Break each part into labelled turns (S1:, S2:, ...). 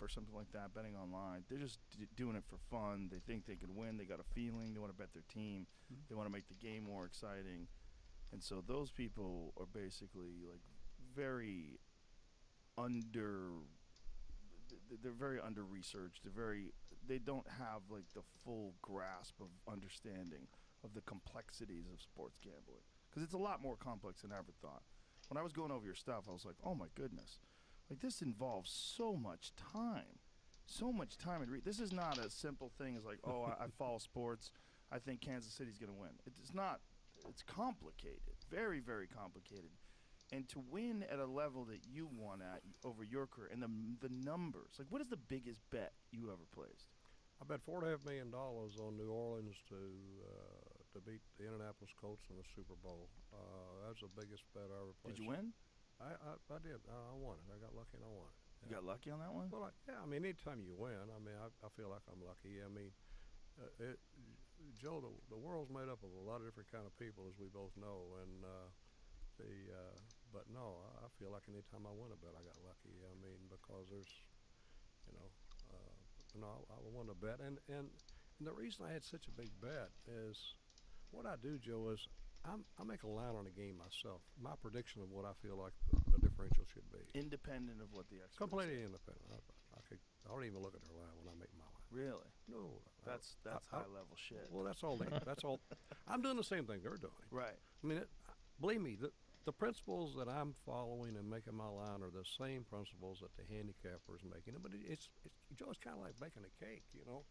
S1: or something like that, betting online, they're just doing it for fun. They think they can win. They got a feeling. They want to bet their team. They want to make the game more exciting. And so those people are basically like very under they're very under researched. They don't have like the full grasp of understanding of the complexities of sports gambling because it's a lot more complex than I ever thought. When I was going over your stuff, I was like, "Oh my goodness. Like this involves so much time. So much time and this is not a simple thing as like, "Oh, I follow sports. I think Kansas City's going to win." It's not. It's complicated. Very, very complicated. And to win at a level that you won at over your career and the numbers, like what is the biggest bet you ever placed?
S2: I bet $4.5 million on New Orleans to beat the Indianapolis Colts in the Super Bowl. That's the biggest bet I ever
S1: Did
S2: placed.
S1: you win?
S2: I did. I won it. I got lucky and I won it.
S1: You got lucky on that one?
S2: Well, yeah. I mean, anytime you win, I mean, I feel like I'm lucky. I mean, Joe, the world's made up of a lot of different kind of people, as we both know, and but no, I feel like anytime I win a bet, I got lucky. I mean, because there's, you know, I won a bet, and the reason I had such a big bet is what I do, Joe, is I make a line on a game myself. My prediction of what I feel like the differential should be.
S1: Independent of what the experts
S2: Completely
S1: say.
S2: independent. I don't even look at their line when I make my line.
S1: Really?
S2: No,
S1: That's high level shit.
S2: Well, that's all. That's all. I'm doing the same thing they're doing.
S1: Right.
S2: I mean, believe me, the principles that I'm following and making my line are the same principles that the handicapper is making. But it's Joe, it's kind of like baking a cake, you know.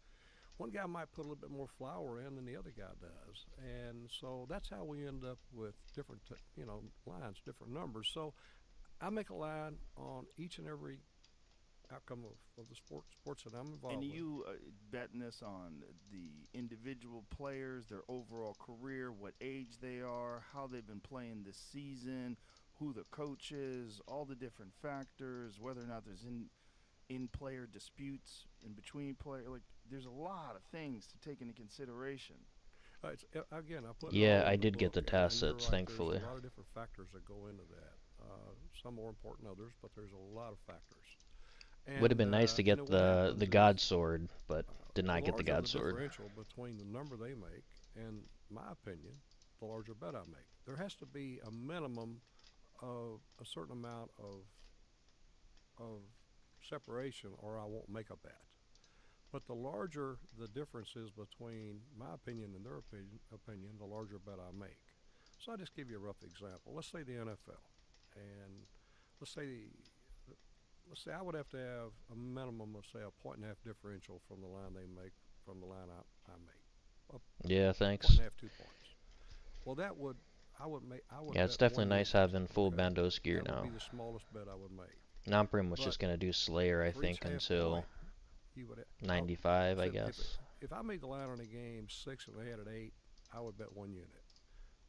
S2: One guy might put a little bit more flour in than the other guy does, and so that's how we end up with different, lines, different numbers. So I make a line on each and every outcome of the sports that I'm involved
S1: And
S2: with.
S1: you betting this on the individual players, their overall career, what age they are, how they've been playing this season, who the coach is, all the different factors, whether or not there's in player disputes in between player. Like there's a lot of things to take into consideration.
S2: Again, I put it
S3: Yeah,
S2: all
S3: I
S2: in the
S3: did get
S2: book,
S3: the
S2: and you're
S3: tacits,
S2: right. There's
S3: thankfully.
S2: a lot of different factors that go into that. Some more important than others, but there's a lot of factors.
S3: Would have
S2: And
S3: been nice to get
S2: what
S3: the
S2: happens is
S3: God Sword, but did
S2: the
S3: not get the
S2: larger
S3: God
S2: the
S3: Sword.
S2: differential between the number they make and my opinion, the larger bet I make. There has to be a minimum of a certain amount of separation, or I won't make a bet. But the larger the difference is between my opinion and their opinion, the larger bet I make. So I'll just give you a rough example. Let's say the NFL, and let's say let's say I would have to have a minimum of say a point and a half differential from the line they make from the line I make.
S3: Yeah,
S2: A point
S3: thanks.
S2: and a half, 2 points. Well, that would I would
S3: Yeah, it's
S2: bet
S3: definitely
S2: 1 unit.
S3: nice having full
S2: Okay,
S3: bandos gear
S2: that would be
S3: now.
S2: the smallest bet I would make.
S3: Now I'm pretty much
S2: But
S3: just gonna do Slayer, I
S2: for each
S3: think,
S2: half
S3: until
S2: point, you would. Well,
S3: 95, I
S2: so
S3: guess.
S2: if I made the line on a game 6 and they had it 8, I would bet 1 unit.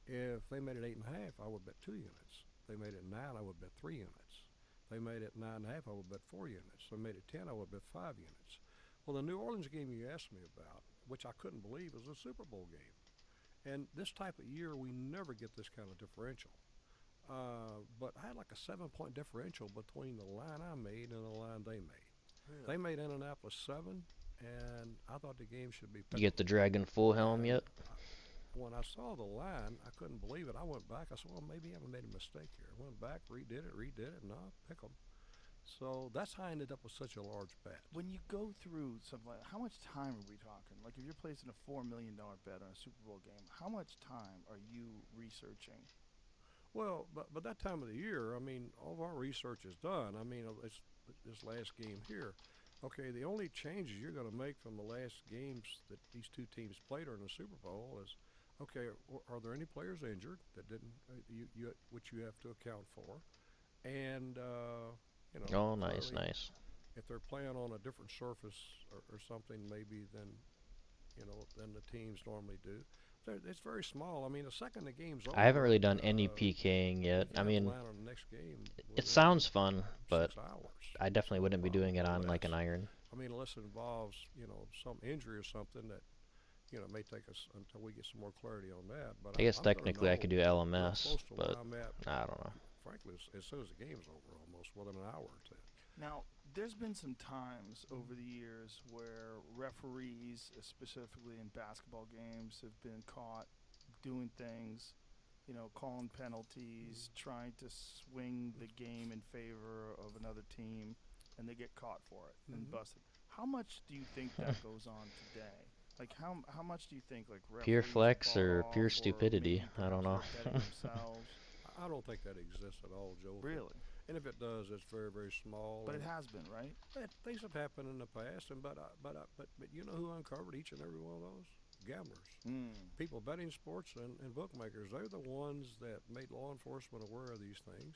S2: If they made it 8.5, I would bet 2 units. If they made it 9, I would bet 3 units. If they made it 9.5, I would bet 4 units. If they made it 10, I would bet 5 units. Well, the New Orleans game you asked me about, which I couldn't believe, is a Super Bowl game. And this type of year, we never get this kind of differential. But I had like a 7 point differential between the line I made and the line they made.
S1: Really?
S2: They made Indianapolis 7, and I thought the game should be
S3: You get
S2: pick'em.
S3: the Dragon full helm
S2: And
S3: yet?
S2: when I saw the line, I couldn't believe it. I went back. I said, well, maybe I made a mistake here. I went back, redid it. No, pick 'em. So that's how I ended up with such a large bet.
S1: When you go through something like, how much time are we talking? Like if you're placing a $4 million bet on a Super Bowl game, how much time are you researching?
S2: Well, but that time of the year, I mean, all of our research is done. I mean, it's this last game here. Okay, the only changes you're going to make from the last games that these two teams played during the Super Bowl is, okay, are there any players injured that didn't which you have to account for, and
S3: Oh, nice,
S2: clearly
S3: nice.
S2: if they're playing on a different surface or something maybe than the teams normally do. It's very small. I mean, the second the game's
S3: I haven't
S2: over,
S3: really done any PKing
S2: you
S3: yet.
S2: can
S3: I
S2: have a
S3: mean,
S2: line on the next game
S3: it
S2: within
S3: sounds fun, but
S2: 6 hours.
S3: I
S2: It's
S3: definitely
S2: not a
S3: wouldn't be doing
S2: problem,
S3: it
S2: no
S3: on like an
S2: less.
S3: iron.
S2: I mean, unless it involves some injury or something that may take us until we get some more clarity on that. But
S3: I guess
S2: I'm going to
S3: technically I could
S2: know
S3: do
S2: real
S3: LMS,
S2: close to where
S3: but
S2: I'm at.
S3: I don't know.
S2: Frankly, as soon as the game's over, almost within an hour or two.
S1: Now, there's been some times over the years where referees, specifically in basketball games, have been caught doing things, calling penalties, trying to swing the game in favor of another team, and they get caught for it and busted. How much do you think that goes on today? Like how much do you think like
S3: Pure
S1: referees are
S3: flex
S1: bought
S3: or
S1: off,
S3: pure
S1: or
S3: stupidity?
S1: maybe
S3: I don't
S1: perhaps
S3: know.
S1: they're betting themselves?
S2: I don't think that exists at all, Joe.
S1: Really?
S2: And if it does, it's very, very small.
S1: But it
S2: And
S1: has been, right?
S2: things have happened in the past, and but you know who uncovered each and every one of those? Gamblers,
S1: Mm.
S2: people betting sports, and bookmakers. They're the ones that made law enforcement aware of these things.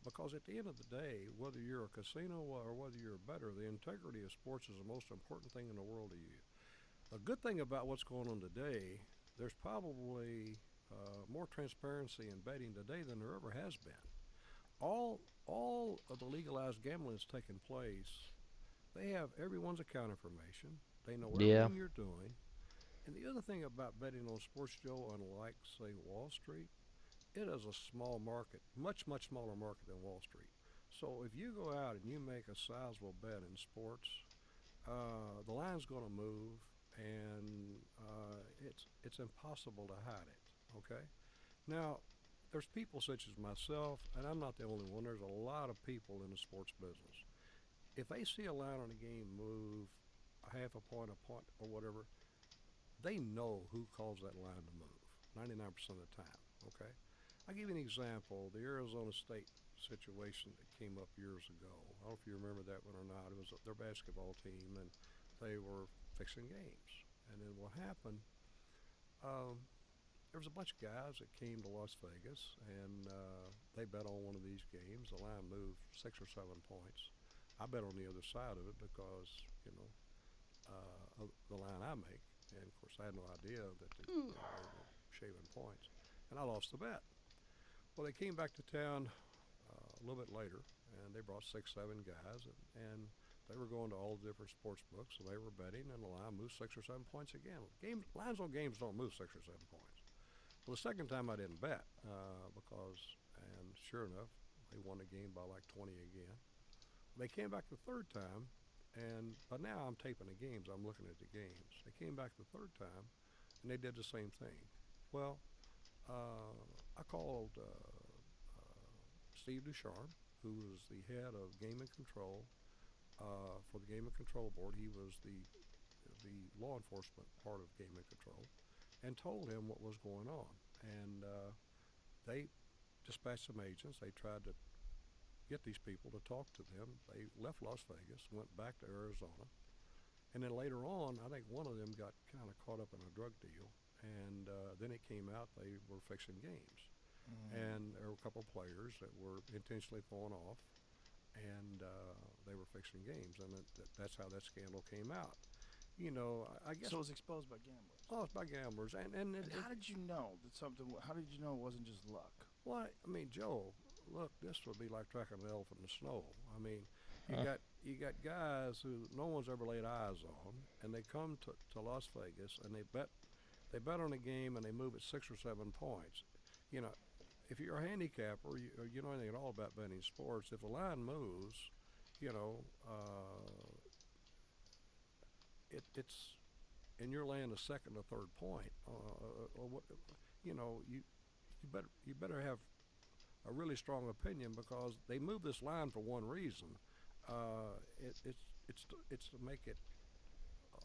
S2: Because at the end of the day, whether you're a casino or whether you're a bettor, the integrity of sports is the most important thing in the world to you. A good thing about what's going on today, there's probably more transparency in betting today than there ever has been. All of the legalized gambling that's taking place, they have everyone's account information. They know
S3: Yeah.
S2: everything you're doing. And the other thing about betting on sports, Joe, unlike say Wall Street, it is a small market, much much smaller market than Wall Street. So if you go out and you make a sizable bet in sports, the line's going to move, and it's impossible to hide it. Okay. Now, there's people such as myself, and I'm not the only one. There's a lot of people in the sports business. If they see a line on a game move a half a point, or whatever, they know who calls that line to move 99% of the time. Okay? I'll give you an example. The Arizona State situation that came up years ago. I don't know if you remember that one or not. It was their basketball team, and they were fixing games. And then what happened, um, there was a bunch of guys that came to Las Vegas, and they bet on one of these games. The line moved 6 or 7 points. I bet on the other side of it because, you know, of the line I make. And of course, I had no idea that they were shaving points. And I lost the bet. Well, they came back to town a little bit later, and they brought 6, 7 guys, and they were going to all the different sports books, and they were betting, and the line moved 6 or 7 points again. Lines on games don't move 6 or 7 points. Well, the second time I didn't bet and sure enough, they won the game by like 20 again. They came back the third time, and by now I'm taping the games. I'm looking at the games. They came back the third time, and they did the same thing. Well, I called Steve Ducharme, who was the head of Game and Control for the Game and Control Board. He was the law enforcement part of Game and Control, and told him what was going on. And they dispatched some agents. They tried to get these people to talk to them. They left Las Vegas, went back to Arizona, and then later on, I think one of them got kind of caught up in a drug deal, and then it came out they were fixing games. And there were a couple of players that were intentionally thrown off, and they were fixing games, and that's how that scandal came out. You know, I guess.
S1: So it was exposed by gamblers.
S2: Oh, it's by gamblers, and
S1: how did you know that something? How did you know it wasn't just luck?
S2: Well, I mean, Joe, look, this would be like tracking an elephant in the snow. I mean, you got guys who no one's ever laid eyes on, and they come to Las Vegas and they bet on a game and they move it 6 or 7 points. You know, if you're a handicapper or you know anything at all about betting sports, if the line moves, you know, it's and you're laying a second or third point, or what, you know, you better have a really strong opinion because they move this line for one reason. It's to make it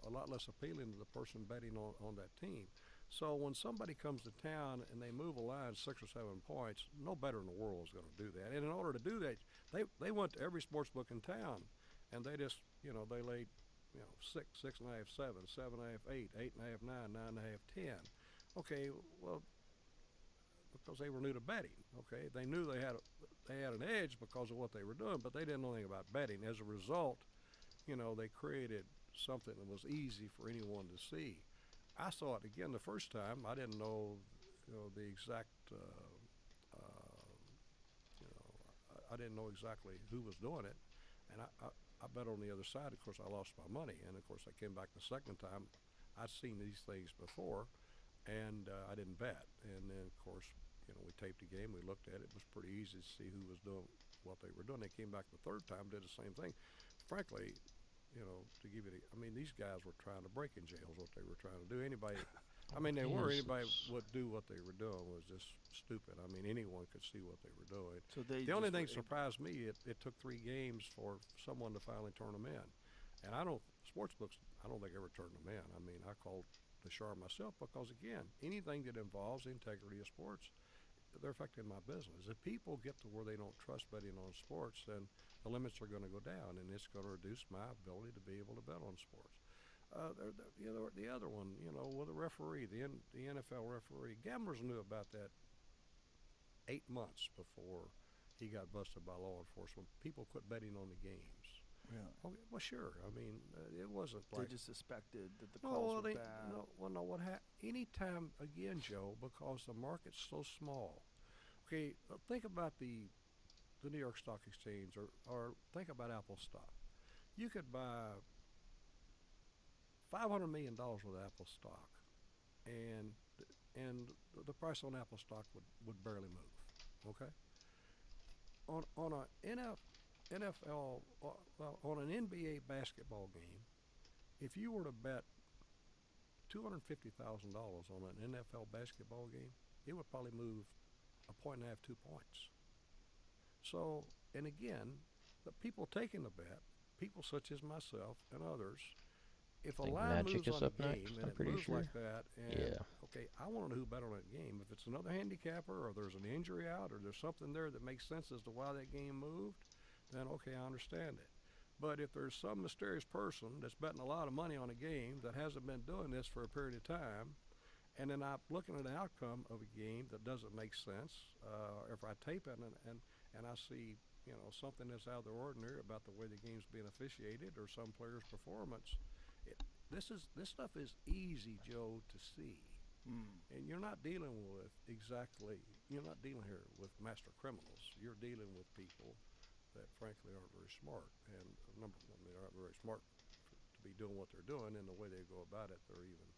S2: a lot less appealing to the person betting on that team. So when somebody comes to town and they move a line 6 or 7 points, no bettor in the world is going to do that. And in order to do that, they went to every sports book in town, and they just they laid 6, 6.5, 7, 7.5, 8, 8.5, 9, 9.5, 10. Okay, well, because they were new to betting. Okay, they knew they had an edge because of what they were doing, but they didn't know anything about betting. As a result, they created something that was easy for anyone to see. I saw it again the first time. I didn't know, the exact. I didn't know exactly who was doing it, and I bet on the other side. Of course, I lost my money, and of course, I came back the second time. I'd seen these things before, and I didn't bet. And then, of course, we taped the game. We looked at it. It was pretty easy to see who was doing what they were doing. They came back the third time, did the same thing. Frankly, to give you I mean, these guys were trying to break in jails. What they were trying to do. Anybody, I mean, anybody
S3: Jesus.
S2: would do what they were doing was just stupid. I mean, anyone could see what they were doing.
S1: So they
S2: The only
S1: just
S2: thing
S1: were
S2: surprised me, it took 3 games for someone to finally turn them in. And sports books, I don't think ever turned them in. I mean, I called the Shar myself because, again, anything that involves the integrity of sports, they're affecting my business. If people get to where they don't trust betting on sports, then the limits are going to go down, and it's going to reduce my ability to be able to bet on sports. The other one, with the referee, the NFL referee, gamblers knew about that 8 months before he got busted by law enforcement. People quit betting on the games.
S1: really.
S2: Okay, well, sure. I mean, it wasn't
S1: They
S2: like
S1: just suspected that the
S2: no.
S1: calls
S2: Well,
S1: were bad.
S2: no. What happened? Anytime again, Joe, because the market's so small. Okay, think about the New York Stock Exchange, or think about Apple stock. You could buy $500 million worth of Apple stock, and the price on Apple stock would barely move. Okay, on a NFL, well, on an NBA basketball game, if you were to bet $250,000 on an NFL basketball game, it would probably move a point and a half, 2 points. So, and again, the people taking the bet, people such as myself and others, if a
S3: I think
S2: line
S3: Magic
S2: moves
S3: is
S2: on a
S3: up
S2: game
S3: next,
S2: and
S3: I'm
S2: it
S3: pretty
S2: moves
S3: sure.
S2: like that, and
S3: Yeah.
S2: okay, I want to know who bet on that game. If it's another handicapper, or there's an injury out, or there's something there that makes sense as to why that game moved, then okay, I understand it. But if there's some mysterious person that's betting a lot of money on a game that hasn't been doing this for a period of time, and then I'm looking at the outcome of a game that doesn't make sense, if I tape it and I see something that's out of the ordinary about the way the game's being officiated or some player's performance, it, this stuff is easy, Joe, to see.
S1: Mm.
S2: And you're not dealing with you're not dealing here with master criminals. You're dealing with people that frankly aren't very smart. And number one, they aren't very smart to be doing what they're doing, and the way they go about it, they're even,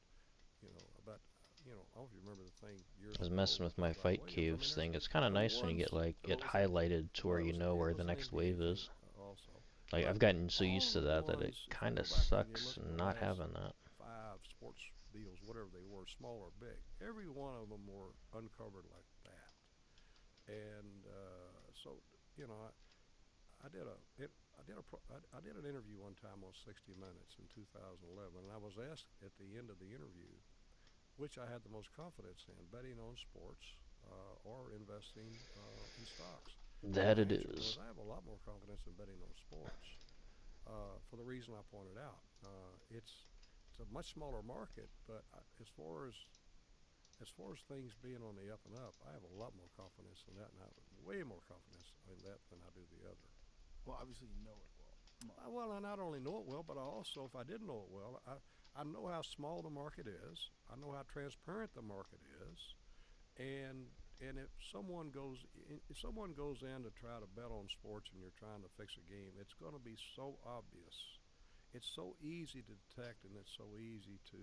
S2: about, I don't know if you remember the thing years
S3: I was
S2: ago
S3: messing with my
S2: about
S3: fight
S2: waves. I mean,
S3: caves thing. It's kind of
S2: there
S3: nice when you
S2: was
S3: get like
S2: there
S3: it
S2: was
S3: highlighted to
S2: well,
S3: where you know
S2: it
S3: where
S2: was
S3: the
S2: an
S3: next
S2: NBA
S3: wave
S2: thing
S3: is.
S2: also.
S3: Like
S2: But
S3: I've gotten so
S2: all
S3: used
S2: of
S3: to
S2: the
S3: that that it
S2: ones, if you
S3: kind
S2: go
S3: of
S2: back and you
S3: sucks
S2: look at the
S3: not
S2: last
S3: having that.
S2: 5 sports deals, whatever they were, small or big, every one of them were uncovered like that. And so, you know, I did a it, I did an interview one time on 60 Minutes in 2011, and I was asked at the end of the interview which I had the most confidence in, betting on sports or investing in stocks. And
S3: That
S2: my
S3: it
S2: answer was
S3: is.
S2: I have a lot more confidence in betting on sports for the reason I pointed out. It's a much smaller market, but as far as things being on the up and up, I have a lot more confidence in that, and I have way more confidence in that than I do the other.
S1: Well, obviously you know it well.
S2: Well, I not only know it well, but I also, if I didn't know it well, I know how small the market is. I know how transparent the market is, and if someone goes in to try to bet on sports and you're trying to fix a game, it's going to be so obvious. It's so easy to detect, and it's so easy to.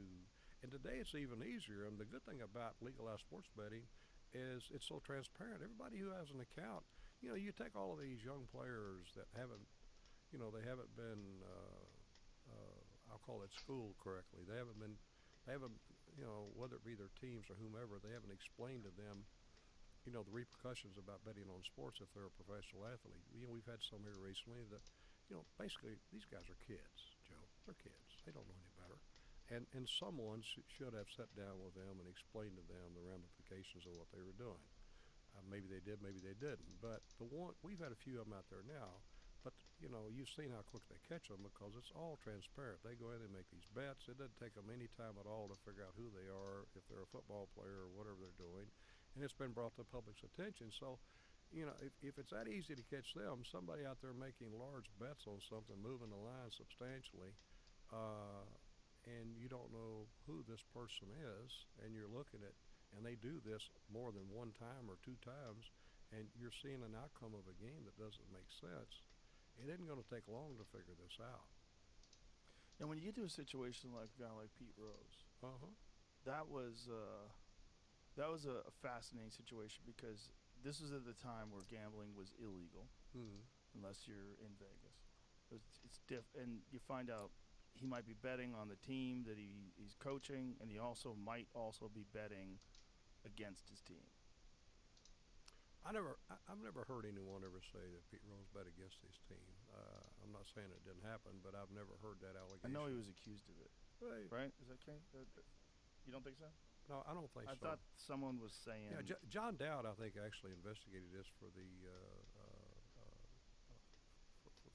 S2: And today it's even easier. And the good thing about legalized sports betting is it's so transparent. Everybody who has an account, you take all of these young players that haven't they haven't been, I'll call it schooled correctly. They haven't, whether it be their teams or whomever, they haven't explained to them, the repercussions about betting on sports if they're a professional athlete. We've had some here recently that, basically these guys are kids, Joe. They're kids. They don't know any better. And someone should have sat down with them and explained to them the ramifications of what they were doing. Maybe they did, maybe they didn't. But we've had a few of them out there now. But you've seen how quick they catch them because it's all transparent. They go in and make these bets. It doesn't take them any time at all to figure out who they are, if they're a football player or whatever they're doing, and it's been brought to the public's attention. So, if it's that easy to catch them, somebody out there making large bets on something, moving the line substantially, and you don't know who this person is, and you're looking at, and they do this more than one time or 2 times, and you're seeing an outcome of a game that doesn't make sense. It isn't going to take long to figure this out.
S1: Now, when you get to a situation like a guy like Pete Rose,
S2: Uh huh.
S1: that was a fascinating situation because this was at the time where gambling was illegal,
S2: Mm-hmm.
S1: unless you're in Vegas. It's and you find out he might be betting on the team that he's coaching, and he also might also be betting against his team.
S2: I've never heard anyone ever say that Pete Rose bet against his team. I'm not saying it didn't happen, but I've never heard that
S1: I
S2: allegation.
S1: know he was accused of it,
S2: Right.
S1: right? Is that okay? You don't think so?
S2: No, I don't think
S1: I
S2: so.
S1: thought someone was saying.
S2: Yeah, John Dowd, I think, actually investigated this for the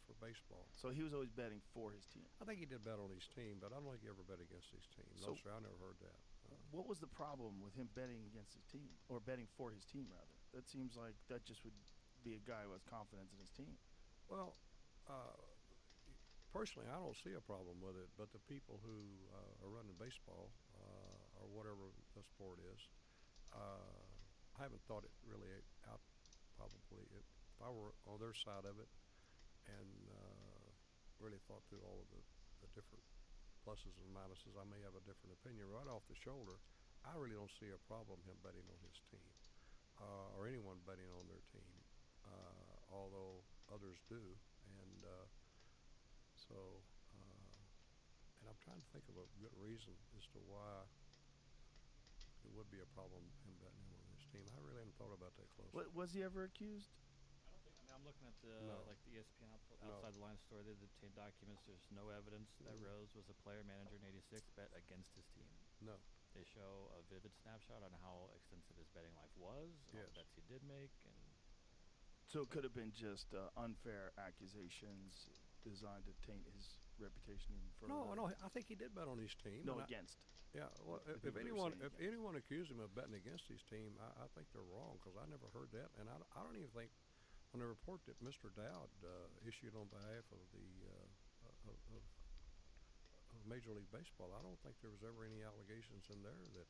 S2: for baseball.
S1: So he was always betting for his team.
S2: I think he did bet on his team, but I don't think he ever bet against his team. No,
S1: So-
S2: sir, I never heard that.
S1: What was the problem with him betting against his team, or betting for his team rather? That seems like that just would be a guy who has confidence in his team.
S2: Well, uh, personally, I don't see a problem with it, but the people who are running baseball or whatever the sport is, I haven't thought it really out. Probably, if I were on their side of it and really thought through all of the different pluses and minuses, I may have a different opinion. Right off the shoulder, I really don't see a problem him betting on his team or anyone betting on their team, although others do, and so. And I'm trying to think of a good reason as to why it would be a problem him betting on his team. I really haven't thought about that closely.
S1: Was he ever accused?
S4: I don't think. I mean, I'm looking at the
S2: No.
S4: like the ESPN
S2: No.
S4: outside the line story. They obtained documents. There's no evidence that
S2: Mhm.
S4: Rose was a player manager in '86 bet against his team.
S2: No.
S4: They show a vivid snapshot on how extensive his betting life was, and all
S2: Yes.
S4: the bets he did make, and
S1: So it could have been just unfair accusations designed to taint his reputation even further.
S2: No, I think he did bet on his team.
S1: No,
S2: and
S1: against.
S2: yeah, well,
S1: the
S2: if
S1: people that were
S2: anyone
S1: saying
S2: if
S1: against.
S2: anyone accused him of betting against his team, I think they're wrong because I never heard that, and I don't even think on the report that Mr. Dowd issued on behalf of the of Major League Baseball, I don't think there was ever any allegations in there that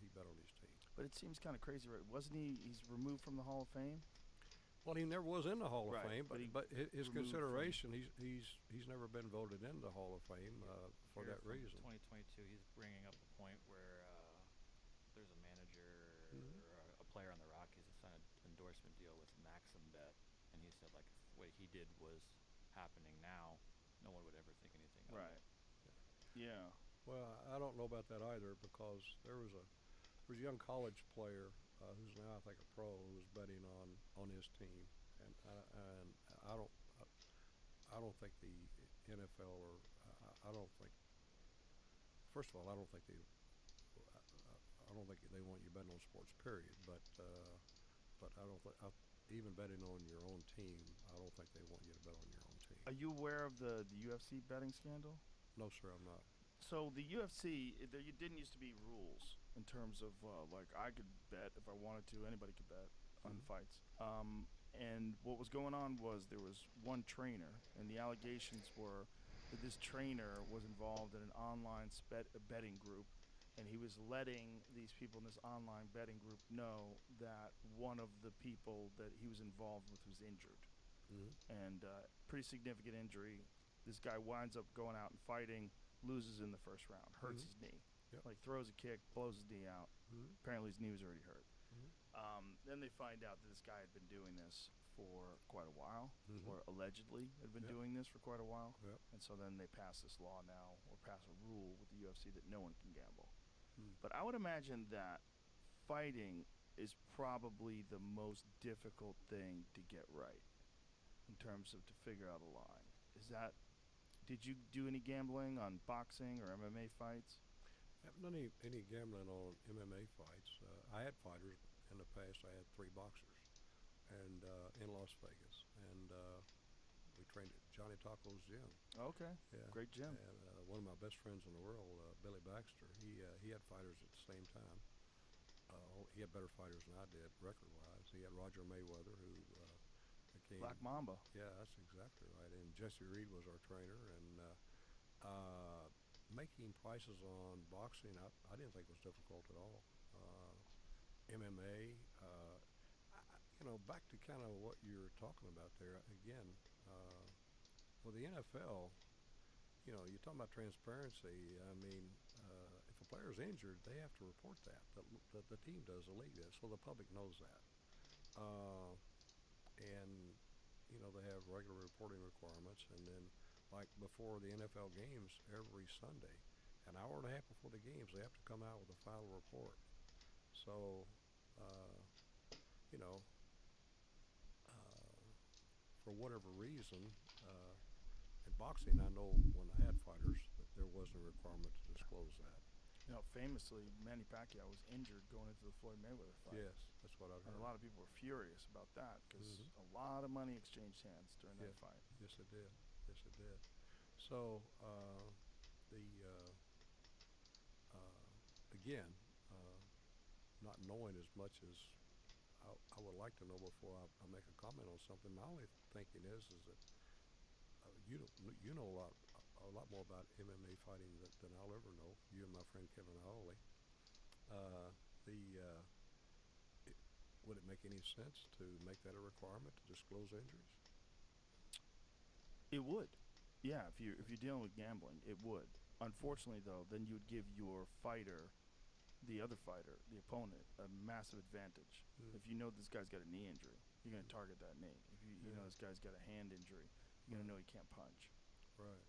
S2: he bet on his team.
S1: But it seems kind of crazy, right? Wasn't he? He's removed from the Hall of Fame.
S2: Well, he never was in the Hall of
S1: Right,
S2: Fame,
S1: but he
S2: but his
S1: removed
S2: consideration, he's never been voted into the Hall of Fame for
S4: here
S2: that
S4: from
S2: reason.
S4: 2022, he's bringing up a point where there's a manager
S2: Mhm.
S4: or a player on the Rockies that signed an endorsement deal with Maxim Bet, and he said like if what he did was happening now, no one would ever think anything of
S1: Right.
S4: it.
S1: Yeah.
S2: Well, I don't know about that either because there was a young college player who's now I think a pro who was betting on his team, and I don't think the NFL or I don't think first of all I don't think I don't think they want you betting on sports period, but I don't think even betting on your own team, I don't think they want you to bet on your own team.
S1: Are you aware of the UFC betting scandal?
S2: No, sir, I'm not.
S1: So the UFC, there didn't used to be rules in terms of like I could bet if I wanted to. Anybody could bet on
S2: Mhm.
S1: fights. And what was going on was there was one trainer, and the allegations were that this trainer was involved in an online betting group, and he was letting these people in this online betting group know that one of the people that he was involved with was injured,
S2: Mm-hmm.
S1: and pretty significant injury. This guy winds up going out and fighting, loses in the first round, hurts
S2: Mhm.
S1: his knee,
S2: Yep.
S1: like throws a kick, blows his knee out.
S2: Mm-hmm.
S1: Apparently his knee was already hurt.
S2: Mhm.
S1: Then they find out that this guy had been doing this for quite a while,
S2: Mhm.
S1: or allegedly had been
S2: Yep.
S1: doing this for quite a while.
S2: Yep.
S1: And so then they pass this law now, or pass a rule with the UFC that no one can gamble.
S2: Mm.
S1: But I would imagine that fighting is probably the most difficult thing to get right in terms of to figure out a line. Is that, did you do any gambling on boxing or MMA fights?
S2: I haven't done any gambling on MMA fights. I had fighters in the past. I had 3 boxers, and in Las Vegas, and we trained at Johnny Taco's gym.
S1: Okay,
S2: Yeah,
S1: great gym.
S2: And one of my best friends in the world, Billy Baxter, he had fighters at the same time. He had better fighters than I did record-wise. He had Roger Mayweather, who became
S1: Black Mamba.
S2: Yeah, that's exactly right. And Jesse Reed was our trainer, and making prices on boxing, I didn't think was difficult at all. MMA, back to kind of what you're talking about there. Again, with the NFL, you're talking about transparency. I mean, if a player's injured, they have to report that. The team does, the league does, so the public knows that. uh, and they have regular reporting requirements, and then like before the NFL games every Sunday, an hour and a half before the games, they have to come out with a final report. So, uh, you know, uh, for whatever reason, uh, in boxing, I know when I had fighters that there wasn't a requirement to disclose that.
S1: Famously, Manny Pacquiao was injured going into the Floyd Mayweather fight.
S2: Yes, that's what I've
S1: And
S2: heard.
S1: a lot of people were furious about that because
S2: Mhm.
S1: a lot of money exchanged hands during that
S2: Yeah,
S1: fight.
S2: yes, it did. Yes, it did. So, the again, uh, not knowing as much as I would like to know before I make a comment on something. My only thinking is that you know a lot more about MMA fighting than I'll ever know. You and my friend Kevin Hawley. Uh, the it, would it make any sense to make that a requirement to disclose injuries?
S1: It would. Yeah, if you're dealing with gambling, it would. Unfortunately, though, then you would give your fighter, the other fighter, the opponent, a massive advantage.
S2: Mm.
S1: If you know this guy's got a knee injury, you're going to
S2: Mm.
S1: target that knee. If you
S2: Yeah.
S1: know this guy's got a hand injury, you're going to
S2: Right.
S1: know he can't punch.
S2: Right.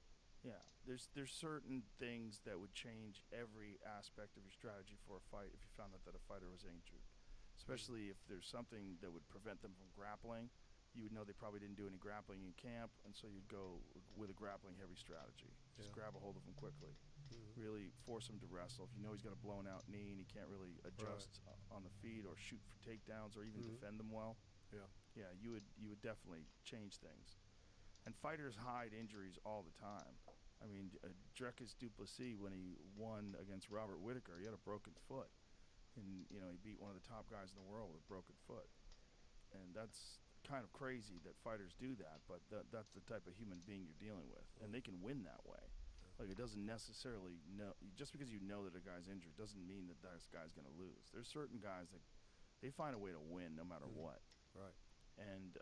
S1: Yeah, there's certain things that would change every aspect of your strategy for a fight if you found out that a fighter was injured.
S2: Mm.
S1: Especially if there's something that would prevent them from grappling, you would know they probably didn't do any grappling in camp, and so you'd go with a grappling heavy strategy. Just
S2: Yeah.
S1: grab a hold of him quickly,
S2: Mm-hmm.
S1: really force him to wrestle. If you know he's got a blown out knee and he can't really
S2: Right.
S1: adjust on the feet or shoot for takedowns or even
S2: Mm-hmm.
S1: defend them well,
S2: Yeah.
S1: yeah, you would definitely change things. And fighters hide injuries all the time. I mean, Dricus Duplessis, when he won against Robert Whitaker, he had a broken foot, and he beat one of the top guys in the world with a broken foot, and that's kind of crazy that fighters do that. But that's the type of human being you're dealing with, and they can win that way.
S2: Yeah.
S1: Like, it doesn't necessarily know just because you know that a guy's injured doesn't mean that this guy's going to lose. There's certain guys that they find a way to win no matter
S2: Mm-hmm.
S1: what.
S2: Right.
S1: And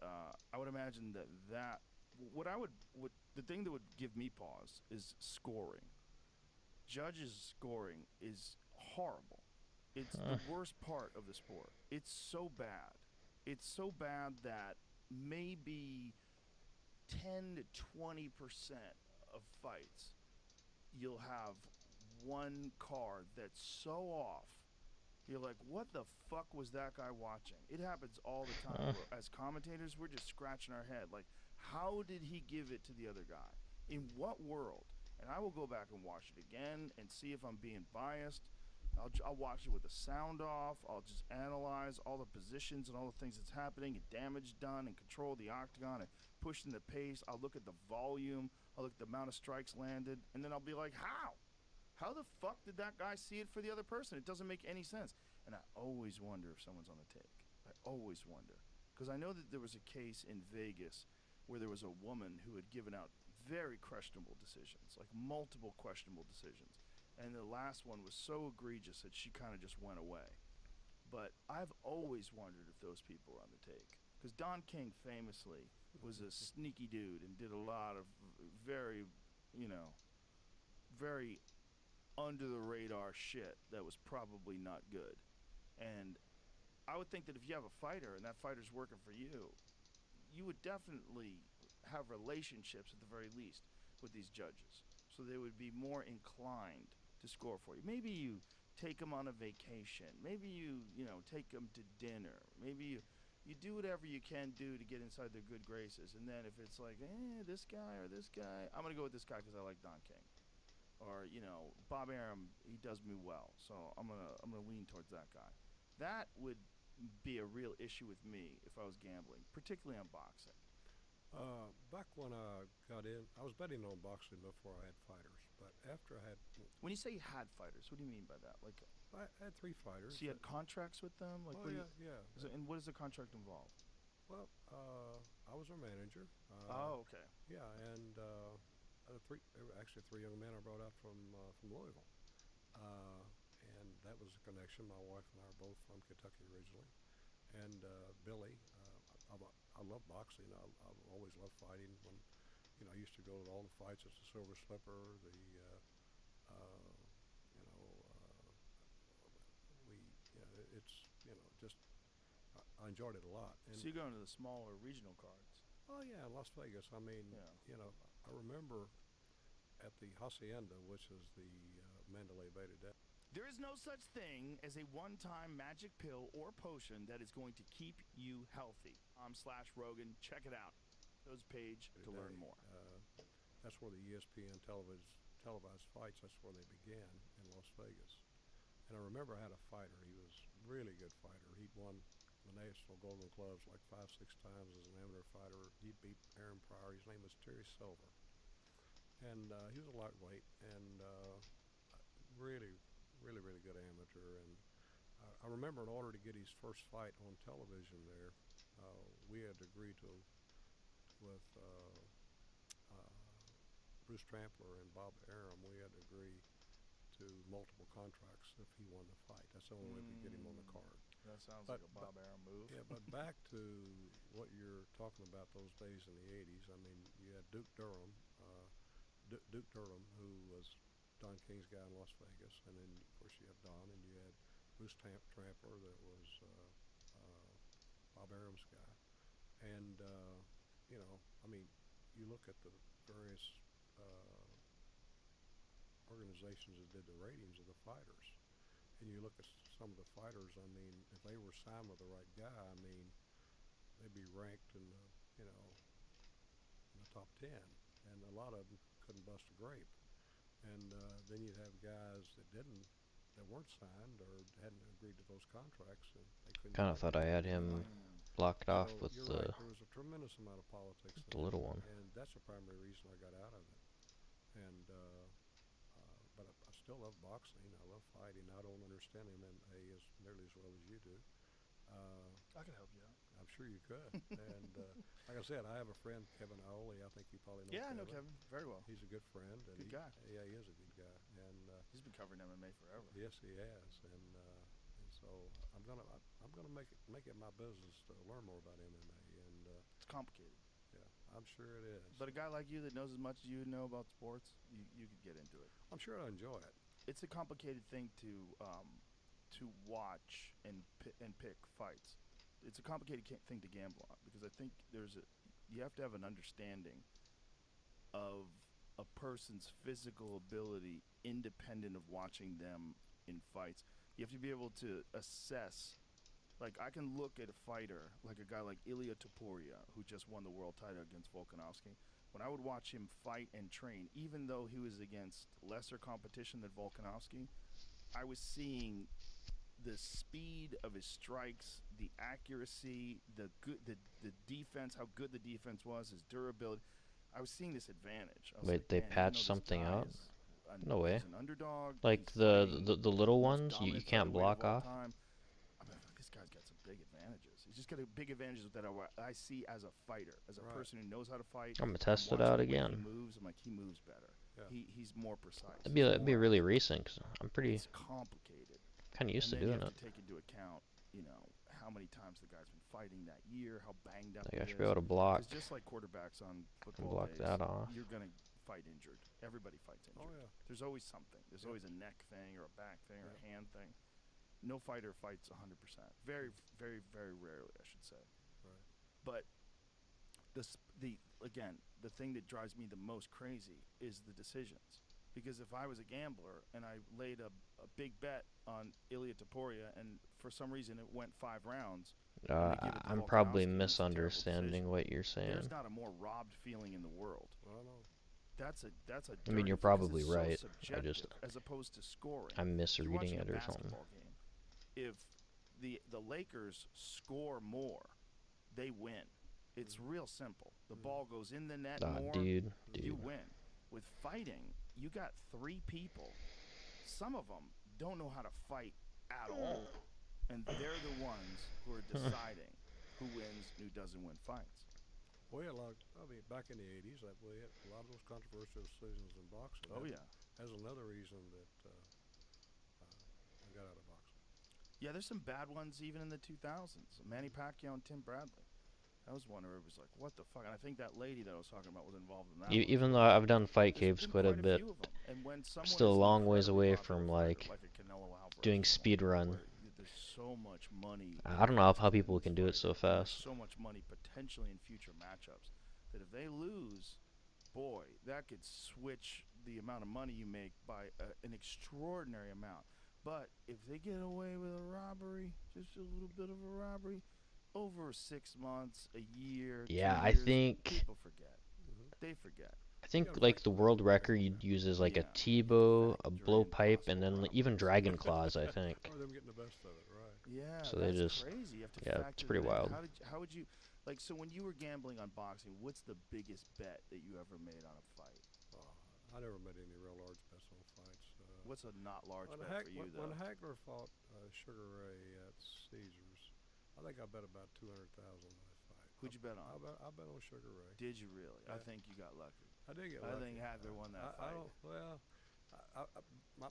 S1: I would imagine that what I would the thing that would give me pause is scoring. Judges scoring is horrible. It's the
S3: Huh.
S1: worst part of the sport. It's so bad. It's so bad that maybe 10 to 20% of fights you'll have one card that's so off. You're like, what the fuck was that guy watching? It happens all the time.
S3: Huh.
S1: As commentators, we're just scratching our head. Like, how did he give it to the other guy? In what world? And I will go back and watch it again and see if I'm being biased. I'll watch it with the sound off. I'll just analyze all the positions and all the things that's happening and damage done and control the octagon and pushing the pace. I'll look at the volume. I'll look at the amount of strikes landed. And then I'll be like, how? How the fuck did that guy see it for the other person? It doesn't make any sense. And I always wonder if someone's on the take. I always wonder. Because I know that there was a case in Vegas where there was a woman who had given out very questionable decisions, like multiple questionable decisions. And the last one was so egregious that she kind of just went away. But I've always wondered if those people were on the take. Because Don King famously was a sneaky dude and did a lot of very, you know, very under the radar shit that was probably not good. And I would think that if you have a fighter and that fighter's working for you, you would definitely have relationships at the very least with these judges. So they would be more inclined to score for you. Maybe you take them on a vacation. Maybe you take them to dinner. Maybe you do whatever you can do to get inside their good graces. And then if it's like, this guy or this guy, I'm going to go with this guy because I like Don King. Or Bob Arum, he does me well, so I'm gonna lean towards that guy. That would be a real issue with me if I was gambling, particularly on boxing.
S2: Back when I got in, I was betting on boxing before I had fighters. But after I had,
S1: When you say you had fighters, what do you mean by that? Like,
S2: I had three fighters.
S1: so you had contracts with them? Like,
S2: Oh
S1: what do
S2: yeah, yeah.
S1: and what does the contract involve?
S2: Well, I was their manager.
S1: Oh, okay.
S2: Yeah, and there were actually three young men I brought out from Louisville, uh, and that was a connection. My wife and I are both from Kentucky originally, and Billy. I love boxing. I've always loved fighting. When I used to go to all the fights at the Silver Slipper. Uh, you know, we it's just I I enjoyed it a lot. And
S1: So you're going to the smaller regional cards.
S2: oh yeah, Las Vegas. I mean,
S1: Yeah.
S2: you know, I remember at the Hacienda, which is the Mandalay Bay today.
S1: There is no such thing as a one-time magic pill or potion that is going to keep you healthy. /Rogan. Check it out. Those page to learn more.
S2: That's where the ESPN televised fights. That's where they began in Las Vegas. And I remember I had a fighter. He was a really good fighter. He'd won the National Golden Gloves like 5-6 times as an amateur fighter. He beat Aaron Pryor. His name was Terry Silver. And he was a lightweight and really, really, really good amateur. And I remember in order to get his first fight on television there, we had agreed to with Bruce Trampler and Bob Arum. We had to agree to multiple contracts if he won the fight. That's the only way we could get him on the card.
S1: That sounds
S2: But-
S1: like a Bob Arum move.
S2: Yeah, but back to what you're talking about, those days in the 80s, I mean, you had Duke Durham, who was Don King's guy in Las Vegas, and then, of course, you have Don, and you had Bruce Trampler that was Bob Arum's guy. And, you know, I mean, you look at the various organizations that did the ratings of the fighters, and you look at some of the fighters, I mean, if they were signed with the right guy, I mean, they'd be ranked in the, you know, in the top 10, and a lot of them couldn't bust a grape. And then you'd have guys that weren't signed or hadn't agreed to those contracts, and they couldn't.
S3: Kind of thought I had him blocked off
S2: So
S3: with
S2: you're
S3: the
S2: right, there was a tremendous amount of politics
S3: the little one.
S2: and that's the primary reason I got out of it. And but I still love boxing. I love fighting. I don't understand MMA as nearly as well as you do.
S1: I could help you out.
S2: I'm sure you could. And like I said, I have a friend, Kevin Ioli. I think you probably know.
S1: Yeah, I
S2: Kevin.
S1: know Kevin very well.
S2: He's a good friend. And
S1: Good guy.
S2: Yeah, he is a good guy. And
S1: He's been covering MMA forever.
S2: yes, he has. And so I'm gonna make it my business to learn more about MMA. And
S1: It's complicated.
S2: yeah, I'm sure it is.
S1: But a guy like you that knows as much as you know about sports, you could get into it.
S2: I'm sure I enjoy it.
S1: It's a complicated thing to watch and pick fights. It's a complicated thing to gamble on because I think you have to have an understanding of a person's physical ability independent of watching them in fights. You have to be able to assess. Like, I can look at a fighter, like a guy like Ilia Topuria, who just won the world title against Volkanovski. When I would watch him fight and train, even though he was against lesser competition than Volkanovski, I was seeing the speed of his strikes, the accuracy, the defense, how good the defense was, his durability. I was seeing this advantage. I was
S3: Wait,
S1: like,
S3: they
S1: man, even
S3: patched
S1: though this
S3: something
S1: guy
S3: out?
S1: is
S3: No way.
S1: He's an underdog.
S3: Like
S1: he's fighting
S3: the little
S1: most
S3: ones you
S1: dominant
S3: can't
S1: featherweight
S3: block
S1: of all
S3: off.
S1: time. I mean, this guy's got some big advantages. He's just got a big advantages that I see as a fighter, as a
S2: Right.
S1: person who knows how to fight.
S3: I'm gonna test it
S1: watching
S3: out
S1: the way
S3: again.
S1: He moves. I'm like, he moves better.
S2: Yeah.
S1: He's more precise.
S3: It'd be
S1: He's
S3: it'd be
S1: more
S3: really
S1: accurate.
S3: recent 'cause I'm pretty
S1: It's complicated.
S3: kind of used to
S1: and then
S3: doing
S1: you
S3: it.
S1: have to take into account, how many times the guy's been fighting that year, how banged up
S3: Like
S1: he
S3: I
S1: is.
S3: should be able to block.
S1: It's just like quarterbacks on
S3: Can
S1: football
S3: block
S1: days.
S3: that off.
S1: You're gonna fight injured. Everybody fights injured.
S2: Oh yeah.
S1: There's always something. There's
S2: Yeah.
S1: always a neck thing or a back thing or a
S2: Yeah.
S1: hand thing. No fighter fights 100%. Very, very, very rarely, I should say.
S2: Right.
S1: But the thing that drives me the most crazy is the decisions. Because if I was a gambler and I laid a big bet on Ilia Topuria and for some reason it went 5 rounds, gonna give it to
S3: I'm probably
S1: Volkanovski, and it's a terrible
S3: misunderstanding
S1: decision.
S3: what you're saying.
S1: there's not a more robbed feeling in the world.
S2: Well, no.
S1: That's a
S3: I mean,
S1: dirty
S3: you're
S1: because
S3: probably
S1: it's
S3: right.
S1: So
S3: I just
S1: subjective as opposed to scoring.
S3: I'm
S1: You're
S3: misreading
S1: watching
S3: it
S1: a
S3: or something.
S1: basketball game. If the Lakers score more, they win. It's real simple. The ball goes in the net more,
S3: Dude.
S1: you win. With fighting, you got 3 people. Some of them don't know how to fight at all, and they're the ones who are deciding who wins and who doesn't win fights.
S2: We had back in the 80s, we had a lot of those controversial decisions in boxing.
S1: Oh yeah.
S2: That's another reason that I got out of boxing.
S1: Yeah, there's some bad ones even in the 2000s. Manny Pacquiao and Tim Bradley. That was one where it was like, what the fuck? And I think that lady that I was talking about was involved in that one.
S3: Even though I've done fight
S1: There's
S3: caves
S1: been
S3: quite a bit,
S1: few of 'em. And when someone
S3: still
S1: is
S3: a
S1: an
S3: long ways
S1: incredibly
S3: away
S1: popular
S3: from
S1: fighter,
S3: like
S1: a Canelo Alvarez
S3: doing
S1: or
S3: speed run.
S1: where there's so much money.
S3: I don't know how
S1: invested in
S3: people
S1: this
S3: can do it
S1: fight,
S3: so
S1: and there's
S3: fast.
S1: so much money potentially in future matchups that if they lose, boy, that could switch the amount of money you make by an extraordinary amount. But if they get away with a robbery, just a little bit of a robbery, over 6 months, a year,
S3: Yeah,
S1: 2 years, people forget.
S2: Mhm.
S1: They forget.
S3: I
S2: You
S3: think
S2: gotta
S3: like
S2: fight
S3: the
S2: somebody
S3: world
S2: with a
S3: record
S2: record.
S3: uses like a
S1: Yeah,
S3: T-bow, a
S1: factory
S3: blowpipe, and
S1: impossible
S3: then even
S1: robberies.
S3: dragon claws, I think.
S2: Or them getting the best of it, right?
S1: Yeah,
S3: So they
S1: that's
S3: just,
S1: crazy. You have to
S3: yeah, it's
S1: factor
S3: pretty
S1: that in.
S3: wild.
S1: How would you like so when you were gambling on boxing, what's the biggest bet that you ever made on a fight?
S2: I never made any real large bets on fights.
S1: What's a not large
S2: When,
S1: bet for you
S2: when
S1: though?
S2: Hagler fought Sugar Ray at Caesars, I think I bet about 200,000 on that fight.
S1: Who'd you bet on?
S2: I bet on Sugar Ray.
S1: Did you really? I
S2: Yeah.
S1: think you got lucky.
S2: I did get
S1: I
S2: lucky.
S1: think Hagler won that
S2: I
S1: fight.
S2: don't. Well,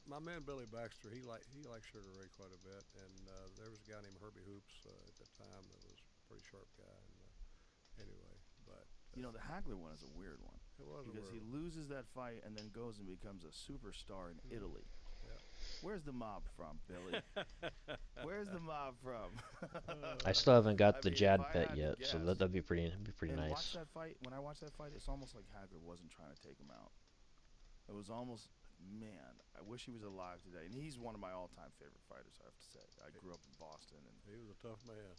S2: my man Billy Baxter, he liked Sugar Ray quite a bit, and there was a guy named Herbie Hoops at the time that was a pretty sharp guy. And anyway, but
S1: You know, the Hagler one is a weird one
S2: it was
S1: because he
S2: a weird.
S1: loses that fight and then goes and becomes a superstar in
S2: Mhm.
S1: Italy.
S2: Yeah.
S1: Where's the mob from, Billy? Where's the mob from?
S3: I still haven't got
S1: I
S3: the
S1: mean, if
S3: Jad
S1: I
S3: bet
S1: had to
S3: yet, so
S1: guess-
S3: that'd be pretty
S1: and watch
S3: nice.
S1: that fight. When I watched that fight, it's almost like Hagler wasn't trying to take him out. It was almost, man, I wish he was alive today. And he's one of my all-time favorite fighters, I have to say. I grew up in Boston, and
S2: He was a tough man.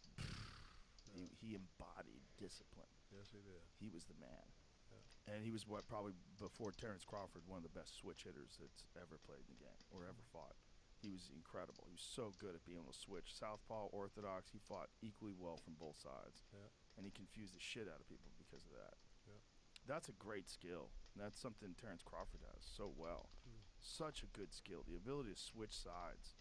S1: he embodied discipline.
S2: Yes, he did.
S1: He was the man.
S2: Yeah.
S1: And he was what probably before Terrence Crawford, one of the best switch hitters that's ever played in the game or ever fought. He was incredible. He was so good at being able to switch southpaw, orthodox. He fought equally well from both sides,
S2: Yeah.
S1: and he confused the shit out of people because of that.
S2: Yeah.
S1: That's a great skill. And that's something Terrence Crawford has so well.
S2: Mm.
S1: Such a good skill. The ability to switch sides.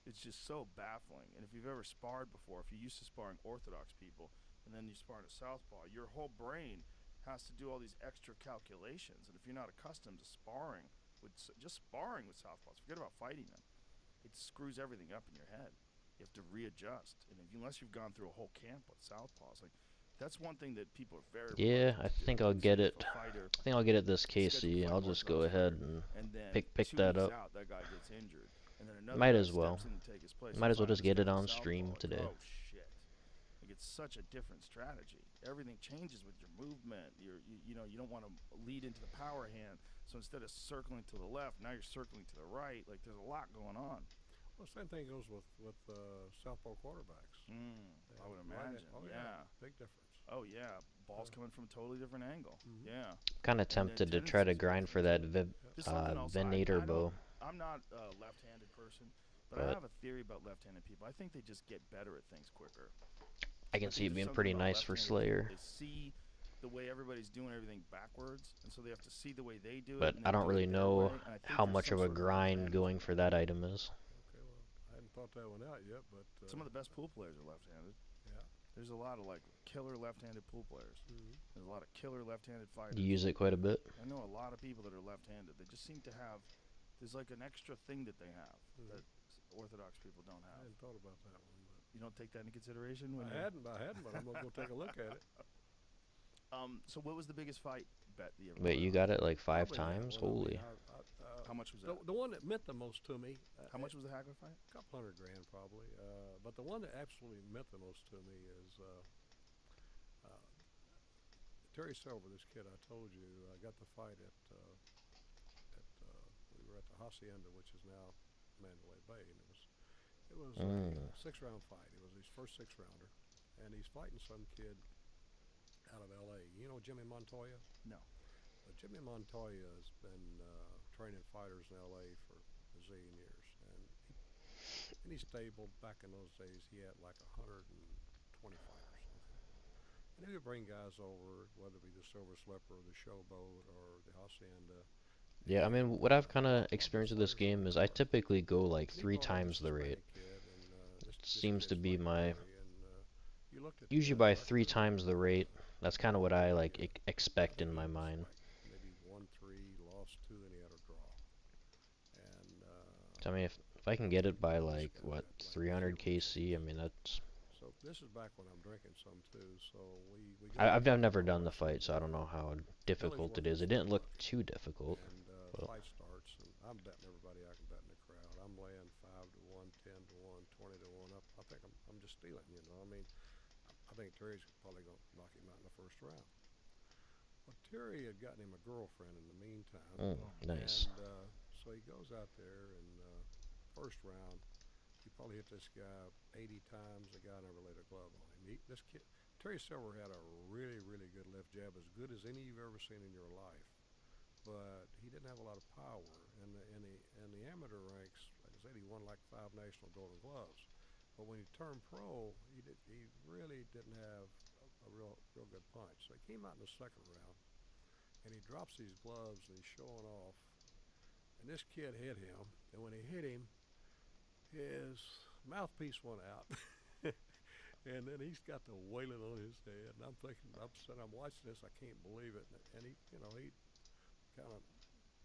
S1: It's just so baffling. And if you've ever sparred before, if you're used to sparring orthodox people, and then you spar a southpaw, your whole brain has to do all these extra calculations. And if you're not accustomed to sparring with just sparring with southpaws, forget about fighting them. It screws everything up in your head. You have to readjust, and unless you've gone through a whole camp with southpaws, like that's one thing that people are very
S3: Yeah,
S1: reluctant
S3: I
S1: to do.
S3: think I'll
S1: So
S3: get
S1: if
S3: it.
S1: a fighter
S3: I think I'll get it this
S1: scheduled to
S3: KC.
S1: fight
S3: I'll
S1: an
S3: just go
S1: orthodox
S3: ahead
S1: fighter,
S3: and
S1: and then
S3: pick
S1: 2
S3: that
S1: weeks
S3: up.
S1: out, that guy gets injured, and then another
S3: Might
S1: guy
S3: as well.
S1: steps in to take his place.
S3: Might
S1: You
S3: as well
S1: find out
S3: just
S1: this
S3: get it
S1: guy's a
S3: on stream
S1: southpaw, like,
S3: today.
S1: oh shit! Like it's such a different strategy. Everything changes with your movement. You know you don't want to lead into the power hand, so instead of circling to the left, now you're circling to the right. Like there's a lot going on.
S2: Well, same thing goes with southpaw quarterbacks.
S1: I would
S2: Right
S1: imagine.
S2: oh
S1: Yeah.
S2: big difference.
S1: Oh yeah. Ball's coming from a totally different angle.
S2: Mhm.
S1: Yeah.
S3: Kind of
S1: And the
S3: tempted to try to
S1: tendencies are
S3: grind for that
S1: Just something else.
S3: Venator
S1: I
S3: bow.
S1: don't, I'm not a left-handed person, but I
S3: But
S1: have a theory about left-handed people. I think they just get better at things quicker.
S3: I can
S1: I
S3: see
S1: think
S3: it
S1: there's
S3: being
S1: something
S3: pretty
S1: about
S3: nice for
S1: left-handed people.
S3: Slayer.
S1: They see the way everybody's doing everything backwards, and so they have to see the way they do it.
S3: But
S1: and
S3: I
S1: then
S3: don't
S1: do it
S3: really
S1: their
S3: know
S1: way, and I think
S3: how
S1: there's
S3: much
S1: some
S3: of a
S1: sort
S3: grind
S1: advantage
S3: going
S1: to
S3: for
S1: that.
S3: that item is.
S2: Okay, well, I hadn't thought that one out yet, but
S1: Some of the best pool players are left-handed.
S2: yeah.
S1: There's a lot of like killer left-handed pool players.
S2: Mhm.
S1: There's a lot of killer left-handed fighters.
S3: You use it quite a bit.
S1: I know a lot of people that are left-handed. They just seem to have. There's like an extra thing that they have
S2: Mhm.
S1: that Orthodox people don't
S2: I
S1: have.
S2: hadn't thought about that one, but
S1: You don't take that into consideration when
S2: I hadn't, but I'm gonna go take a look at it.
S1: So what was the biggest fight bet that you ever
S3: Wait,
S1: put
S3: you
S1: on?
S3: got it like 5
S2: Probably that
S3: times?
S2: one. I mean,
S3: Holy.
S1: How much was
S2: the,
S1: that?
S2: the one that meant the most to me.
S1: How much was the Hagler fight?
S2: A couple $100,000 probably. But the one that absolutely meant the most to me is Terry Silver. This kid I told you, I got the fight we were at the Hacienda, which is now Mandalay Bay, and it was a 6-round fight. It was his first 6-rounder, and he's fighting some kid out of L.A. You know Jimmy Montoya?
S1: No.
S2: Jimmy Montoya has been training fighters in L.A. for a zillion years, and in his stable back in those days, he had like 120 fighters. And he would bring guys over, whether it be the Silver Slipper or the Showboat or the Hacienda.
S3: Yeah, I mean, what I've kind of experienced with this game is I typically go like 3 times the rate. Seems to be my usually by 3 times the rate. That's kind of what I like expect in my mind.
S2: Maybe 1-3, lost 2, and he had a draw. And
S3: So, I mean, if I can get it by like what 300 KC, I mean that's.
S2: so this is back when I'm drinking some too. So we
S3: I've never done the fight, so I don't know how difficult it is. It didn't look too difficult.
S2: And
S3: Well.
S2: fight starts, and I'm betting everybody I can bet in the crowd. I'm laying 5 to 1, 10 to 1, 20 to 1. I think I'm just stealing. I mean, I think Terry's probably gonna knock him out in the first round. Well, Terry had gotten him a girlfriend in the meantime,
S1: Oh man.
S3: Nice.
S2: and so he goes out there and first round. He probably hit this guy 80 times. The guy never laid a glove on him. This kid, Terry Silver, had a really, really good left jab, as good as any you've ever seen in your life. But he didn't have a lot of power. In the amateur ranks, like I said, he won like 5 national Golden Gloves. But when he turned pro, he really didn't have a real good punch. So he came out in the second round, and he drops these gloves and he's showing off. And this kid hit him, and when he hit him, his mouthpiece went out. And then he's got the wailing on his head, and I'm thinking, I'm watching this, I can't believe it. And he kind of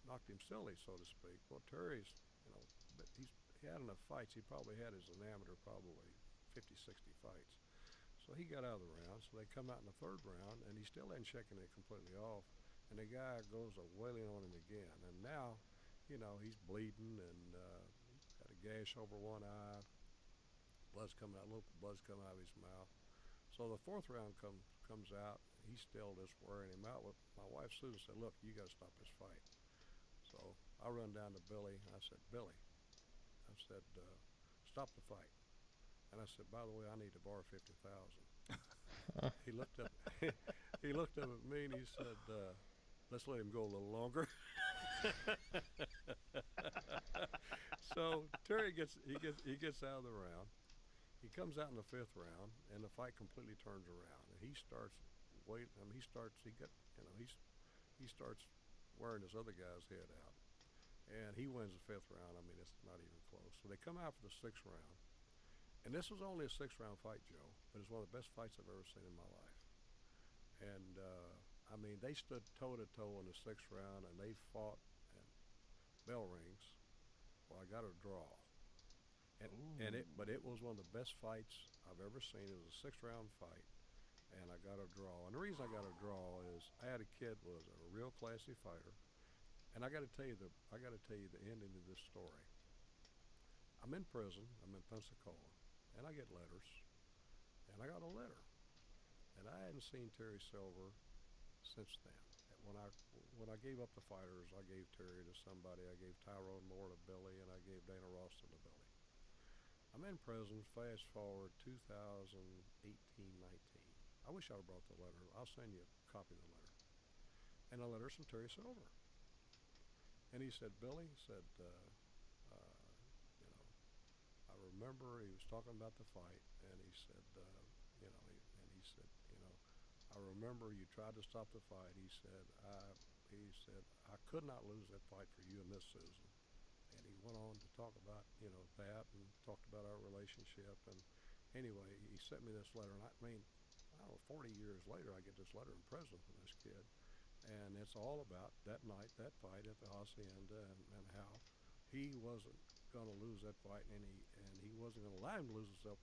S2: knocked him silly, so to speak. Well, Terry's, but he had enough fights. He probably had as an amateur probably 50, 60 fights. So he got out of the round. So they come out in the third round, and he still ain't shaking it completely off. And the guy goes a wailing on him again. And now, he's bleeding and got a gash over one eye. Blood's coming out, little blood's coming out of his mouth. So the fourth round comes out. He's still just wearing him out. With my wife Susan said, "Look, you got to stop this fight." So I run down to Billy. I said, "Billy," I said, "stop the fight." And I said, "By the way, I need to borrow 50,000." He looked up. He looked up at me and he said, "Let's let him go a little longer." So Terry gets out of the round. He comes out in the fifth round, and the fight completely turns around. And he starts wait. I mean, he starts wearing this other guy's head out, and he wins the fifth round. I mean, it's not even close. So they come out for the sixth round, and this was only a six-round fight, Joe, but it's one of the best fights I've ever seen in my life. And I mean, they stood toe to toe in the sixth round, and they fought, and bell rings. Well, I got a draw. But it was one of the best fights I've ever seen. It was a six-round fight, and I got a draw. And the reason I got a draw is I had a kid who was a real classy fighter, and I got to tell you the ending of this story. I'm in prison. I'm in Pensacola, and I get letters, and I got a letter, and I hadn't seen Terry Silver since then. When I gave up the fighters, I gave Terry to somebody. I gave Tyrone Moore to Billy, and I gave Dana Ralston to Billy. I'm in prison, fast forward 2018-19. I wish I'd have brought the letter. I'll send you a copy of the letter. And the letter's from Terry Silver. And he said, "Billy," he said, I remember he was talking about the fight, and he said, "I remember you tried to stop the fight." "I could not lose that fight for you and Miss Susan." And he went on to talk about, that, and talked about our relationship. And anyway, he sent me this letter. And I mean, I don't know, 40 years later, I get this letter in prison from this kid. And it's all about that night, that fight at the Hacienda, and how he wasn't going to lose that fight, and he wasn't going to allow him to lose that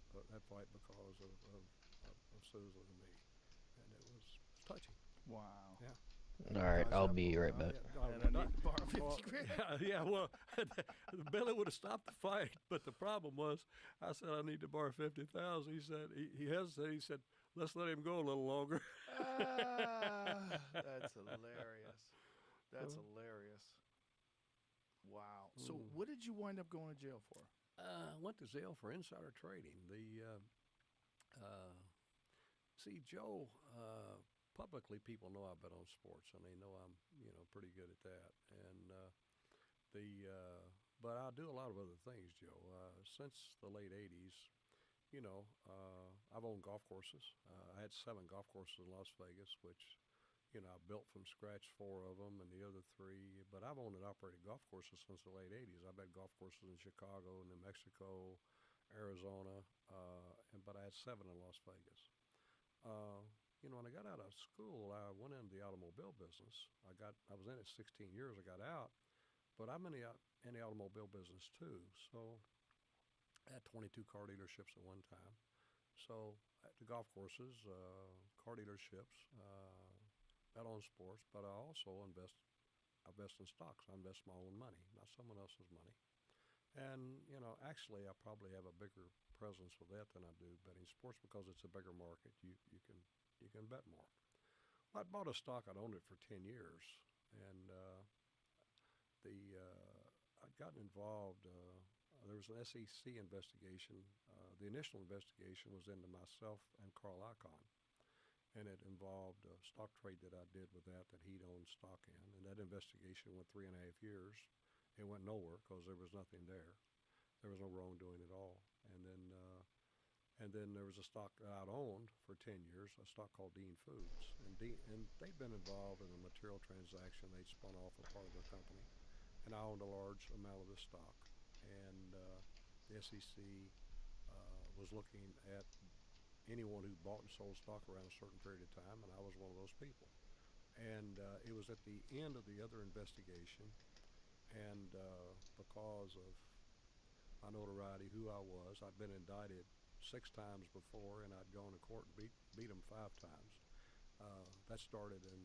S2: fight because of Susan and me. And it was touching.
S1: Wow.
S2: Yeah.
S3: All right, I'll be right back.
S1: And I need to borrow 50 grand.
S2: Yeah, well, Billy would have stopped the fight, but the problem was, I said, "I need to borrow 50,000." He said, he hesitated. He said, "Let's let him go a little longer."
S1: That's hilarious. That's hilarious. Wow. So, what did you wind up going to jail for?
S2: I went to jail for insider trading. See, Joe, publicly people know I bet on sports, and they know I'm, pretty good at that. And but I do a lot of other things, Joe. Since the late '80s, I've owned golf courses. I had 7 golf courses in Las Vegas, which, I built from scratch 4 of them, and the other 3. But I've owned and operated golf courses since the late '80s. I've had golf courses in Chicago, New Mexico, Arizona, but I had 7 in Las Vegas. When I got out of school, I went into the automobile business. I was in it 16 years. I got out, but I'm in the automobile business too. So I had 22 car dealerships at one time. So at the golf courses, car dealerships, bet on sports, but I also invest in stocks. I invest my own money, not someone else's money. And actually, I probably have a bigger presence with that than I do betting sports because it's a bigger market. You can bet more. Well, I bought a stock. I'd owned it for 10 years, and the I'd gotten involved. There was an SEC investigation. The initial investigation was into myself and Carl Icahn, and it involved a stock trade that I did with that he'd owned stock in. And that investigation went 3.5 years. It went nowhere because there was nothing there. There was no wrongdoing at all. And then there was a stock that I'd owned for 10 years, a stock called Dean Foods. And they'd been involved in a material transaction. They'd spun off a part of their company. And I owned a large amount of this stock. And the SEC was looking at anyone who bought and sold stock around a certain period of time, and I was one of those people. And it was at the end of the other investigation, and because of my notoriety, who I was, I'd been indicted 6 times before, and I'd gone to court and beat them 5 times. That started in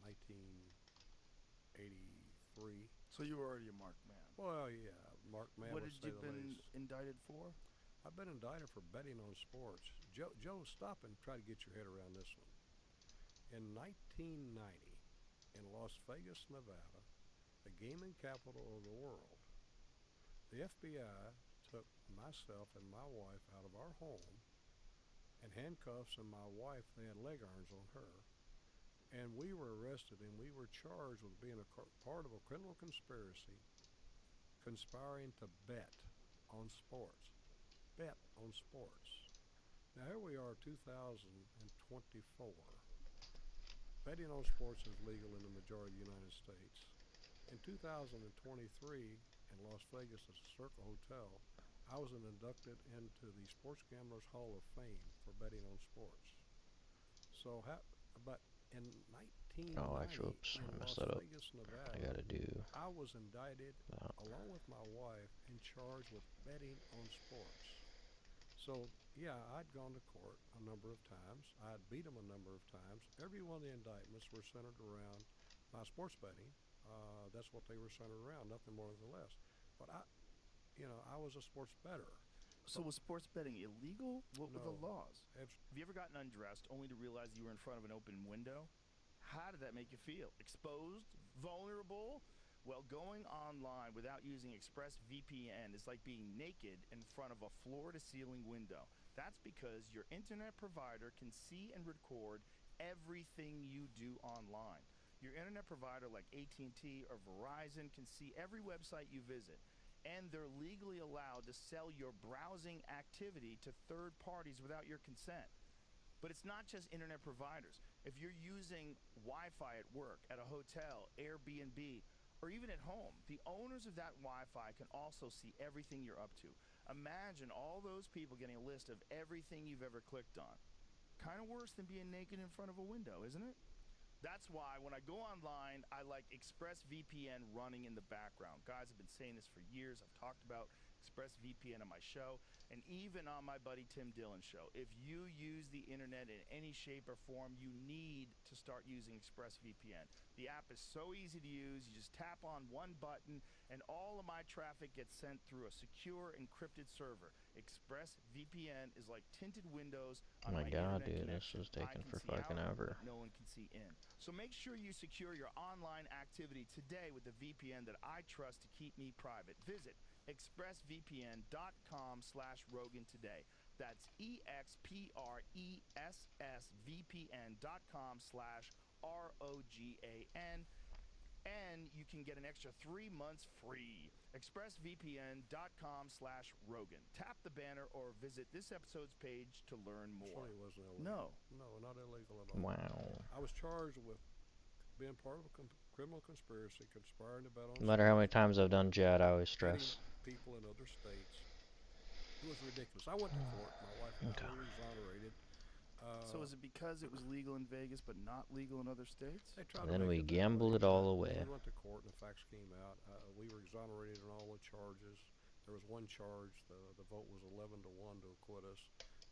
S2: 1983.
S1: So you were already a marked man.
S2: Well, yeah, Mark Man
S1: What
S2: would
S1: had
S2: say
S1: you
S2: the
S1: been
S2: least.
S1: indicted for?
S2: I've been indicted for betting on sports. Joe, stop and try to get your head around this one. In 1990, in Las Vegas, Nevada, the gaming capital of the world, the FBI took myself and my wife out of our home and handcuffs, and my wife, they had leg irons on her. And we were arrested and we were charged with being a part of a criminal conspiracy, conspiring to bet on sports. Bet on sports. Now here we are, 2024. Betting on sports is legal in the majority of the United States. In 2023, in Las Vegas at the Circle Hotel, I was inducted into the Sports Gamblers Hall of Fame for betting on sports. So, but in
S3: Oh, actually,
S2: 1990
S3: oops,
S2: in
S3: I messed
S2: Las
S3: that up.
S2: Vegas,
S3: I
S2: Nevada,
S3: gotta do
S2: I was indicted
S3: that.
S2: along with my wife and charged with betting on sports. So, yeah, I'd gone to court a number of times. I'd beat them a number of times. Every one of the indictments were centered around my sports betting. That's what they were centered around, nothing more than less. But I was a sports bettor.
S1: So was sports betting illegal? What were the
S2: No,
S1: laws? Have you ever gotten undressed only to realize you were in front of an open window? How did that make you feel? Exposed? Vulnerable? Well, going online without using ExpressVPN is like being naked in front of a floor-to-ceiling window. That's because your internet provider can see and record everything you do online. Your internet provider like AT&T or Verizon can see every website you visit, and they're legally allowed to sell your browsing activity to third parties without your consent. But it's not just internet providers. If you're using Wi-Fi at work, at a hotel, Airbnb, or even at home, the owners of that Wi-Fi can also see everything you're up to. Imagine all those people getting a list of everything you've ever clicked on. Kind of worse than being naked in front of a window, isn't it? That's why when I go online, I like ExpressVPN running in the background. Guys, I've been saying this for years. I've talked about ExpressVPN on my show and even on my buddy Tim Dillon's show. If you use the internet in any shape or form, you need to start using ExpressVPN. The app is so easy to use. You just tap on one button and all of my traffic gets sent through a secure encrypted server. ExpressVPN is like tinted windows
S3: Oh
S1: on
S3: my
S1: my
S3: god,
S1: internet
S3: dude, this
S1: connection.
S3: is
S1: I
S3: taking
S1: can
S3: for
S1: see
S3: fucking
S1: out,
S3: ever.
S1: but no one can see in. So make sure you secure your online activity today with the VPN that I trust to keep me private. Visit expressvpn.com/Rogan today. That's expressvpn.com/ROGAN. And you can get an extra 3 months free. expressvpn.com/Rogan. Tap the banner or visit this episode's page to learn more.
S2: Certainly wasn't illegal.
S1: No.
S2: No, not illegal at all.
S3: Wow.
S2: I was charged with being part of a criminal conspiracy, conspiring to bet on
S3: No matter how many
S2: sports,
S3: times I've done Jad, I always
S2: hitting
S3: stress.
S2: people in other states. It was ridiculous. I went to court. My wife and I
S3: Okay.
S2: were exonerated.
S1: So is it because it was legal in Vegas but not legal in other states?
S2: They tried
S3: And
S2: to
S3: then
S2: make
S3: we
S2: it that
S3: gambled
S2: way,
S3: it all
S2: but
S3: away.
S2: We went to court and the facts came out. We were exonerated on all the charges. There was one charge. The vote was 11-1 to acquit us.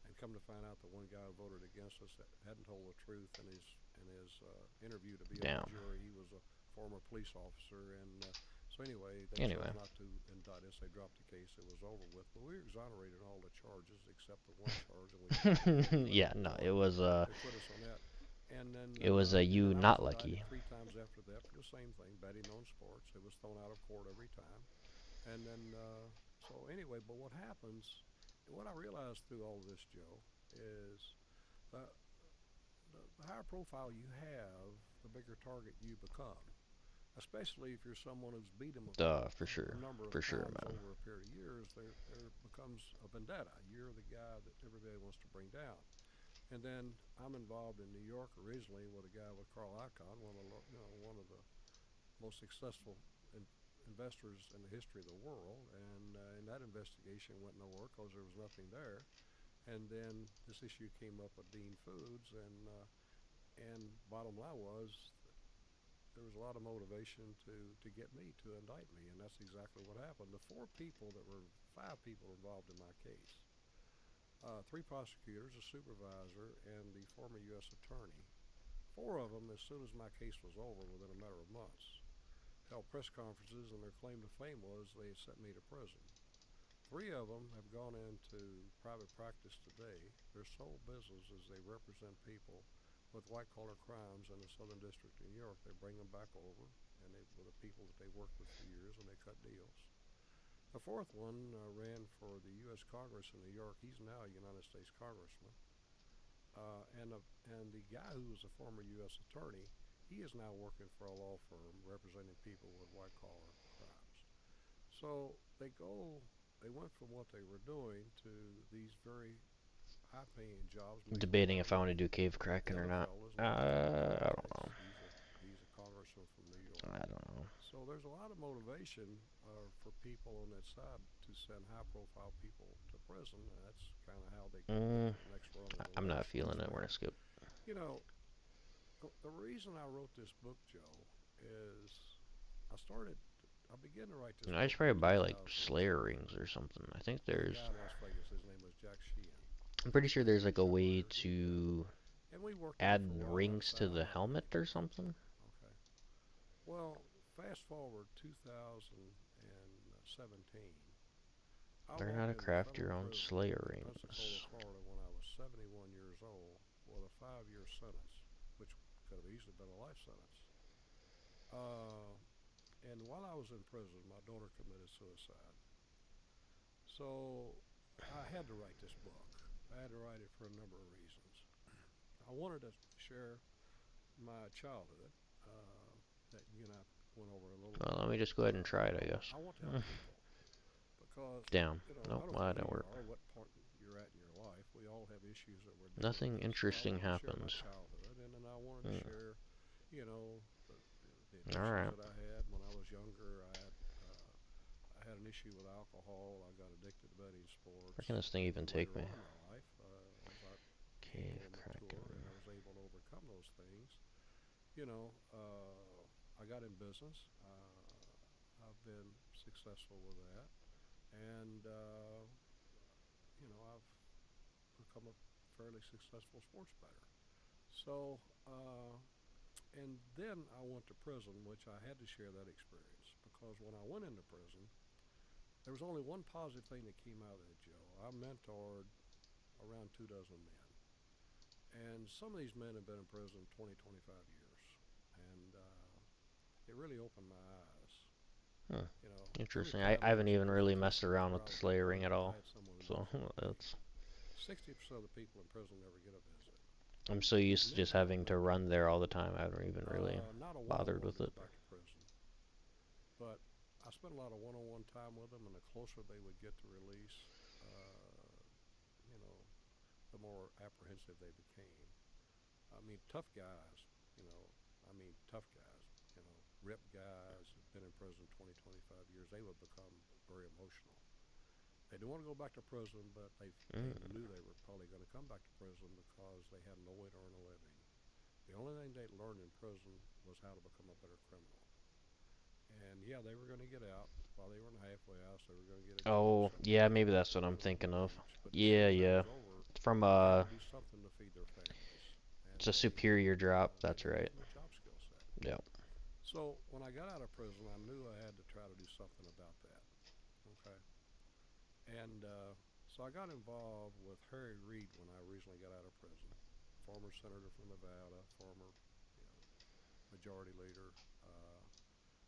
S2: And come to find out, the one guy who voted against us hadn't told the truth in his interview to be on
S3: Damn.
S2: the jury. He was a former police officer, and So anyway, they chose
S3: Anyway.
S2: not to indict us. They dropped the case. It was over with. But we were exonerated on all the charges except the one charge, and we
S3: Yeah,
S2: let it
S3: no,
S2: go
S3: it
S2: on.
S3: was
S2: They quit us on that.
S3: it was a
S2: And
S3: you
S2: then I was
S3: not
S2: indicted
S3: lucky.
S2: 3 times after that for the same thing, betting on sports. It was thrown out of court every time. And then, so anyway, but what happens, what I realized through all of this, Joe, is the, the higher profile you have, the bigger target you become. Especially if you're someone who's beat them
S3: For
S2: a
S3: sure.
S2: number of
S3: For sure,
S2: times
S3: man.
S2: over a period of years, there becomes a vendetta. You're the guy that everybody wants to bring down. And then I'm involved in New York originally with a guy with Carl Icahn, one of the most successful in, investors in the history of the world. And that investigation went nowhere because there was nothing there. And then this issue came up with Dean Foods, and bottom line was there was a lot of motivation to get me to indict me, and that's exactly what happened. The five people involved in my case, 3 prosecutors, a supervisor, and the former U.S. attorney. 4 of them, as soon as my case was over, within a matter of months, held press conferences, and their claim to fame was they had sent me to prison. 3 of them have gone into private practice today. Their sole business is they represent people with white-collar crimes in the Southern District of New York. They bring them back over, and with the people that they worked with for years, and they cut deals. The 4th one ran for the U.S. Congress in New York. He's now a United States congressman. And the guy who was a former U.S. attorney, he is now working for a law firm representing people with white-collar crimes. So they went from what they were doing to these very high-paying jobs, making a
S3: Debating
S2: lot of
S3: if I want to
S2: money.
S3: do cave
S2: The
S3: cracking or
S2: other
S3: not.
S2: fellow is not involved in
S3: I
S2: that
S3: don't
S2: case.
S3: know.
S2: He's a congressman from New York.
S3: I don't know.
S2: So there's a lot of motivation for people on that side to send high-profile people to prison, and that's kind of how they get
S3: Mm,
S2: to the next rung on the
S3: I'm not
S2: list.
S3: feeling it. We're gonna skip.
S2: You know, the reason I wrote this book, Joe, is I started. I began to write this
S3: I
S2: book
S3: should
S2: in
S3: probably buy like
S2: 2010.
S3: Slayer rings or something. I think
S2: There's a
S3: there's.
S2: guy in Las Vegas. His name was Jack Sheehan.
S3: I'm pretty sure
S2: He's
S3: there's
S2: a big
S3: like a
S2: shot
S3: way
S2: player.
S3: to
S2: And we worked on
S3: add
S2: it for a while. Then I
S3: rings to
S2: decided
S3: the
S2: I wanted to
S3: helmet
S2: write the
S3: or
S2: book.
S3: something.
S2: Okay. Well, fast forward 2017. I
S3: Learn how
S2: walked
S3: to
S2: into
S3: craft
S2: federal
S3: your own
S2: prison
S3: Slayer
S2: in Pensacola,
S3: rings.
S2: Florida when I was 71 years old with a 5-year sentence, which could have easily been a life sentence. Uh, and while I was in prison, my daughter committed suicide. So I had to write this book. I had to write it for a number of reasons. I wanted to share my childhood that you and I went over a little
S3: Well,
S2: bit.
S3: let me just go ahead and try it, I guess.
S2: I want to help people because
S3: Damn.
S2: I
S3: Nope,
S2: don't
S3: well,
S2: care
S3: that
S2: who
S3: didn't
S2: you
S3: work.
S2: are, what part you're at in your life. We all have issues that we're dealing
S3: Nothing
S2: with. So I
S3: interesting
S2: wanted to share my
S3: happens.
S2: childhood, and then I wanted to
S3: Mm.
S2: share, you know, the addictions
S3: Alright.
S2: that I had when I was younger. I had an issue with alcohol. I got addicted to betting
S3: Where
S2: sports,
S3: can this thing
S2: and
S3: even
S2: then
S3: take
S2: later
S3: me?
S2: on in my life, as I became
S3: Cave
S2: more mature
S3: cracking.
S2: and I was able to overcome those things, you know, I got in business. I've been successful with that, and I've become a fairly successful sports bettor. So, and then I went to prison, which I had to share that experience because when I went into prison, there was only one positive thing that came out of that, Joe. I mentored around 2 dozen men. And some of these men have been in prison 20, 25 years. And it really opened my eyes.
S3: Hmm.
S2: You know, every
S3: Interesting. I
S2: time there
S3: haven't
S2: was a
S3: even really messed
S2: visitation
S3: around
S2: where
S3: with
S2: I
S3: the
S2: was in
S3: Slayer ring at
S2: prison, I
S3: all.
S2: had someone who
S3: So
S2: visited me.
S3: that's.
S2: 60% of the people in prison never get a visit.
S3: I'm so used to
S2: Many
S3: just
S2: of them
S3: having to
S2: never get a
S3: run there all
S2: visit.
S3: the time. I haven't even really
S2: Not a one of them
S3: bothered
S2: wanted
S3: with
S2: to
S3: it.
S2: go back to prison. But I spent a lot of one-on-one time with them, and the closer they would get to release, you know, the more apprehensive they became. I mean, tough guys, you know, tough guys, ripped guys who've been in prison 20, 25 years, they would become very emotional. They didn't want to go back to prison, but they
S3: Mm.
S2: knew they were probably going to come back to prison because they had no way to earn a living. The only thing they learned in prison was how to become a better criminal. And yeah, they were going to get out. While they were in the halfway house, they were going to get a job
S3: Oh, yeah,
S2: somewhere.
S3: maybe
S2: They
S3: that's
S2: could
S3: what I'm
S2: rent a little
S3: thinking of.
S2: wage. But as soon
S3: Yeah,
S2: as that
S3: yeah.
S2: was over,
S3: From
S2: they had to do something to feed their families.
S3: it's
S2: And
S3: a superior drop.
S2: they
S3: That's
S2: didn't
S3: right.
S2: have the job skill set.
S3: Yeah.
S2: So when I got out of prison, I knew I had to try to something about that. Okay, and so I got involved with Harry Reid when I originally got out of prison, former senator from Nevada, former, you know, majority leader,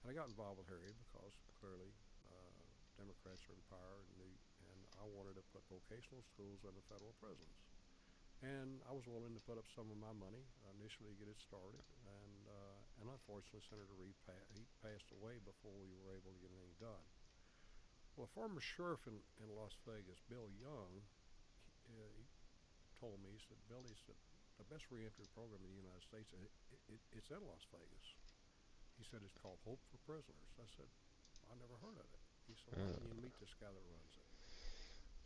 S2: and I got involved with Harry because clearly Democrats are in power, and I wanted to put vocational schools in the federal prisons. And I was willing to put up some of my money initially to get it started. And unfortunately, Senator Reid he passed away before we were able to get anything done. Well, a former sheriff in Las Vegas, Bill Young, he told me, he said, Bill, he said, the best reentry program in the United States, it's in Las Vegas. He said, it's called Hope for Prisoners. I said, I never heard of it. He said, why don't you meet this guy that runs it?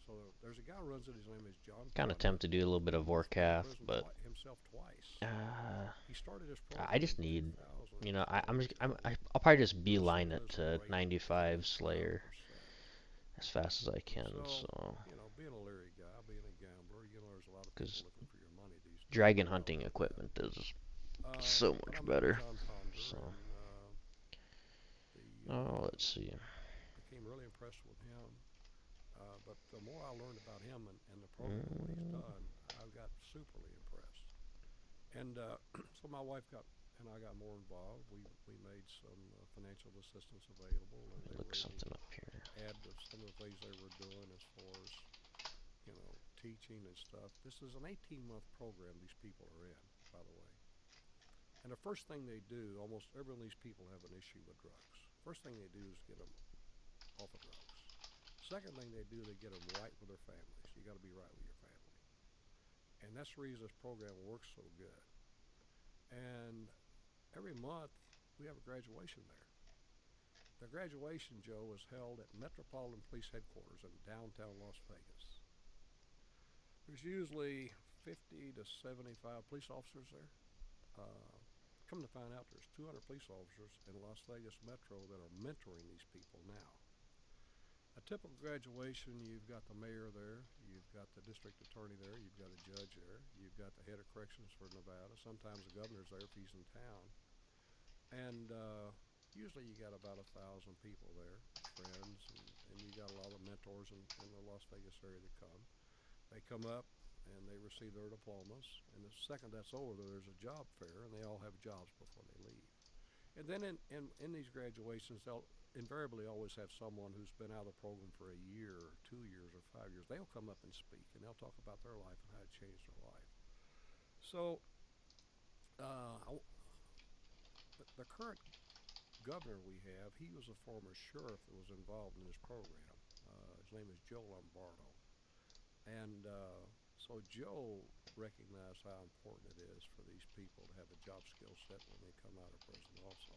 S2: So there's a guy who runs it. His name is John
S3: Kind of
S2: Ponder.
S3: tempted to do a little bit of
S2: He's been in
S3: Warcraft,
S2: prison
S3: but
S2: himself twice.
S3: uh,
S2: He started his program
S3: I just
S2: in
S3: need,
S2: 2002.
S3: I'll probably just
S2: Released from
S3: beeline it
S2: prison
S3: to
S2: rate
S3: 95 Slayer
S2: 25%.
S3: as fast as I can.
S2: So,
S3: So,
S2: you know, being a leery guy, being a gambler, you know, there's a lot of people
S3: because
S2: looking for your money these days.
S3: dragon
S2: We all
S3: hunting
S2: know that.
S3: equipment is so
S2: But
S3: much
S2: I met with
S3: better.
S2: John Ponder,
S3: So,
S2: and
S3: let's see.
S2: became really impressed with him. But the more I learned about him and the program and what he's
S3: Mm,
S2: done, I got superly impressed. And so my wife and I got more involved. We made some financial assistance available, and
S3: let me
S2: they
S3: look
S2: were able
S3: something
S2: to
S3: up here.
S2: add to some of the things they were doing as far as, you know, teaching and stuff. This is an 18-month program these people are in, by the way. And the first thing they do, almost every one of these people have an issue with drugs. First thing they do is get them off of drugs. Second thing they do, they get them right with their families. You got to be right with your family. And that's the reason this program works so good. And every month, we have a graduation there. The graduation, Joe, is held at Metropolitan Police Headquarters in downtown Las Vegas. There's usually 50 to 75 police officers there. Come to find out, there's 200 police officers in Las Vegas Metro that are mentoring these people now. A typical graduation, you've got the mayor there, you've got the district attorney there, you've got a judge there, you've got the head of corrections for Nevada. Sometimes the governor's there if he's in town. And usually you got about 1,000 people there, friends, and you got a lot of mentors in the Las Vegas area that come. They come up and they receive their diplomas, and the second that's over, there's a job fair, and they all have jobs before they leave. And then in these graduations, they'll invariably always have someone who's been out of the program for a year or 2 years or 5 years. They'll come up and speak, and they'll talk about their life and how it changed their life. So the current governor we have, he was a former sheriff that was involved in this program. His name is Joe Lombardo. And so Joe recognized how important it is for these people to have a job skill set when they come out of prison also.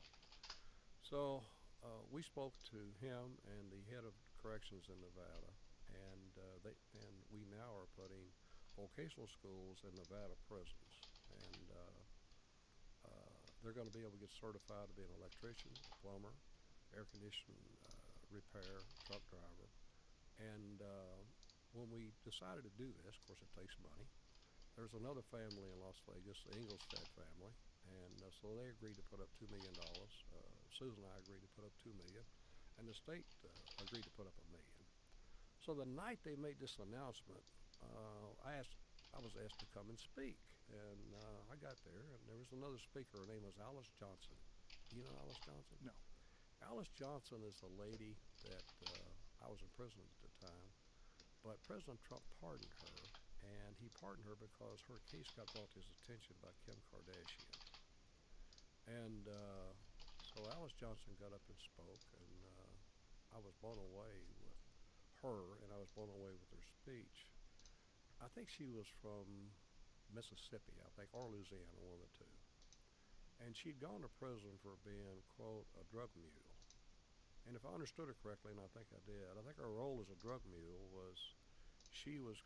S2: So we spoke to him and the head of corrections in Nevada, and we now are putting vocational schools in Nevada prisons. And they're going to be able to get certified to be an electrician, a plumber, air conditioning repair, truck driver. And when we decided to do this, of course it takes money. There's another family in Las Vegas, the Engelstad family, and so they agreed to put up $2 million. Susan and I agreed to put up $2 million, and the state agreed to put up $1 million. So the night they made this announcement, I was asked to come and speak, and I got there, and there was another speaker. Her name was Alice Johnson. You know Alice Johnson?
S1: No.
S2: Alice Johnson is a lady that I was in prison at the time, but President Trump pardoned her, and he pardoned her because her case got brought to his attention by Kim Kardashian. And so Alice Johnson got up and spoke, and I was blown away with her, and I was blown away with her speech. I think she was from Mississippi, I think, or Louisiana, one of the two. And she'd gone to prison for being, quote, a drug mule. And if I understood her correctly, and I think I did, I think her role as a drug mule was she was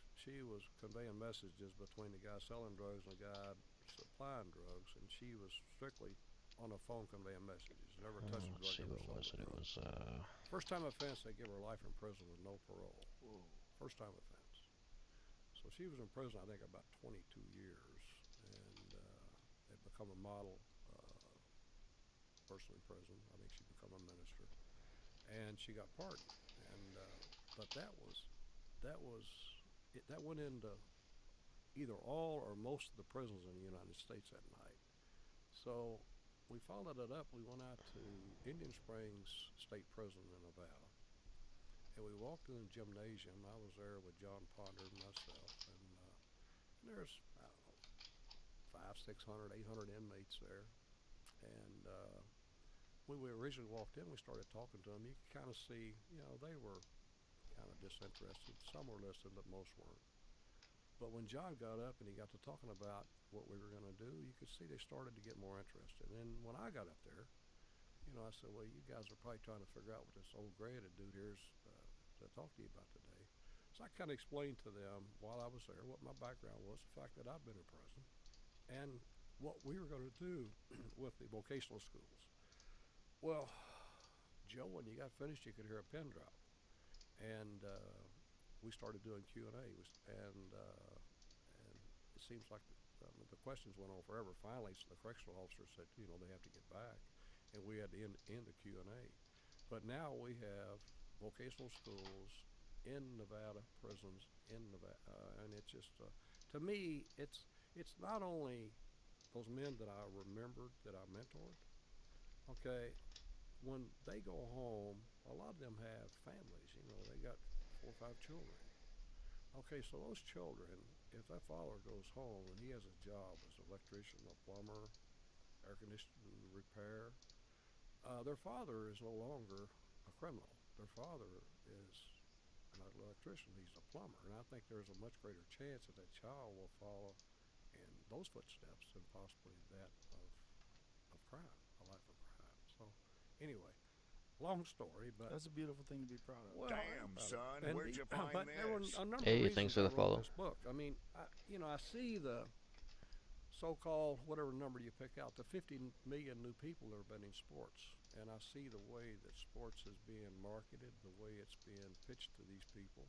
S2: conveying messages between the guy selling drugs and the guy supplying drugs, and she was strictly on the phone conveying messages. Never touched a
S3: Let's
S2: drug,
S3: see,
S2: never
S3: what
S2: sold
S3: was
S2: a
S3: it? It
S2: drug.
S3: was
S2: First time offense, they give her life in prison with no parole.
S1: Whoa.
S2: First time offense. So she was in prison, I think, about 22 years, and had become a model person in prison. I think she'd become a minister. And and she got pardoned. And but that was that went into either all or most of the prisons in the United States that night. So we followed it up. We went out to Indian Springs State Prison in Nevada, and we walked in the gymnasium. I was there with John Ponder and myself, and there's, I don't know, 500, 600, 800 inmates there. And when we originally walked in, we started talking to them. You could kind of see, they were kind of disinterested. Some were listening, but most weren't. But when John got up and he got to talking about what we were going to do, you could see they started to get more interested. And when I got up there, I said, well, you guys are probably trying to figure out what this old gray-headed dude here is to talk to you about today. So I kind of explained to them while I was there what my background was, the fact that I've been in prison, and what we were going to do with the vocational schools. Well, Joe, when you got finished, you could hear a pin drop. And we started doing Q&A, and it seems like the questions went on forever. Finally, so the correctional officer said, they have to get back, and we had to end the Q&A. But now we have vocational schools in Nevada, prisons in Nevada, and it's just, to me, it's not only those men that I remembered, that I mentored. Okay, when they go home, a lot of them have families. They got 4 or 5 children. Okay, so those children, if that father goes home and he has a job as an electrician, a plumber, air conditioning repair, their father is no longer a criminal. Their father is an electrician. He's a plumber. And I think there's a much greater chance that that child will follow in those footsteps than possibly that of crime, a life of crime. So anyway, long story, but
S1: That's a beautiful thing to be proud of.
S2: well,
S5: Damn, son, where'd you find
S2: but there were
S5: this?
S2: a number
S3: Hey,
S2: of
S3: thanks
S2: reasons
S3: for
S2: I
S3: the
S2: wrote
S3: follow.
S2: this book. I mean, I see the so-called, whatever number you pick out, the 50 million new people that have been in sports, and I see the way that sports is being marketed, the way it's being pitched to these people,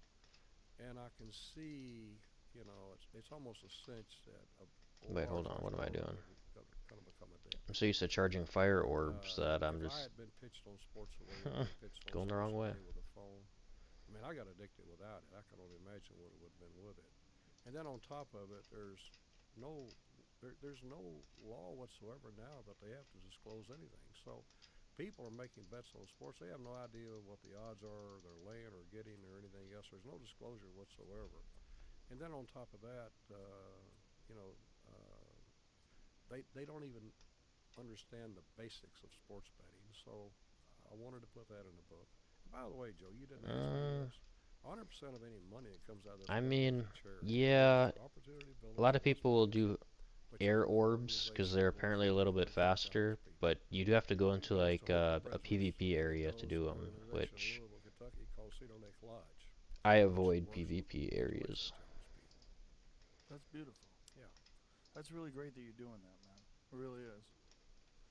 S2: and I can see, it's almost a cinch that a
S3: Wait, hold
S2: large
S3: on. What am I
S2: number
S3: doing?
S2: are going to become addicted.
S3: So you said charging fire orbs that I'm
S2: If I
S3: just
S2: had been pitched on sports the way it's been pitched on
S3: going the
S2: sports
S3: wrong way.
S2: today with a phone, I mean, I got addicted without it. I can only imagine what it would have been with it. And then on top of it, there's no law whatsoever now that they have to disclose anything. So people are making bets on sports. They have no idea what the odds are they're laying or getting or anything else. There's no disclosure whatsoever. And then on top of that, they don't even understand the basics of sports betting. So I wanted to put that in the book. And by the way, Joe, you didn't ask me this. 100% of any money that comes out of this
S3: I
S2: book
S3: mean,
S2: goes to charity.
S3: yeah,
S2: Opportunity
S3: a
S2: Builders
S3: lot of
S2: in Las
S3: people will
S2: Vegas,
S3: do
S2: which is
S3: air
S2: an
S3: orbs because
S2: organization
S3: they're
S2: that works
S3: apparently a
S2: with
S3: little bit
S2: 110,000
S3: faster,
S2: people.
S3: but you do have to go
S2: It
S3: into
S2: goes
S3: like
S2: to hopeful
S3: a
S2: prisoners,
S3: PvP
S2: and it
S3: area to
S2: goes
S3: do
S2: to an
S3: them,
S2: organization in
S3: which
S2: Louisville, Kentucky called Cedar Lake Lodge,
S3: I
S2: which
S3: avoid
S2: works with
S3: PvP
S2: mental
S3: areas.
S2: waste challenged people.
S1: That's beautiful.
S2: Yeah.
S1: That's really great that you're doing that, man. It really is.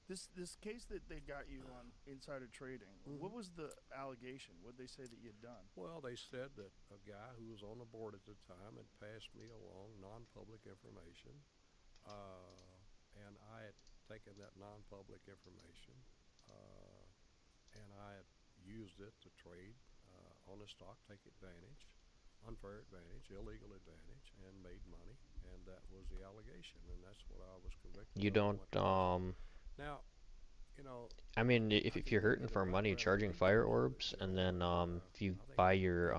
S1: This case that they got you on insider trading, what was the allegation? What did they say that you'd done?
S2: Well, they said that a guy who was on the board at the time had passed me along non-public information, and I had taken that non-public information, and I had used it to trade on the stock, take advantage, unfair advantage, illegal advantage, and made money, and that was the allegation, and that's what I was convicted
S3: You
S2: of.
S3: don't
S2: Now,
S3: I mean,
S2: I
S3: if
S2: can
S3: you're
S2: give
S3: hurting
S2: you the
S3: for money
S2: background in
S3: charging fire
S2: details of it,
S3: orbs,
S2: Joe,
S3: and then if you
S2: I think
S3: buy your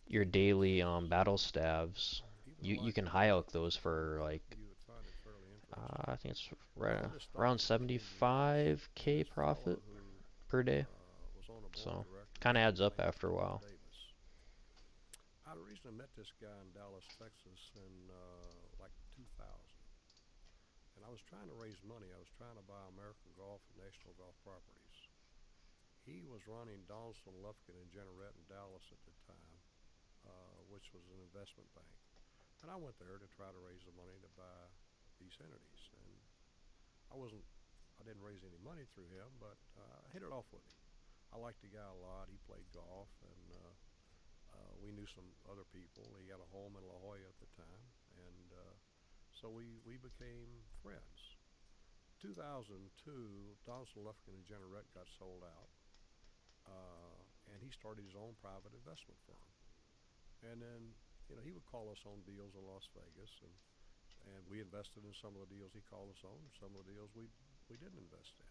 S2: it
S3: daily
S2: was,
S3: battle stabs,
S2: even
S3: you
S2: though I
S3: can
S2: can
S3: high
S2: give
S3: elk
S2: it to
S3: those
S2: you
S3: for
S2: now,
S3: like
S2: you would find it fairly interesting.
S3: I think it's
S2: Well, this stock
S3: around
S2: has continued to rise, and
S3: 75K
S2: this fellow
S3: profit
S2: who
S3: per day.
S2: was on the board of
S3: So
S2: directors
S3: kind of adds up
S2: named
S3: after a
S2: Tom
S3: while.
S2: Davis. I recently met this guy in Dallas, Texas in like 2000. And I was trying to raise money. I was trying to buy American Golf and National Golf Properties. He was running Donaldson, Lufkin, and Jeanneret in Dallas at the time, which was an investment bank. And I went there to try to raise the money to buy these entities. And I didn't raise any money through him, but I hit it off with him. I liked the guy a lot. He played golf, and we knew some other people. He had a home in La Jolla at the time, and so we became friends. 2002, Donaldson, Lufkin, and Jeanneret got sold out, started his own private investment firm. And then, he would call us on deals in Las Vegas, and we invested in some of the deals he called us on, and some of the deals we didn't invest in.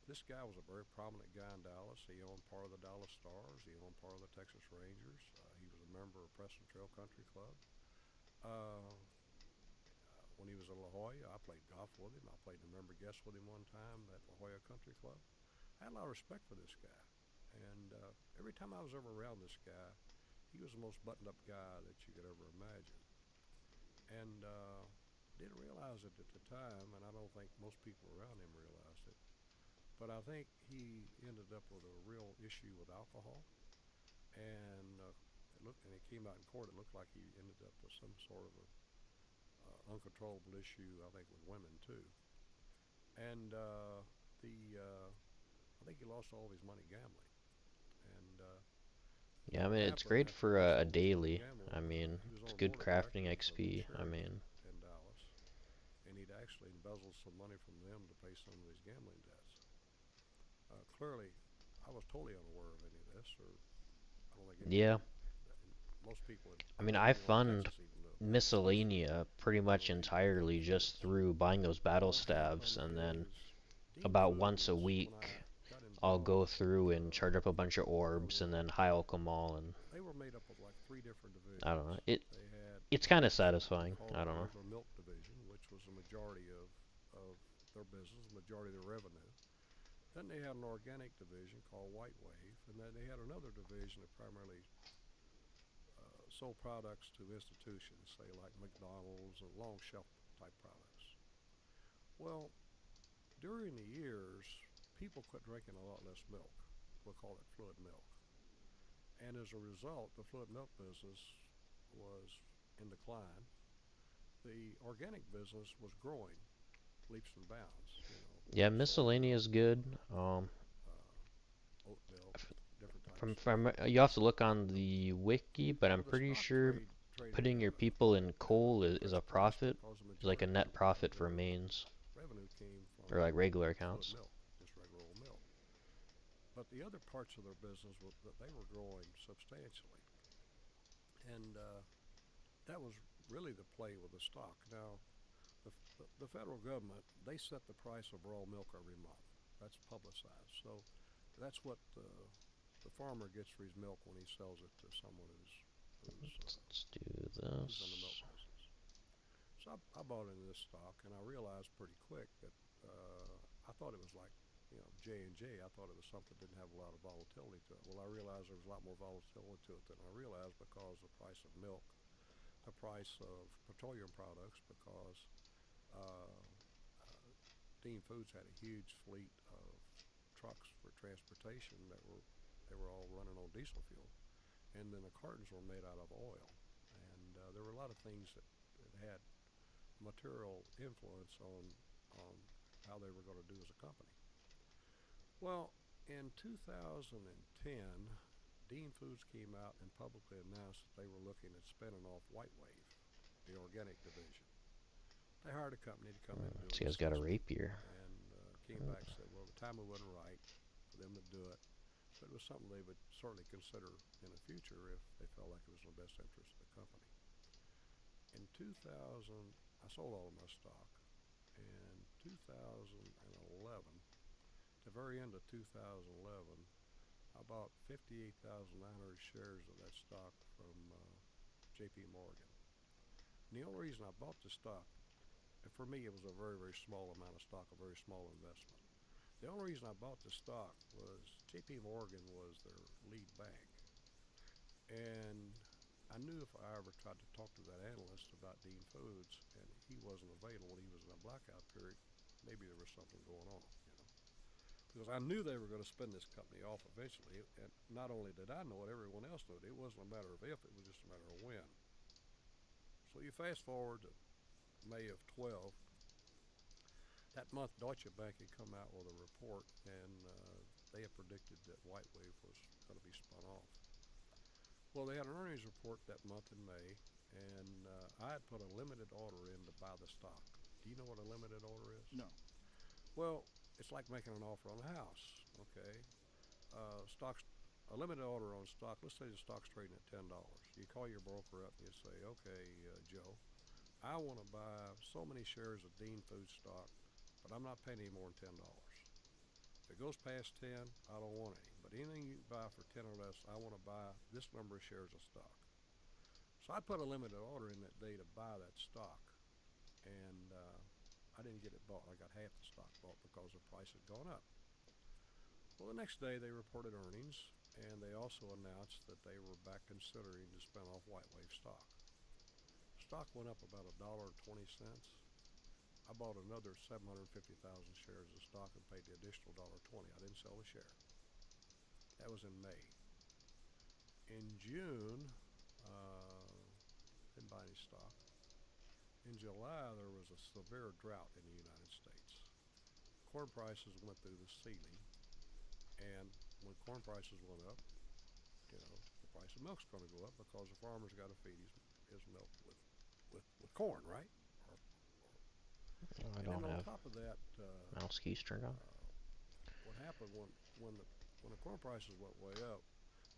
S2: This guy was a very prominent guy in Dallas. He owned part of the Dallas Stars. He owned part of the Texas Rangers. He was a member of Preston Trail Country Club. Uh, when he was in La Jolla, I played golf with him. I played a member guest with him one time at La Jolla Country Club. I had a lot of respect for this guy. And every time I was ever around this guy, he was the most buttoned-up guy that you could ever imagine. And didn't realize it at the time, and I don't think most people around him realized it. But I think he ended up with a real issue with alcohol, and it came out in court. It looked like he ended up with some sort of a uncontrollable issue, I think, with women too. And I think he lost all of his money gambling. And
S3: Yeah, I mean, it's
S2: happened
S3: great
S2: after he
S3: for
S2: lost
S3: a
S2: all his money
S3: daily.
S2: gambling.
S3: I mean,
S2: He was on
S3: it's
S2: a
S3: good
S2: board of
S3: crafting
S2: directors of a
S3: XP. I
S2: charity
S3: mean,
S2: in Dallas, and he'd actually embezzled some money from them to pay some of his gambling debts. Clearly, I was totally unaware of any of this, or I don't think
S3: yeah.
S2: anyone, most people,
S3: I mean, I
S2: anyone in
S3: fund
S2: Texas even knew about it.
S3: Miscellanea pretty much entirely just through buying those battle
S2: Well, what
S3: staves,
S2: happened
S3: and then
S2: is Dean
S3: about once a
S2: Foods, when I
S3: week
S2: got
S3: I'll go
S2: involved,
S3: through and charge up a bunch of
S2: for a
S3: orbs and
S2: while,
S3: then high alch them all, and
S2: they were made up of like 3 different
S3: I don't
S2: divisions.
S3: know.
S2: They had
S3: It's kind of
S2: what they
S3: satisfying.
S2: called
S3: I
S2: their
S3: don't know.
S2: regular milk division, which was the majority of their business, the majority of their revenue. Then they had an organic division called White Wave, and then they had another division that primarily sold products to institutions, say like McDonald's and long shelf type products. Well, during the years, people quit drinking a lot less milk. We'll call it fluid milk. And as a result, the fluid milk business was in decline. The organic business was growing leaps and bounds.
S3: Yeah,
S2: We sold
S3: miscellaneous is good.
S2: oat milk, different types of
S3: From
S2: milk.
S3: you have to look on the wiki, but I'm
S2: Well, the
S3: pretty
S2: stock
S3: sure
S2: traded
S3: putting your people in
S2: at a
S3: coal is a
S2: depressed price
S3: profit.
S2: because the
S3: Is like a
S2: majority
S3: net
S2: of
S3: profit for
S2: their
S3: mains
S2: revenue came
S3: or
S2: from
S3: like regular
S2: fluid
S3: accounts.
S2: milk, just regular old milk. But the other parts of their business that they were growing substantially, and that was really the play with the stock. Now, the federal government, they set the price of raw milk every month. That's publicized. So that's what the farmer gets for his milk when he sells it to someone who's
S3: Let's do
S2: who's in the milk
S3: this.
S2: business. So I bought into this stock, and I realized pretty quick that I thought it was like J&J. I thought it was something that didn't have a lot of volatility to it. Well, I realized there was a lot more volatility to it than I realized because the price of milk, the price of petroleum products, because uh, Dean Foods had a huge fleet of trucks for transportation they were all running on diesel fuel, and then the cartons were made out of oil, and there were a lot of things that had material influence on how they were going to do as a company. Well, in 2010, Dean Foods came out and publicly announced that they were looking at spinning off White Wave, the organic division. They hired a company to come in and do
S3: This
S2: an
S3: guy's got a
S2: assessment,
S3: rapier.
S2: and came back and said, well, the timing wasn't right for them to do it, but it was something they would certainly consider in the future if they felt like it was in the best interest of the company. In 2000, I sold all of my stock. In 2011, the very end of 2011, I bought 58,900 shares of that stock from J.P. Morgan. And the only reason I bought the stock, and for me it was a very, very small amount of stock, a very small investment. The only reason I bought the stock was J.P. Morgan was their lead bank. And I knew if I ever tried to talk to that analyst about Dean Foods and he wasn't available, he was in a blackout period, maybe there was something going on. Because I knew they were going to spin this company off eventually, and not only did I know it, everyone else knew it. It wasn't a matter of if, it was just a matter of when. So you fast forward to May of 12. That month, Deutsche Bank had come out with a report, and they had predicted that White Wave was going to be spun off. Well, they had an earnings report that month in May, and I had put a limited order in to buy the stock. Do you know what a limited order is?
S1: No.
S2: Well, it's like making an offer on a house, okay? Stock's a limited order on stock. Let's say the stock's trading at $10. You call your broker up and you say, okay, Joe, I want to buy so many shares of Dean Foods stock, but I'm not paying any more than $10. If it goes past 10, I don't want any. But anything you buy for 10 or less, I want to buy this number of shares of stock. So I put a limited order in that day to buy that stock, and I didn't get it bought. I got half the stock bought because the price had gone up. Well, the next day they reported earnings, and they also announced that they were back considering to spin off White Wave stock. Stock went up about $1.20. I bought another 750,000 shares of stock and paid the additional $1.20. I didn't sell a share. That was in May. In June, didn't buy any stock. In July, there was a severe drought in the United States. Corn prices went through the ceiling, and when corn prices went up, the price of milk's going to go up because the farmer's got to feed his milk with corn, right?
S3: I
S2: And
S3: don't
S2: then on
S3: have
S2: top of that,
S3: mouse keys turned on.
S2: what happened when the corn prices went way up,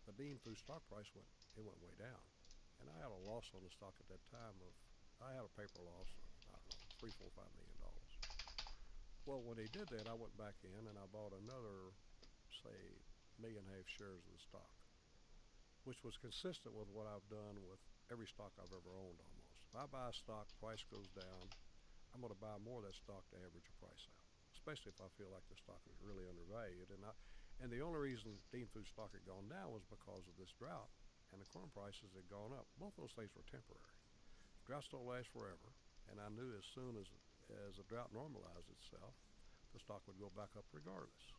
S2: the Dean Food stock price went way down, and I had a loss on the stock at that time I had a paper loss of, I don't know, $3, $4, $5 million. Well, when they did that, I went back in and I bought another, say, 1.5 million shares of the stock, which was consistent with what I've done with every stock I've ever owned almost. If I buy a stock, price goes down, I'm going to buy more of that stock to average the price out, especially if I feel like the stock is really undervalued. And the only reason Dean Food stock had gone down was because of this drought, and the corn prices had gone up. Both those things were temporary. Droughts don't last forever, and I knew as soon as the drought normalized itself, the stock would go back up regardless.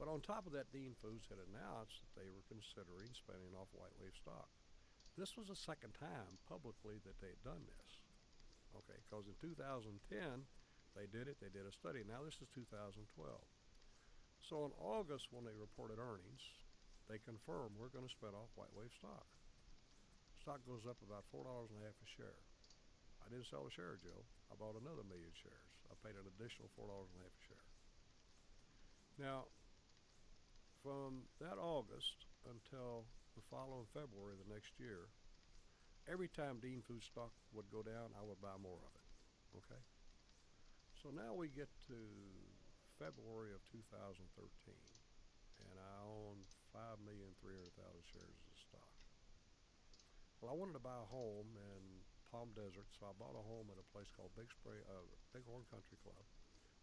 S2: But on top of that, Dean Foods had announced that they were considering spinning off White Wave stock. This was the second time publicly that they had done this. Okay, because in 2010, they did it. They did a study. Now this is 2012. So in August, when they reported earnings, they confirmed we're going to spin off White Wave stock. Stock goes up about $4.50 a share. I didn't sell a share, Joe. I bought another 1 million shares. I paid an additional $4.50 a share. Now, from that August until the following February of the next year, every time Dean Food stock would go down, I would buy more of it. Okay? So now we get to February of 2013, and I own 5,300,000 shares of the stock. Well, I wanted to buy a home in Palm Desert, so I bought a home at a place called Bighorn Country Club.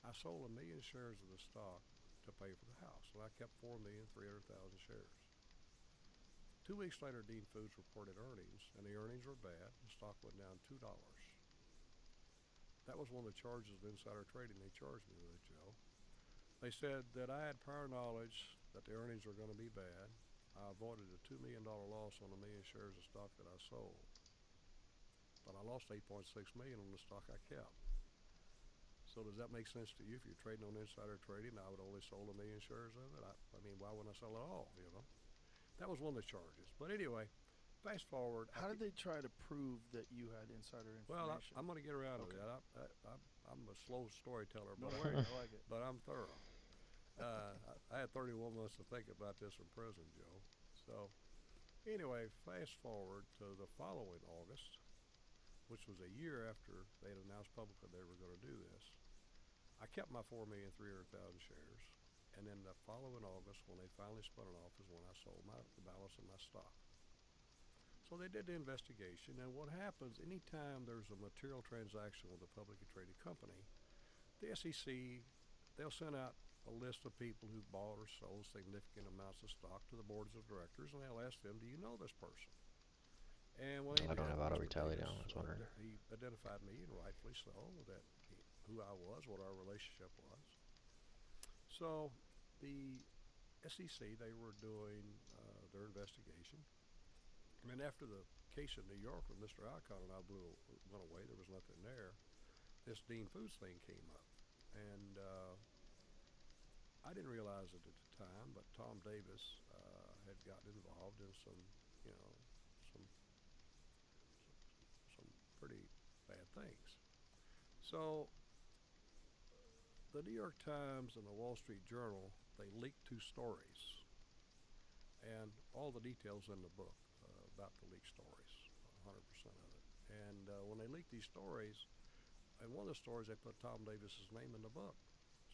S2: I sold 1 million shares of the stock to pay for the house, and I kept 4,300,000 shares. 2 weeks later, Dean Foods reported earnings, and the earnings were bad. The stock went down $2. That was one of the charges of insider trading they charged me with, Joe. They said that I had prior knowledge that the earnings were going to be bad. I avoided a $2 million loss on 1 million shares of stock that I sold. But I lost $8.6 million on the stock I kept. So does that make sense to you? If you're trading on insider trading, I would only sold 1 million shares of it. I mean, why wouldn't I sell it all, That was one of the charges. But anyway, fast forward.
S1: How did they try to prove that you had insider
S2: Well,
S1: information?
S2: I'm going to get around
S1: Okay.
S2: to that. I'm a slow storyteller,
S1: No
S2: but,
S1: worries, I like it.
S2: but I'm thorough. I had 31 months to think about this in prison, Joe. So anyway, fast forward to the following August, which was a year after they had announced publicly they were going to do this. I kept my 4,300,000 shares, and then the following August, when they finally spun it off, is when I sold the balance of my stock. So they did the investigation, and what happens anytime there's a material transaction with a publicly traded company, the SEC, they'll send out a list of people who've bought or sold significant amounts of stock to the boards of directors, and they'll ask them, do you know this person? And when they
S3: I don't
S2: did,
S3: have auto
S2: Mr.
S3: retaliate
S2: Davis,
S3: on. I was wondering.
S2: he identified me, and rightfully so, who I was, what our relationship was. So the SEC, they were doing their investigation. And then after the case in New York when Mr. Alcott and I went away, there was nothing there, this Dean Foods thing came up. And I didn't realize it at the time, but Tom Davis had gotten involved in some pretty bad things. So the New York Times and the Wall Street Journal, they leaked 2 stories. and all the details in the book about the leaked stories, 100% of it. And when they leaked these stories, in one of the stories they put Tom Davis's name in the book.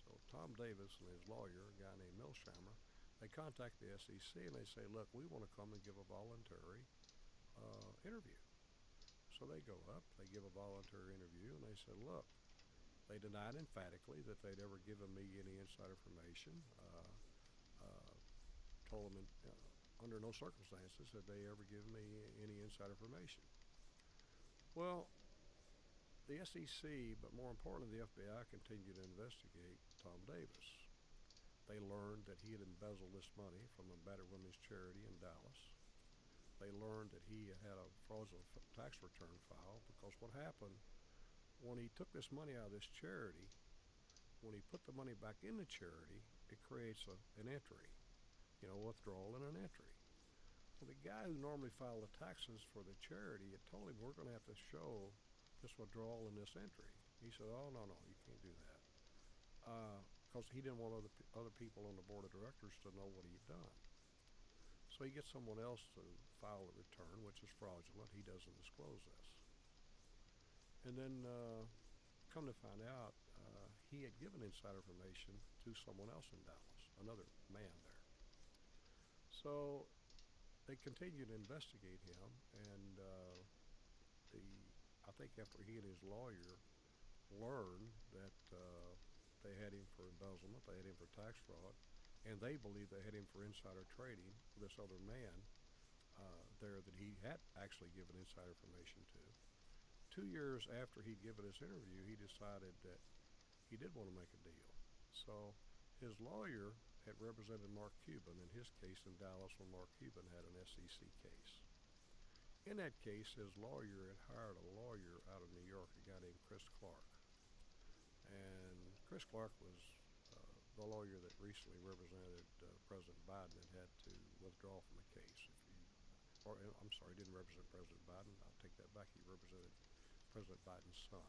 S2: So Tom Davis and his lawyer, a guy named Milsheimer, they contact the SEC and they say, look, we want to come and give a voluntary interview. So they go up, they give a voluntary interview, and they said, look, they denied emphatically that they'd ever given me any inside information. Told them under no circumstances had they ever given me any inside information. Well, the SEC, but more importantly, the FBI continued to investigate Tom Davis. They learned that he had embezzled this money from a battered women's charity in Dallas. They learned that he had a fraudulent tax return filed, because what happened when he took this money out of this charity, when he put the money back in the charity, it creates an entry, withdrawal and an entry. Well, the guy who normally filed the taxes for the charity had told him, we're going to have to show this withdrawal and this entry. He said, oh, no, you can't do that. Because he didn't want other people on the board of directors to know what he'd done. So he gets someone else to file a return, which is fraudulent. He doesn't disclose this. And then come to find out, he had given inside information to someone else in Dallas, another man there. So they continued to investigate him, and I think after he and his lawyer learned that they had him for embezzlement, they had him for tax fraud, and they believed they had him for insider trading, this other man there that he had actually given inside information to. 2 years after he'd given his interview, he decided that he did want to make a deal. So his lawyer had represented Mark Cuban in his case in Dallas when Mark Cuban had an SEC case. In that case, his lawyer had hired a lawyer out of New York, a guy named Chris Clark. And Chris Clark was the lawyer that recently represented President Biden and had to withdraw from the case. I'm sorry, he didn't represent President Biden. I'll take that back. He represented President Biden's son.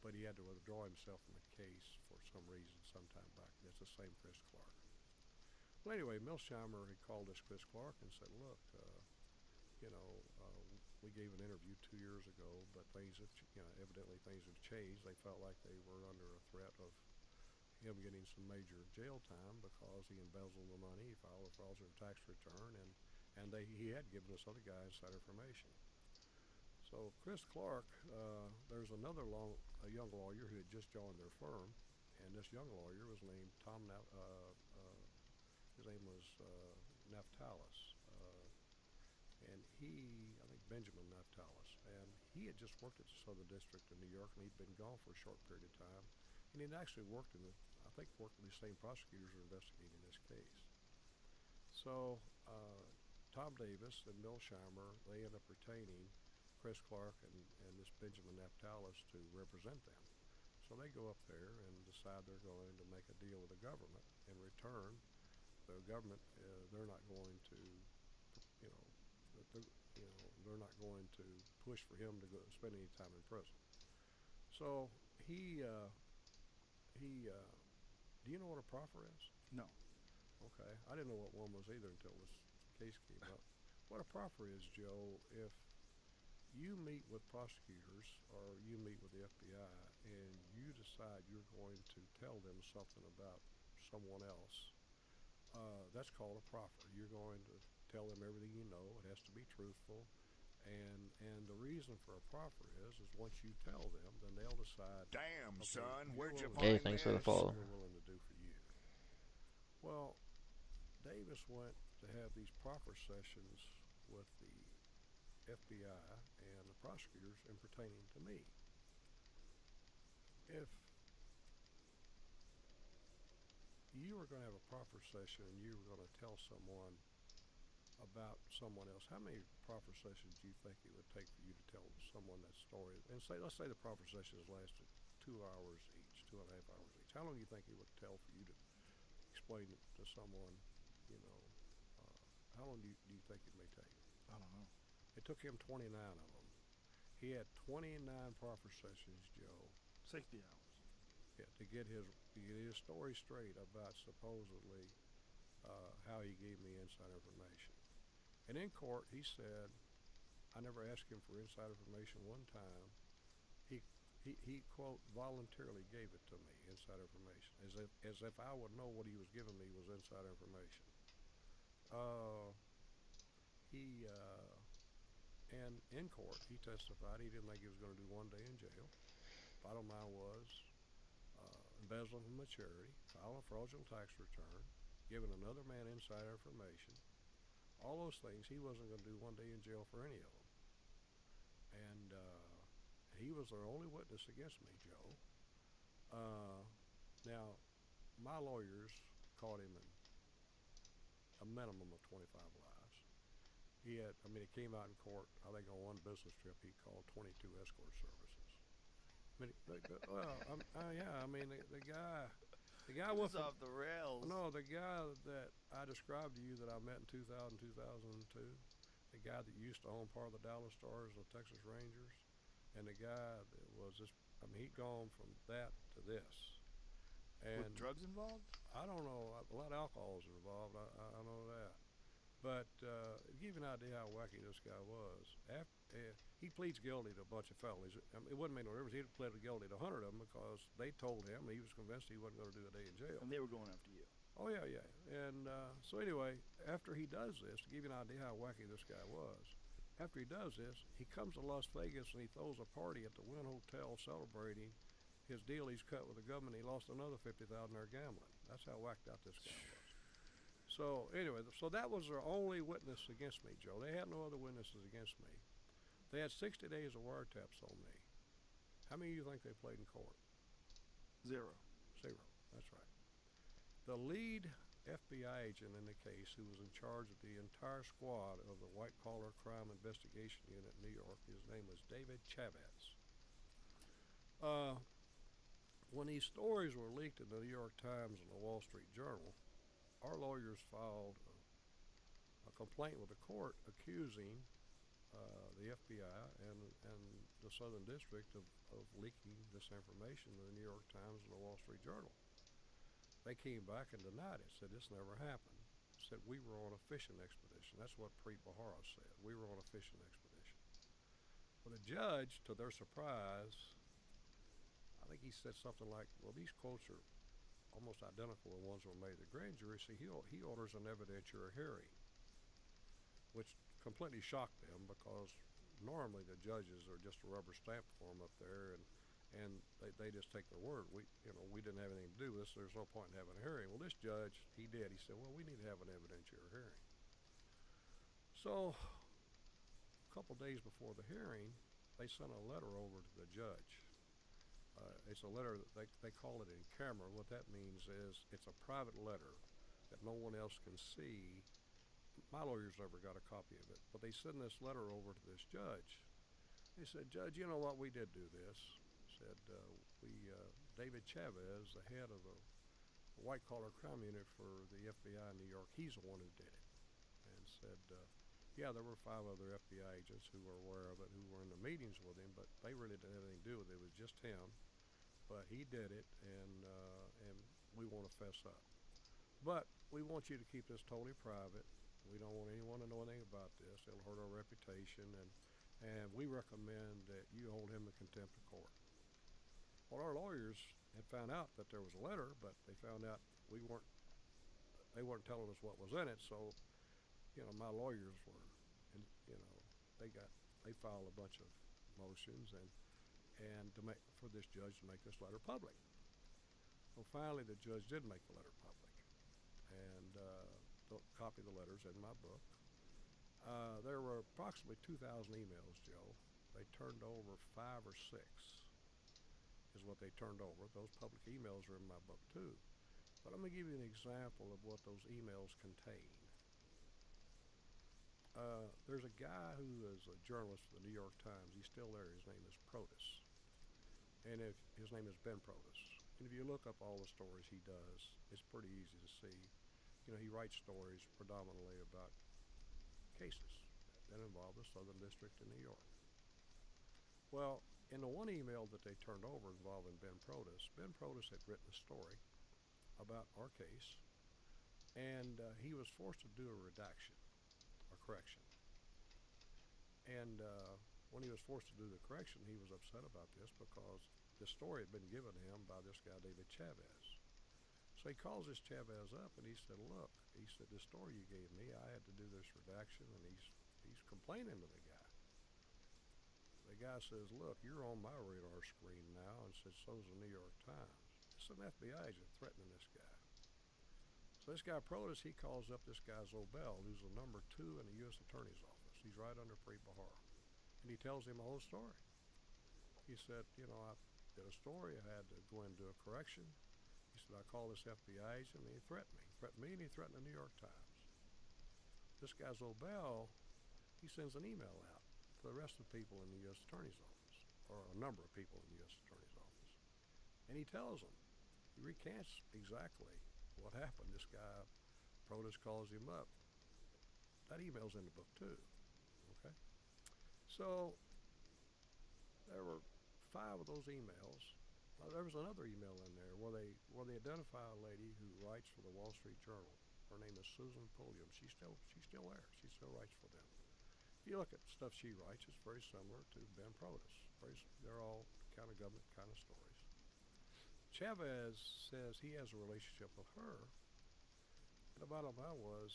S2: But he had to withdraw himself from the case for some reason sometime back. That's the same Chris Clark. Well, anyway, Milsheimer had called this Chris Clark and said, look, we gave an interview 2 years ago, but things have, evidently things have changed. They felt like they were under a threat of him getting some major jail time because he embezzled the money, he filed a fraudulent tax return, and he had given this other guy inside information. So Chris Clark, there's another a young lawyer who had just joined their firm, and this young lawyer was named his name was Naftalis, and I think Benjamin Naftalis, and he had just worked at the Southern District of New York, and he'd been gone for a short period of time, and he'd actually worked with the same prosecutors who were investigating this case. So Tom Davis and Milsheimer, they end up retaining Chris Clark and this Benjamin Naftalis to represent them. So they go up there and decide they're going to make a deal with the government. In return, the government, they're not going to, they're not going to push for him to go spend any time in prison. So do you know what a proffer is?
S1: No.
S2: Okay, I didn't know what one was either until this case came up. What a proffer is, Joe, if you meet with prosecutors or you meet with the FBI and you decide you're going to tell them something about someone else, that's called a proffer. You're going to tell them everything you know. It has to be truthful. And the reason for a proffer is once you tell them, then they'll decide.
S5: Damn,
S2: okay,
S5: son, where'd you
S3: Hey,
S5: find
S3: thanks
S5: this?
S3: for the follow.
S2: We're willing to do for you. Well, Davis went to have these proffer sessions with the FBI and the prosecutors in pertaining to me. If you were going to have a proffer session and you were going to tell someone about someone else, how many proffer sessions do you think it would take for you to tell someone that story? And let's say the proffer sessions lasted 2 hours each, 2.5 hours each. How long do you think it would tell for you to explain it to someone, how long do you think it may take?
S1: I don't know.
S2: It took him 29 of them. He had 29 proffer sessions, Joe.
S1: 60 hours.
S2: Yeah, to get his story straight about supposedly how he gave me inside information. And in court, he said, I never asked him for inside information one time. He, he quote, voluntarily gave it to me, inside information, as if I would know what he was giving me was inside information. He, and in court, he testified he didn't think he was going to do 1 day in jail. Bottom line was embezzling from a charity, filing a fraudulent tax return, giving another man inside information. All those things, he wasn't going to do 1 day in jail for any of them. And he was their only witness against me, Joe. Now, my lawyers caught him in a minimum of 25 lies. He came out in court, I think on one business trip, he called 22 escort services. The guy
S1: was off the rails.
S2: No, the guy that I described to you that I met in 2000, 2002, the guy that used to own part of the Dallas Stars and the Texas Rangers, and the guy that was this, he'd gone from that to this. And
S1: with drugs involved?
S2: I don't know. A lot of alcohol was involved. I know that. But to give you an idea how wacky this guy was, he pleads guilty to a bunch of felonies. It wouldn't make no difference. He'd pleaded guilty to 100 of them because they told him he was convinced he wasn't going to do a day in jail.
S1: And they were going after you.
S2: Oh, yeah, yeah. And so anyway, after he does this, to give you an idea how wacky this guy was, after he does this, he comes to Las Vegas and he throws a party at the Wynn Hotel celebrating his deal he's cut with the government. He lost another $50,000 there gambling. That's how whacked out this guy was. So anyway, so that was their only witness against me, Joe. They had no other witnesses against me. They had 60 days of wiretaps on me. How many of you think they played in court?
S1: 0.
S2: 0. That's right. The lead FBI agent in the case, who was in charge of the entire squad of the White Collar Crime Investigation Unit in New York, his name was David Chavez. When these stories were leaked in the New York Times and the Wall Street Journal, our lawyers filed a complaint with the court accusing the FBI and the Southern District of leaking this information to the New York Times and the Wall Street Journal. They came back and denied it, said this never happened, said we were on a fishing expedition. That's what Preet Bharara said. We were on a fishing expedition. Well, the judge, to their surprise, I think he said something like, well, these quotes are almost identical to the ones that were made at the grand jury, so he orders an evidentiary hearing, which completely shocked them because normally the judges are just a rubber stamp for them up there, and they just take their word. We didn't have anything to do with this. There's no point in having a hearing. Well, this judge, he did. He said, well, we need to have an evidentiary hearing. So a couple days before the hearing, they sent a letter over to the judge. It's a letter that they call it in camera. What that means is it's a private letter that no one else can see. My lawyers never got a copy of it, but they send this letter over to this judge. They said, Judge, you know what, we did do this. Said, David Chavez, the head of the White Collar Crime Unit for the FBI in New York, he's the one who did it. And said, yeah, there were 5 other FBI agents who were aware of it, who were in the meetings with him, but they really didn't have anything to do with it. It was just him. But he did it, and we want to fess up. But we want you to keep this totally private. We don't want anyone to know anything about this. It'll hurt our reputation, and we recommend that you hold him in contempt of court. Well, our lawyers had found out that there was a letter, but they found out they weren't telling us what was in it. So, my lawyers were, they filed a bunch of motions and for this judge to make this letter public. Well, finally, the judge did make the letter public, and the copy of the letters in my book. There were approximately 2,000 emails, Joe. They turned over 5 or 6 is what they turned over. Those public emails are in my book too. But let me give you an example of what those emails contain. There's a guy who is a journalist for the New York Times. He's still there. His name is Protus. And his name is Ben Protus. And if you look up all the stories he does, it's pretty easy to see. He writes stories predominantly about cases that involve the Southern District in New York. Well, in the one email that they turned over involving Ben Protus had written a story about our case, and he was forced to do a redaction, a correction. And when he was forced to do the correction, he was upset about this because the story had been given to him by this guy, David Chavez. So he calls this Chavez up and he said, look, he said, the story you gave me, I had to do this redaction, and he's complaining to the guy. The guy says, look, you're on my radar screen now, and says, so's the New York Times. It's an FBI agent threatening this guy. So this guy Protus, he calls up this guy Zobel, who's the number 2 in the U.S. Attorney's Office. He's right under Preet Bharara. And he tells him the whole story. He said, I did a story. I had to go in and do a correction. He said, I called this FBI agent, and he threatened me. He threatened me, and he threatened the New York Times. This guy Zobel, he sends an email out to the rest of the people in the U.S. Attorney's Office, or a number of people in the U.S. Attorney's Office. And he tells them, he recants exactly what happened. This guy, Protus, calls him up. That email's in the book too, okay? So there were 5 of those emails. There was another email in there where they identify a lady who writes for the Wall Street Journal. Her name is Susan Pulliam. She's still there. She still writes for them. If you look at stuff she writes, it's very similar to Ben Protus. They're all kind of government kind of stories. Chavez says he has a relationship with her. And the bottom line was,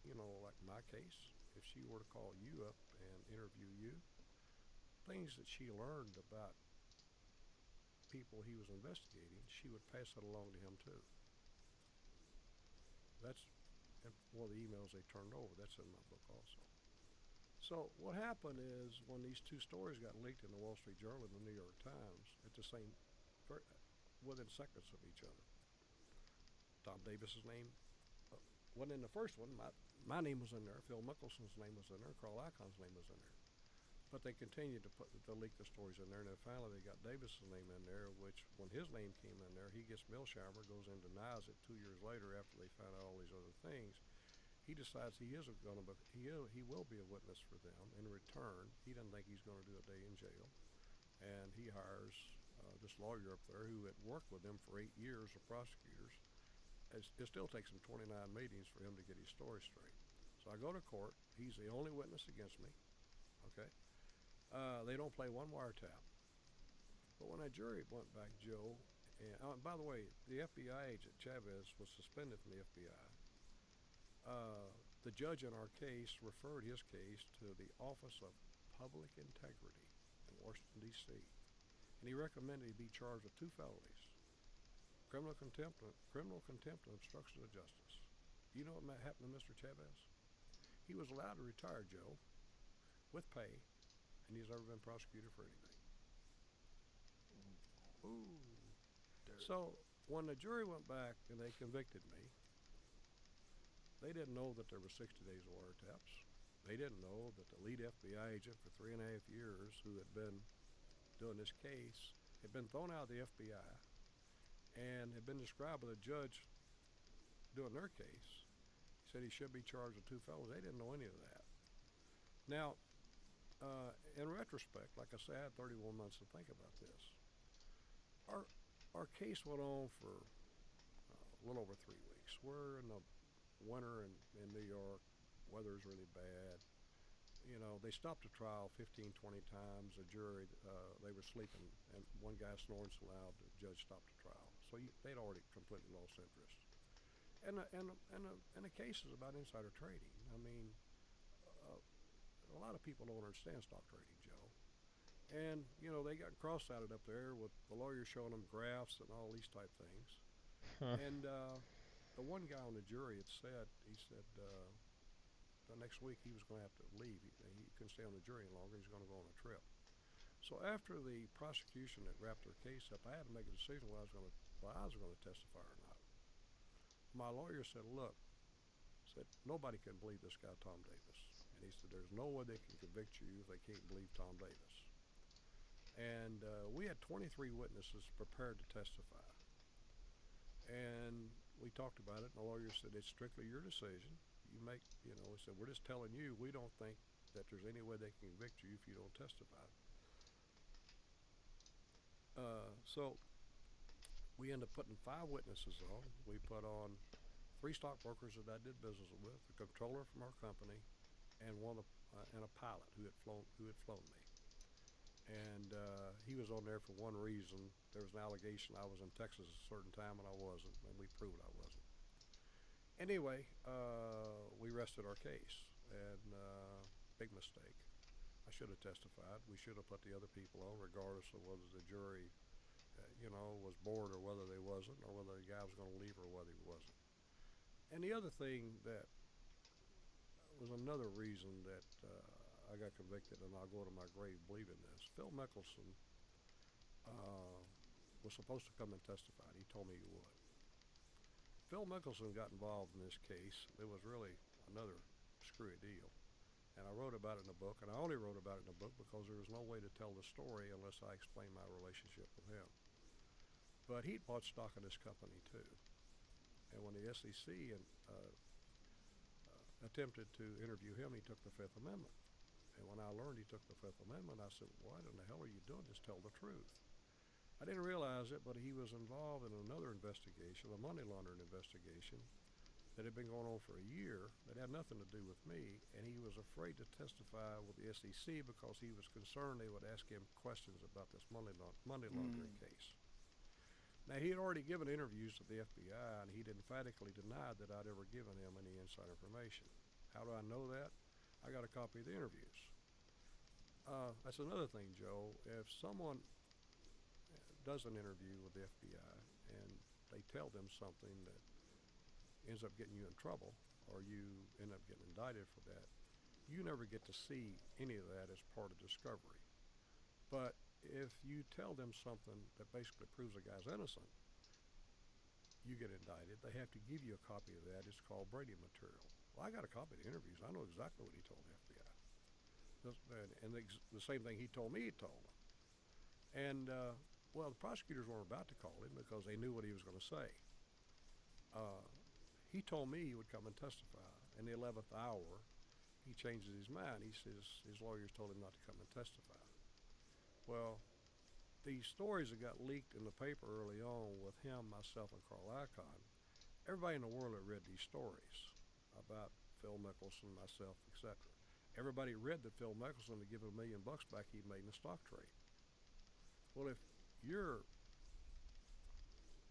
S2: like my case, if she were to call you up and interview you, things that she learned about people he was investigating, she would pass it along to him too. That's one of the emails they turned over. That's in my book also. So what happened is when these 2 stories got leaked in the Wall Street Journal and the New York Times at the same, within seconds of each other, Tom Davis's name wasn't in the first one. My name was in there. Phil Mickelson's name was in there. Carl Icahn's name was in there. But they continued to leak the stories in there, and then finally they got Davis's name in there, which when his name came in there, he gets Milsheimer, goes in, denies it 2 years later after they found out all these other things. He decides he will be a witness for them. In return, he doesn't think he's going to do a day in jail, and he hires this lawyer up there who had worked with him for 8 years of prosecutors. It still takes him 29 meetings for him to get his story straight. So I go to court. He's the only witness against me. Okay. They don't play one wiretap. But when that jury went back, Joe, and by the way, the FBI agent Chavez was suspended from the FBI. The judge in our case referred his case to the Office of Public Integrity in Washington, D.C., and he recommended he be charged with 2 felonies: criminal contempt and obstruction of justice. Do you know what happened to Mr. Chavez? He was allowed to retire, Joe, with pay, and he's never been prosecuted for anything. Ooh. So when the jury went back and they convicted me, they didn't know that there were 60 days of wiretaps. They didn't know that the lead FBI agent for 3.5 years, who had been doing this case, had been thrown out of the FBI and had been described by the judge doing their case. He said he should be charged with 2 felonies. They didn't know any of that. Now, in retrospect, like I said, I had 31 months to think about this. Our case went on for a little over 3 weeks. We're in the winter in New York. Weather's really bad. They stopped the trial 15, 20 times. The jury, they were sleeping, and one guy snoring so loud, the judge stopped the trial. So they'd already completely lost interest. And the case is about insider trading. I mean, a lot of people don't understand stock trading, Joe. And, they got cross-eyed up there with the lawyer showing them graphs and all these type things. And the one guy on the jury had said, the next week he was going to have to leave. He couldn't stay on the jury any longer. He was going to go on a trip. So after the prosecution had wrapped their case up, I had to make a decision whether I was going to testify or not. My lawyer said, look, nobody can believe this guy, Tom Davis. And he said, there's no way they can convict you if they can't believe Tom Davis. And we had 23 witnesses prepared to testify. And we talked about it, and the lawyer said, it's strictly your decision. He said, we're just telling you, we don't think that there's any way they can convict you if you don't testify. So we ended up putting 5 witnesses on. We put on three stockbrokers that I did business with, the controller from our company, and and a pilot who had flown me. And he was on there for one reason. There was an allegation I was in Texas at a certain time and I wasn't, and we proved I wasn't. Anyway, we rested our case, and big mistake. I should have testified. We should have put the other people on, regardless of whether the jury, was bored or whether they wasn't, or whether the guy was going to leave or whether he wasn't. And the other thing that was another reason that I got convicted, and I'll go to my grave believing this. Phil Mickelson was supposed to come and testify. He told me he would. Phil Mickelson got involved in this case. It was really another screwy deal. And I wrote about it in a book, and I only wrote about it in a book because there was no way to tell the story unless I explained my relationship with him. But he'd bought stock in this company too. And when the SEC attempted to interview him, he took the Fifth Amendment. And when I learned he took the Fifth Amendment, I said, what in the hell are you doing? Just tell the truth. I didn't realize it, but he was involved in another investigation, a money laundering investigation, that had been going on for a year that had nothing to do with me, and he was afraid to testify with the SEC because he was concerned they would ask him questions about this money laundering case. Now, he had already given interviews to the FBI, and he'd emphatically denied that I'd ever given him any inside information. How do I know that? I got a copy of the interviews. That's another thing, Joe. If someone does an interview with the FBI and they tell them something that ends up getting you in trouble, or you end up getting indicted for that, you never get to see any of that as part of discovery. But if you tell them something that basically proves a guy's innocent, you get indicted. They have to give you a copy of that. It's called Brady material. Well, I got a copy of the interviews. I know exactly what he told the FBI. And the same thing he told me he told them. And, well, the prosecutors weren't about to call him because they knew what he was going to say. He told me he would come and testify. In the 11th hour, he changes his mind. He says his lawyers told him not to come and testify. Well, these stories that got leaked in the paper early on with him, myself, and Carl Icahn, everybody in the world had read these stories about Phil Mickelson, myself, etc. Everybody read that Phil Mickelson had given $1 million back he'd made in a stock trade. Well, if you're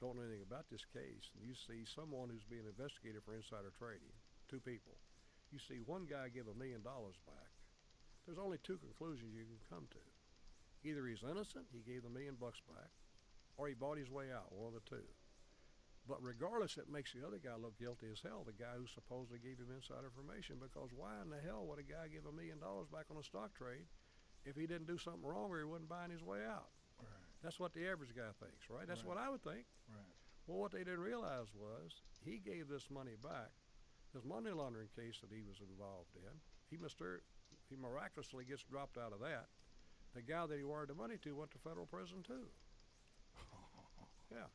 S2: don't know anything about this case, and you see someone who's being investigated for insider trading, two people, you see one guy give $1 million back, there's only two conclusions you can come to. Either he's innocent, he gave the $1 million back, or he bought his way out, one of the two. But regardless, it makes the other guy look guilty as hell, the guy who supposedly gave him inside information, because why in the hell would a guy give $1 million back on a stock trade if he didn't do something wrong or he wasn't buying his way out?
S1: Right.
S2: That's what the average guy thinks, right? That's
S1: Right.
S2: what I would think.
S1: Right.
S2: Well, what they didn't realize was he gave this money back. This money laundering case that he was involved in, he miraculously gets dropped out of that. The guy that he wired the money to went to federal prison too. Yeah.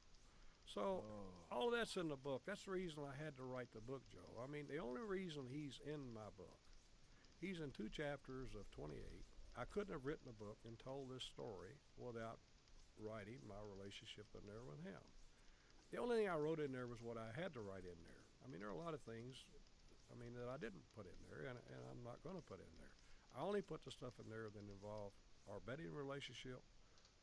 S2: So all of that's in the book. That's the reason I had to write the book, Joe. I mean, the only reason he's in my book, he's in 2 chapters of 28. I couldn't have written a book and told this story without writing my relationship in there with him. The only thing I wrote in there was what I had to write in there. I mean, there are a lot of things, that I didn't put in there, and I'm not going to put in there. I only put the stuff in there that involved our betting relationship,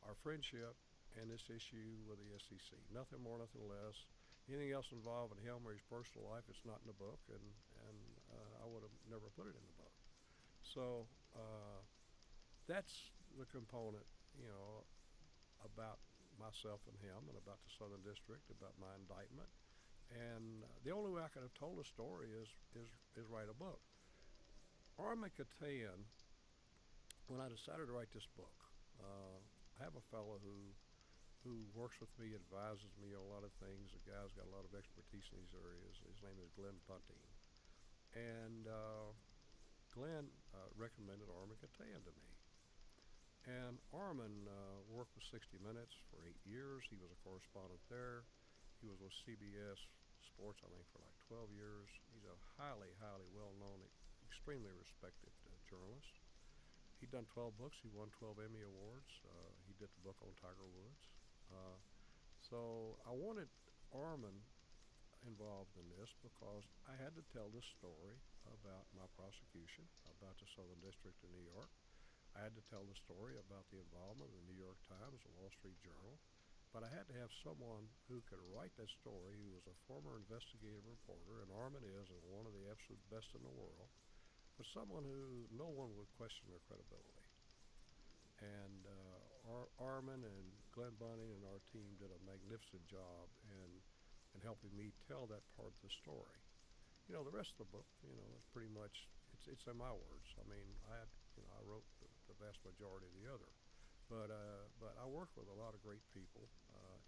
S2: our friendship, and this issue with the SEC. Nothing more, nothing less. Anything else involving him or his personal life, it's not in the book, and I would have never put it in the book. So that's the component, about myself and him, and about the Southern District, about my indictment. And the only way I could have told a story is write a book. Armageddon, when I decided to write this book, I have a fellow who works with me, advises me on a lot of things. The guy's got a lot of expertise in these areas. His name is Glenn Bunting. And Glenn recommended Armageddon to me. And Armin worked with 60 Minutes for 8 years. He was a correspondent there. He was with CBS Sports, I think, for like 12 years. He's a highly, highly well-known, extremely respected journalist. He'd done 12 books. He won 12 Emmy Awards. He did the book on Tiger Woods. So I wanted Armin, involved in this because I had to tell this story about my prosecution about the Southern District of New York. I had to tell the story about the involvement of the New York Times, the Wall Street Journal, but I had to have someone who could write that story who was a former investigative reporter, and Armin is one of the absolute best in the world, but someone who no one would question their credibility. And Armin and Glenn Bunning and our team did a magnificent job in helping me tell that part of the story. You know, the rest of the book, you know, pretty much it's in my words. I mean, I wrote the vast majority of the other, but I worked with a lot of great people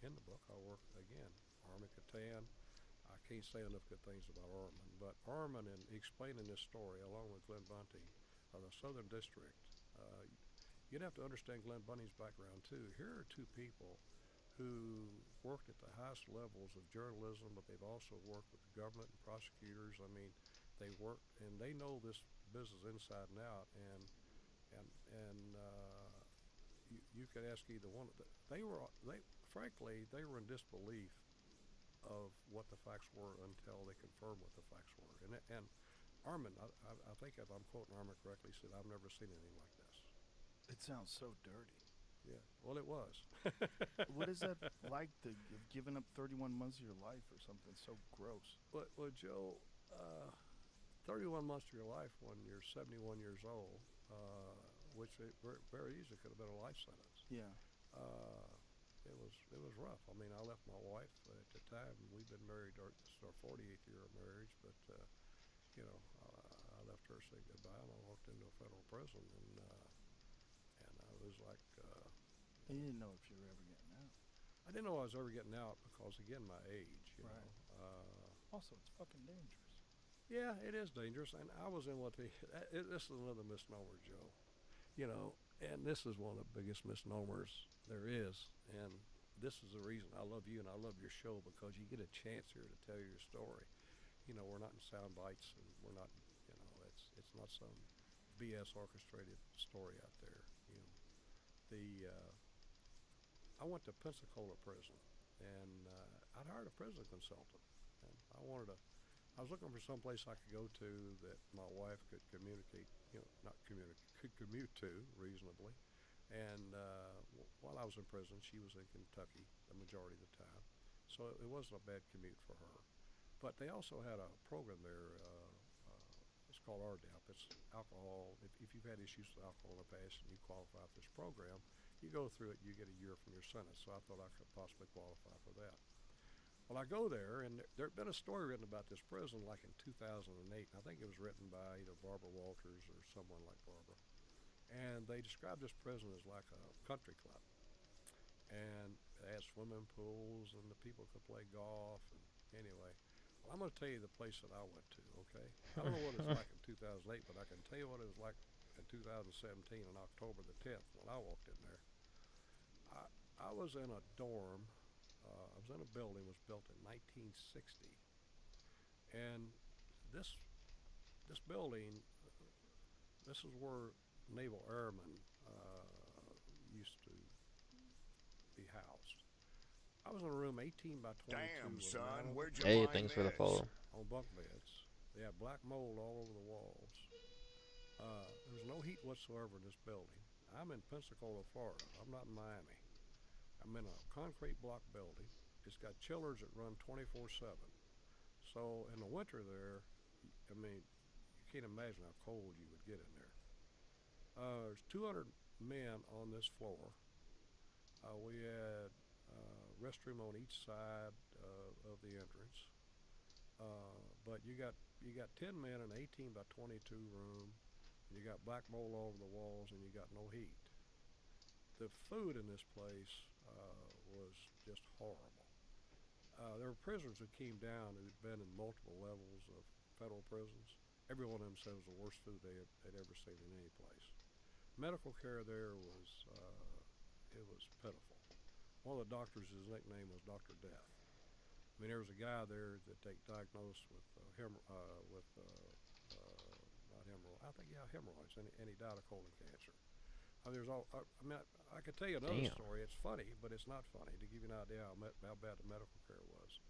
S2: in the book. I worked again, Armin Catan. I can't say enough good things about Armin, but Armin in explaining this story along with Glenn Bunting of the Southern District. You'd have to understand Glenn Bunting's background too. Here are two people who worked at the highest levels of journalism, but they've also worked with the government and prosecutors. I mean, they work and they know this business inside and out. And you could ask either one. They were in disbelief of what the facts were until they confirmed what the facts were. And Armin, I think if I'm quoting Armin correctly, said, "I've never seen anything like this."
S1: It sounds so dirty.
S2: Yeah, well, it was.
S1: What is that like? You've given up 31 months of your life or something so gross.
S2: Well, Joe, 31 months of your life when you're 71 years old, which very easily could have been a life sentence.
S1: Yeah.
S2: It was rough. I mean, I left my wife at the time. We've been married. This is our 48th year of marriage, but you know, I left her, said goodbye, and I walked into a federal prison, and I was like.
S1: And you didn't know if you were ever getting out.
S2: I didn't know I was ever getting out because, again, my age. You
S1: Right.
S2: know.
S1: Also, it's fucking dangerous.
S2: Yeah, it is dangerous, and I was in this is another misnomer, Joe. You know, and this is one of the biggest misnomers there is, and this is the reason I love you and I love your show, because you get a chance here to tell your story. You know, we're not in sound bites, and we're not, you know, it's not some BS orchestrated story out there. You know, I went to Pensacola prison, and I'd hired a prison consultant, and I was looking for some place I could go to that my wife could communicate, you know, not communicate, could commute to reasonably. And while I was in prison, she was in Kentucky the majority of the time, so it wasn't a bad commute for her. But they also had a program there. It's called RDAP. It's alcohol. If you've had issues with alcohol in the past and you qualify for this program, you go through it, you get a year from your sentence. So I thought I could possibly qualify for that. Well, I go there, and there had been a story written about this prison like in 2008. I think it was written by either Barbara Walters or someone like Barbara. And they described this prison as like a country club. And it had swimming pools, and the people could play golf. And anyway, well, I'm going to tell you the place that I went to, okay? I don't know what it was like in 2008, but I can tell you what it was like in 2017 on October the 10th when I walked in there. I was in a dorm. I was in a building that was built in 1960. And this building, this is where naval airmen used to be housed. I was in a room 18 by 22.
S5: Damn, son, where'd you
S3: Hey,
S5: find
S3: thanks for the
S5: this?
S3: follow.
S2: On bunk beds. They had black mold all over the walls. There was no heat whatsoever in this building. I'm in Pensacola, Florida. I'm not in Miami. I'm in a concrete block building. It's got chillers that run 24/7. So in the winter there, I mean, you can't imagine how cold you would get in there. There's 200 men on this floor. We had restroom on each side of the entrance. But you got 10 men in an 18 by 22 room, and you got black mold all over the walls, and you got no heat. The food in this place was just horrible. There were prisoners who came down who'd been in multiple levels of federal prisons. Every one of them said it was the worst food they'd ever seen in any place. Medical care there was pitiful. One of the doctors, his nickname was Dr. Death. I mean, there was a guy there that they diagnosed with hemorrhoids, and he died of colon cancer. I could tell you another
S3: Damn.
S2: story. It's funny, but it's not funny, to give you an idea how bad the medical care was.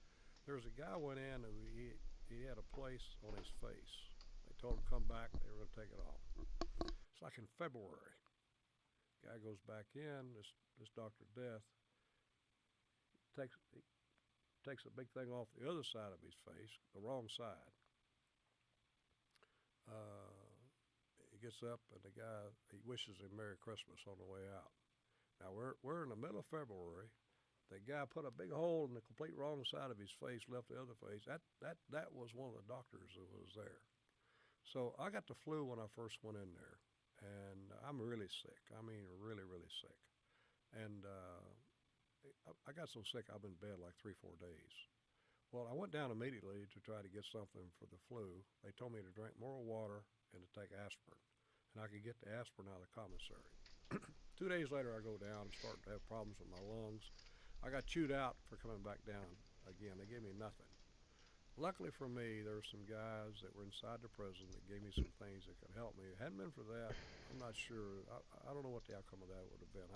S2: There was a guy went in who he had a place on his face. They told him to come back. They were going to take it off. It's like in February. Guy goes back in. This Dr. Death takes a big thing off the other side of his face, the wrong side. He gets up and the guy, he wishes him Merry Christmas on the way out. Now we're in the middle of February. The guy put a big hole in the complete wrong side of his face, left the other face. That was one of the doctors who was there. So I got the flu when I first went in there, and I'm really sick. I mean, really, really sick. And I got so sick I've been in bed like 3-4 days. Well, I went down immediately to try to get something for the flu. They told me to drink more water and to take aspirin, and I could get the aspirin out of the commissary. 2 days later, I go down. I'm starting to have problems with my lungs. I got chewed out for coming back down again. They gave me nothing. Luckily for me, there were some guys that were inside the prison that gave me some things that could help me. If it hadn't been for that, I'm not sure. I don't know what the outcome of that would have been.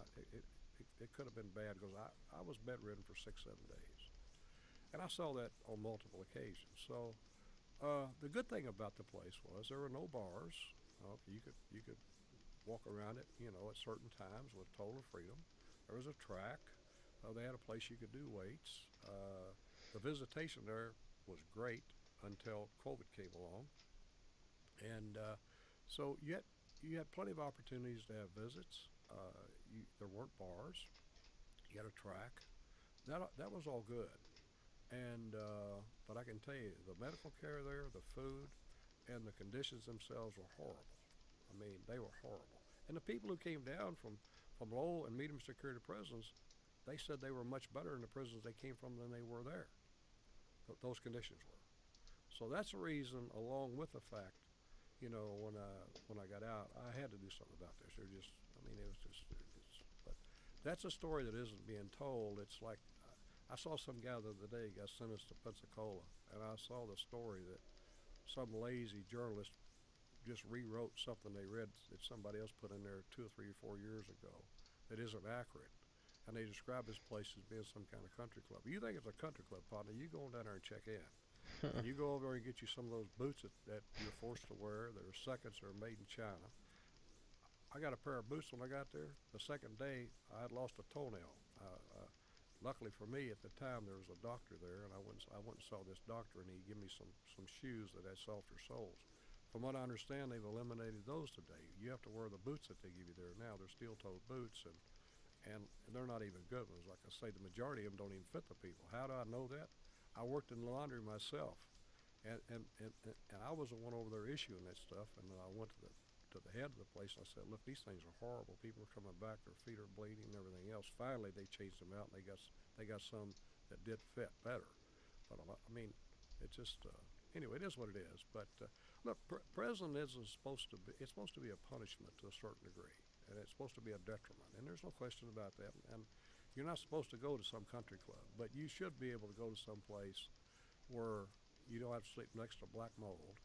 S2: It could have been bad because I was bedridden for 6-7 days. And I saw that on multiple occasions. So the good thing about the place was there were no bars. You could walk around it, at certain times with total freedom. There was a track. They had a place you could do weights. The visitation there was great until COVID came along. And so you had plenty of opportunities to have visits. There weren't bars. You had a track. That was all good. And but I can tell you, the medical care there, the food, and the conditions themselves were horrible. I mean, they were horrible. And the people who came down from low and medium security prisons, they said they were much better in the prisons they came from than they were there. Those conditions were. So that's the reason, along with the fact, when I got out, I had to do something about this. It was just. But that's a story that isn't being told. It's like I saw some guy the other day got sentenced to Pensacola, and I saw the story that some lazy journalist just rewrote something they read that somebody else put in there 2 or 3 or 4 years ago that isn't accurate. And they describe this place as being some kind of country club. You think it's a country club, partner, you go down there and check in. And you go over there and get you some of those boots that you're forced to wear. That are seconds that are made in China. I got a pair of boots when I got there. The second day, I had lost a toenail. Luckily for me, at the time, there was a doctor there, and I went and saw this doctor, and he gave me some shoes that had softer soles. From what I understand, they've eliminated those today. You have to wear the boots that they give you there now. They're steel-toed boots, and they're not even good ones. Like I say, the majority of them don't even fit the people. How do I know that? I worked in the laundry myself, and I was the one over there issuing that stuff. And I went to the head of the place. And I said, "Look, these things are horrible. People are coming back. Their feet are bleeding and everything else." Finally, they changed them out, and they got some that did fit better. But I mean, it's just anyway. It is what it is. But look, prison isn't supposed to be. It's supposed to be a punishment to a certain degree. And it's supposed to be a detriment, and there's no question about that. And you're not supposed to go to some country club, but you should be able to go to some place where you don't have to sleep next to black mold.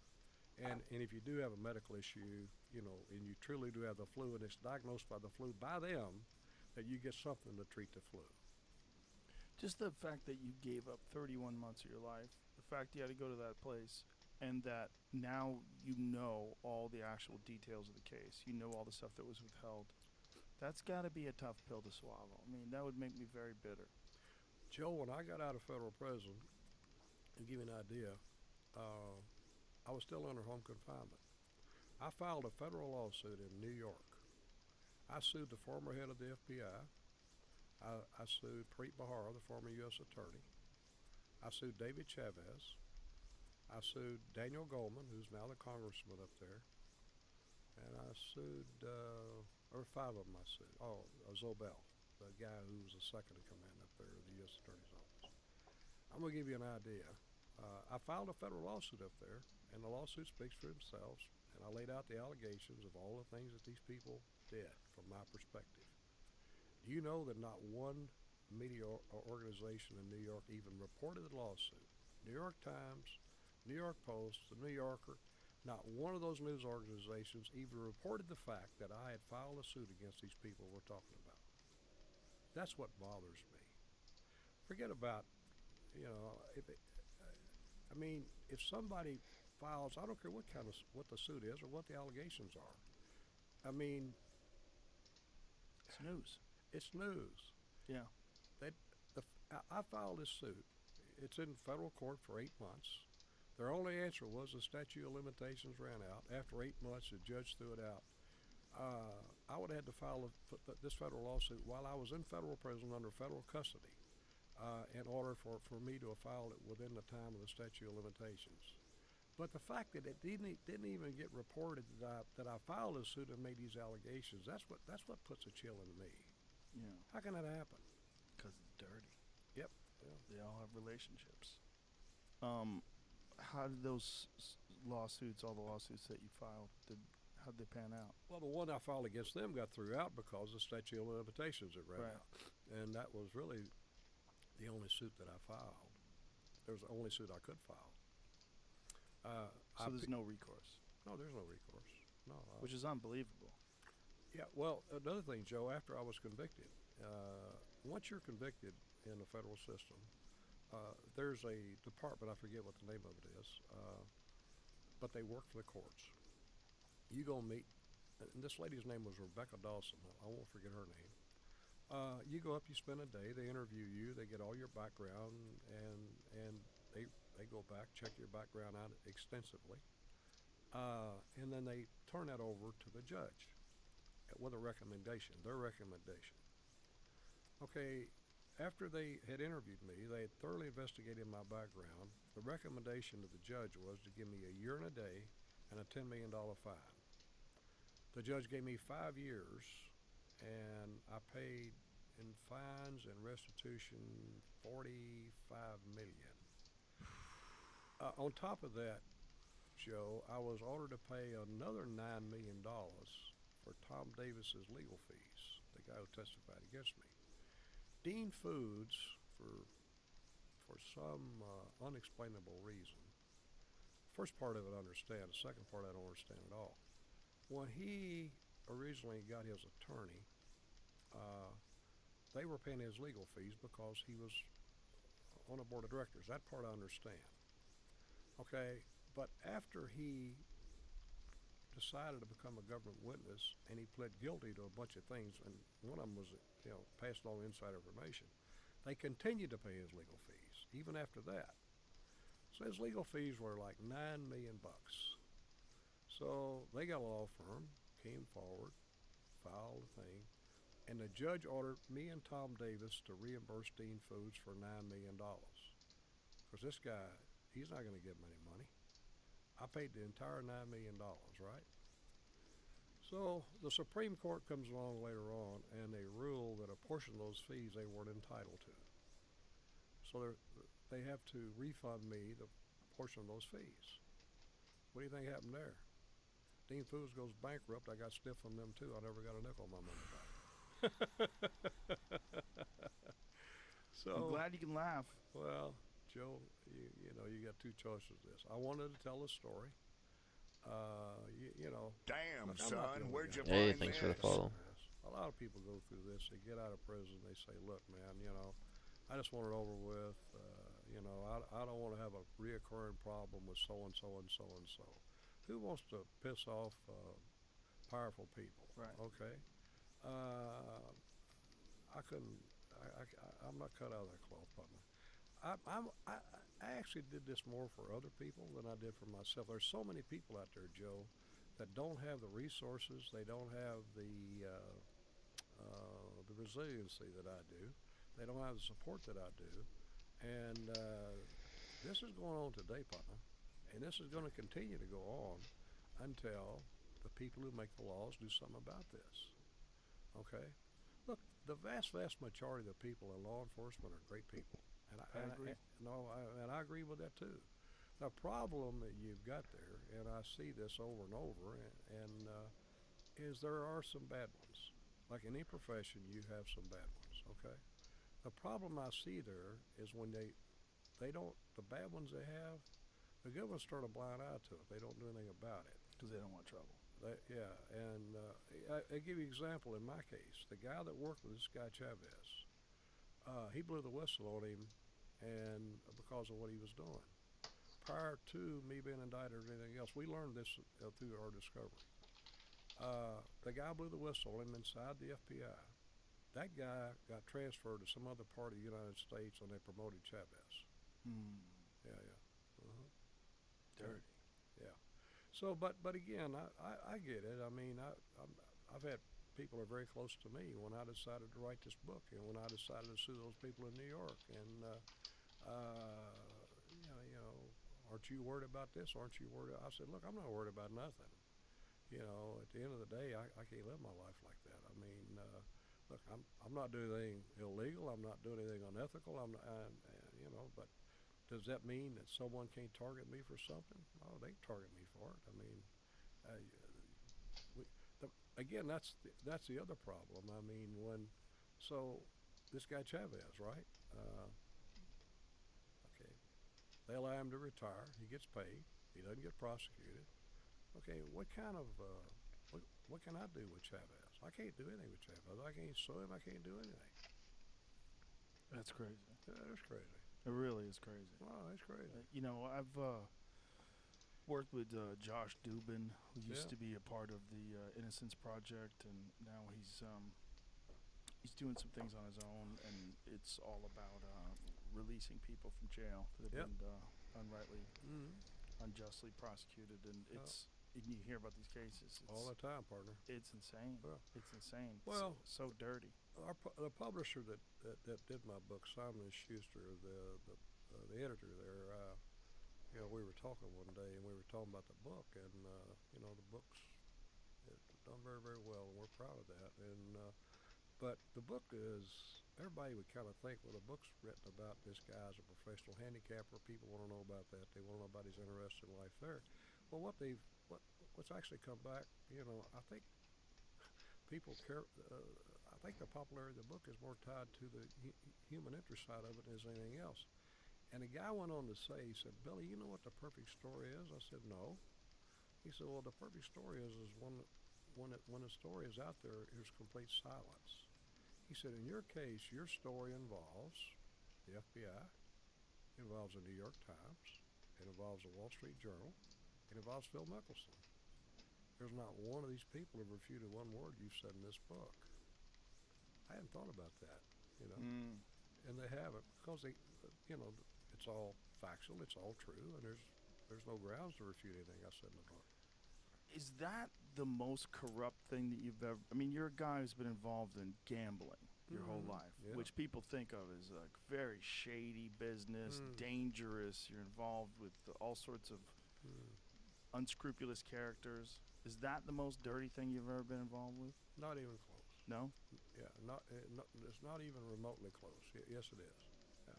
S2: And if you do have a medical issue, and you truly do have the flu, and it's diagnosed by the flu by them, that you get something to treat the flu.
S1: Just the fact that you gave up 31 months of your life, the fact you had to go to that place, and that now you know all the actual details of the case. You know all the stuff that was withheld. That's got to be a tough pill to swallow. I mean, that would make me very bitter.
S2: Joe, when I got out of federal prison, to give you an idea, I was still under home confinement. I filed a federal lawsuit in New York. I sued the former head of the FBI. I sued Preet Bharara, the former U.S. attorney. I sued David Chavez. I sued Daniel Goldman, who's now the congressman up there. And I sued, there were 5 of them I sued. Zobel, the guy who was the second in command up there at the U.S. Attorney's Office. I'm going to give you an idea. I filed a federal lawsuit up there, and the lawsuit speaks for themselves. And I laid out the allegations of all the things that these people did from my perspective. Do you know that not one media organization in New York even reported the lawsuit? New York Times, New York Post, the New Yorker, not one of those news organizations even reported the fact that I had filed a suit against these people we're talking about. That's what bothers me. Forget about, I mean, if somebody files, I don't care what kind of what the suit is or what the allegations are. I mean,
S1: It's news.
S2: it's news.
S1: Yeah.
S2: They, I filed this suit. It's in federal court for 8 months. Their only answer was the statute of limitations ran out. After 8 months, the judge threw it out. I would have had to file this federal lawsuit while I was in federal prison under federal custody in order for me to have filed it within the time of the statute of limitations. But the fact that it didn't even get reported that I filed a suit and made these allegations, that's what puts a chill into me.
S1: Yeah.
S2: How can that happen?
S1: Because it's dirty.
S2: Yep. Yeah.
S1: They all have relationships. How did those lawsuits, all the lawsuits that you filed, how'd they pan out?
S2: Well, the one I filed against them got threw out because the statute of limitations had ran
S1: Right.
S2: out, and that was really the only suit that I filed. It was the only suit I could file.
S1: So there's no recourse,
S2: No, there's no recourse. No.
S1: which is unbelievable.
S2: Yeah. Well, another thing, Joe. After I was convicted, once you're convicted in the federal system, there's a department. I forget what the name of it is, but they work for the courts. You go meet, and this lady's name was Rebecca Dawson. I won't forget her name. You go up, you spend a day. They interview you. They get all your background, and they go back, check your background out extensively, and then they turn that over to the judge with a recommendation, their recommendation. Okay, after they had interviewed me, they had thoroughly investigated my background. The recommendation to the judge was to give me a year and a day and a $10 million fine. The judge gave me 5 years, and I paid in fines and restitution $45 million. On top of that, Joe, I was ordered to pay another $9 million for Tom Davis's legal fees, the guy who testified against me. Dean Foods, for some unexplainable reason, first part of it I understand, the second part I don't understand at all. When he originally got his attorney, they were paying his legal fees because he was on a board of directors. That part I understand. Okay, but after he decided to become a government witness and he pled guilty to a bunch of things, and one of them was, passed along inside information, they continued to pay his legal fees even after that. So his legal fees were like $9 million. So they got a law firm, came forward, filed a thing, and the judge ordered me and Tom Davis to reimburse Dean Foods for $9 million. Because this guy, he's not going to give him any money. I paid the entire $9 million, right? So the Supreme Court comes along later on, and they rule that a portion of those fees they weren't entitled to. So they have to refund me the portion of those fees. What do you think happened there? Dean Foods goes bankrupt. I got stiff from them too. I never got a nickel of my money back. So
S1: I'm glad you can laugh.
S2: well, Joe, you got two choices. This I wanted to tell a story.
S5: Damn,
S2: look,
S5: son, where'd you
S3: Hey,
S5: find
S3: thanks
S5: this?
S3: for the follow.
S2: A lot of people go through this. They get out of prison. They say, "Look, man, I just want it over with. I don't want to have a reoccurring problem with so and so and so and so." Who wants to piss off powerful people?
S1: Right.
S2: Okay. I couldn't. I'm not cut out of that cloth, partner. I actually did this more for other people than I did for myself. There's so many people out there, Joe, that don't have the resources. They don't have the resiliency that I do. They don't have the support that I do. And this is going on today, partner. And this is going to continue to go on until the people who make the laws do something about this. Okay? Look, the vast majority of the people in law enforcement are great people.
S1: I agree.
S2: And I agree with that too. The problem that you've got there, and I see this over and over, is there are some bad ones. Like in any profession, you have some bad ones, okay? The problem I see there is when they don't, the bad ones they have, the good ones turn a blind eye to it. They don't do anything about it.
S1: Because they don't want trouble.
S2: I give you an example in my case. The guy that worked with this guy Chavez, he blew the whistle on him, and because of what he was doing. prior to me being indicted or anything else, we learned this through our discovery. The guy blew the whistle on him inside the FBI. That guy got transferred to some other part of the United States, and they promoted Chavez.
S1: Hmm.
S2: Yeah, yeah. Uh-huh.
S1: Dirty.
S2: Yeah. So, but again, I get it. I mean, I've had people are very close to me when I decided to write this book, and when I decided to sue those people in New York, and you know, aren't you worried about this? Aren't you worried? I said, look, I'm not worried about nothing. You know, at the end of the day, I can't live my life like that. I mean, look, I'm not doing anything illegal. I'm not doing anything unethical. I'm not, you know, but does that mean that someone can't target me for something? Oh, they can target me for it. I mean, uh, we, again, that's the other problem. I mean, so this guy Chavez, right? Okay, they allow him to retire. He gets paid. He doesn't get prosecuted. Okay, what can I do with Chavez? I can't do anything with Chavez. I can't sue him. I can't do anything.
S1: That's crazy.
S2: Yeah, that's crazy.
S1: It really is crazy.
S2: Wow, that's crazy.
S1: You know, I've worked with Josh Dubin, who used to be a part of the Innocence Project, and now he's doing some things on his own, and it's all about releasing people from jail that have been unrightly, unjustly prosecuted, and and you hear about these cases
S2: all the time, partner.
S1: It's insane.
S2: Yeah.
S1: It's insane.
S2: Well,
S1: it's so dirty.
S2: The publisher that did my book, Simon and Schuster, the editor there, you know, we were talking one day, and we were talking about the book, and you know, the book's done very, very well, and we're proud of that. And but the book is, everybody would kind of think, well, the book's written about this guy as a professional handicapper. People want to know about that. They want to know about his interesting life there. Well, what's actually come back, you know, I think people care. I think the popularity of the book is more tied to the human interest side of it than anything else. And the guy went on to say, he said, Billy, you know what the perfect story is? I said, no. He said, well, the perfect story is when the story is out there, there's complete silence. He said, in your case, your story involves the FBI, it involves the New York Times, it involves the Wall Street Journal, it involves Phil Mickelson. There's not one of these people who refuted one word you've said in this book. I hadn't thought about that, you know, and they haven't, because you know, it's all factual, it's all true, and there's no grounds to refute anything I said in the book.
S1: Is that the most corrupt thing that you've ever? I mean, you're a guy who's been involved in gambling your whole life, which people think of as like very shady business, dangerous. You're involved with all sorts of unscrupulous characters. Is that the most dirty thing you've ever been involved with?
S2: Not even close.
S1: No?
S2: Yeah, it's not even remotely close. Yes, it is. Yeah.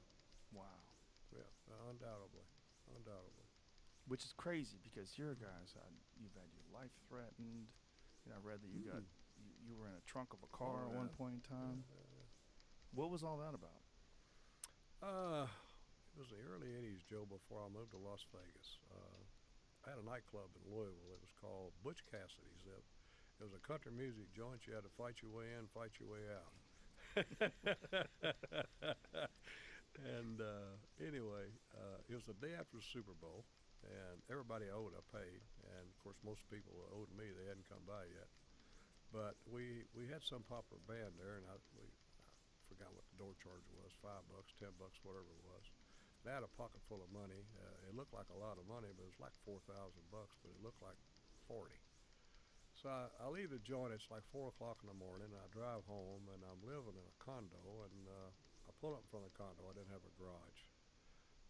S1: Wow.
S2: Yeah, undoubtedly.
S1: Which is crazy because you're a guy you've had your life threatened. You know, I read that you were in a trunk of a car at one point in time. What was all that about?
S2: It was the early '80s, Joe. Before I moved to Las Vegas, I had a nightclub in Louisville. It was called Butch Cassidy's. It was a country music joint. You had to fight your way in, fight your way out. And anyway, it was the day after the Super Bowl, and everybody owed, I paid. And of course, most people owed me. They hadn't come by yet. But we had some popular band there, and I forgot what the door charge was, $5, $10, whatever it was. And I had a pocket full of money. It looked like a lot of money, but it was like $4,000, but it looked like 40. So I leave the joint. It's like 4 o'clock in the morning, and I drive home, and I'm living in a condo, and I pull up in front of the condo. I didn't have a garage.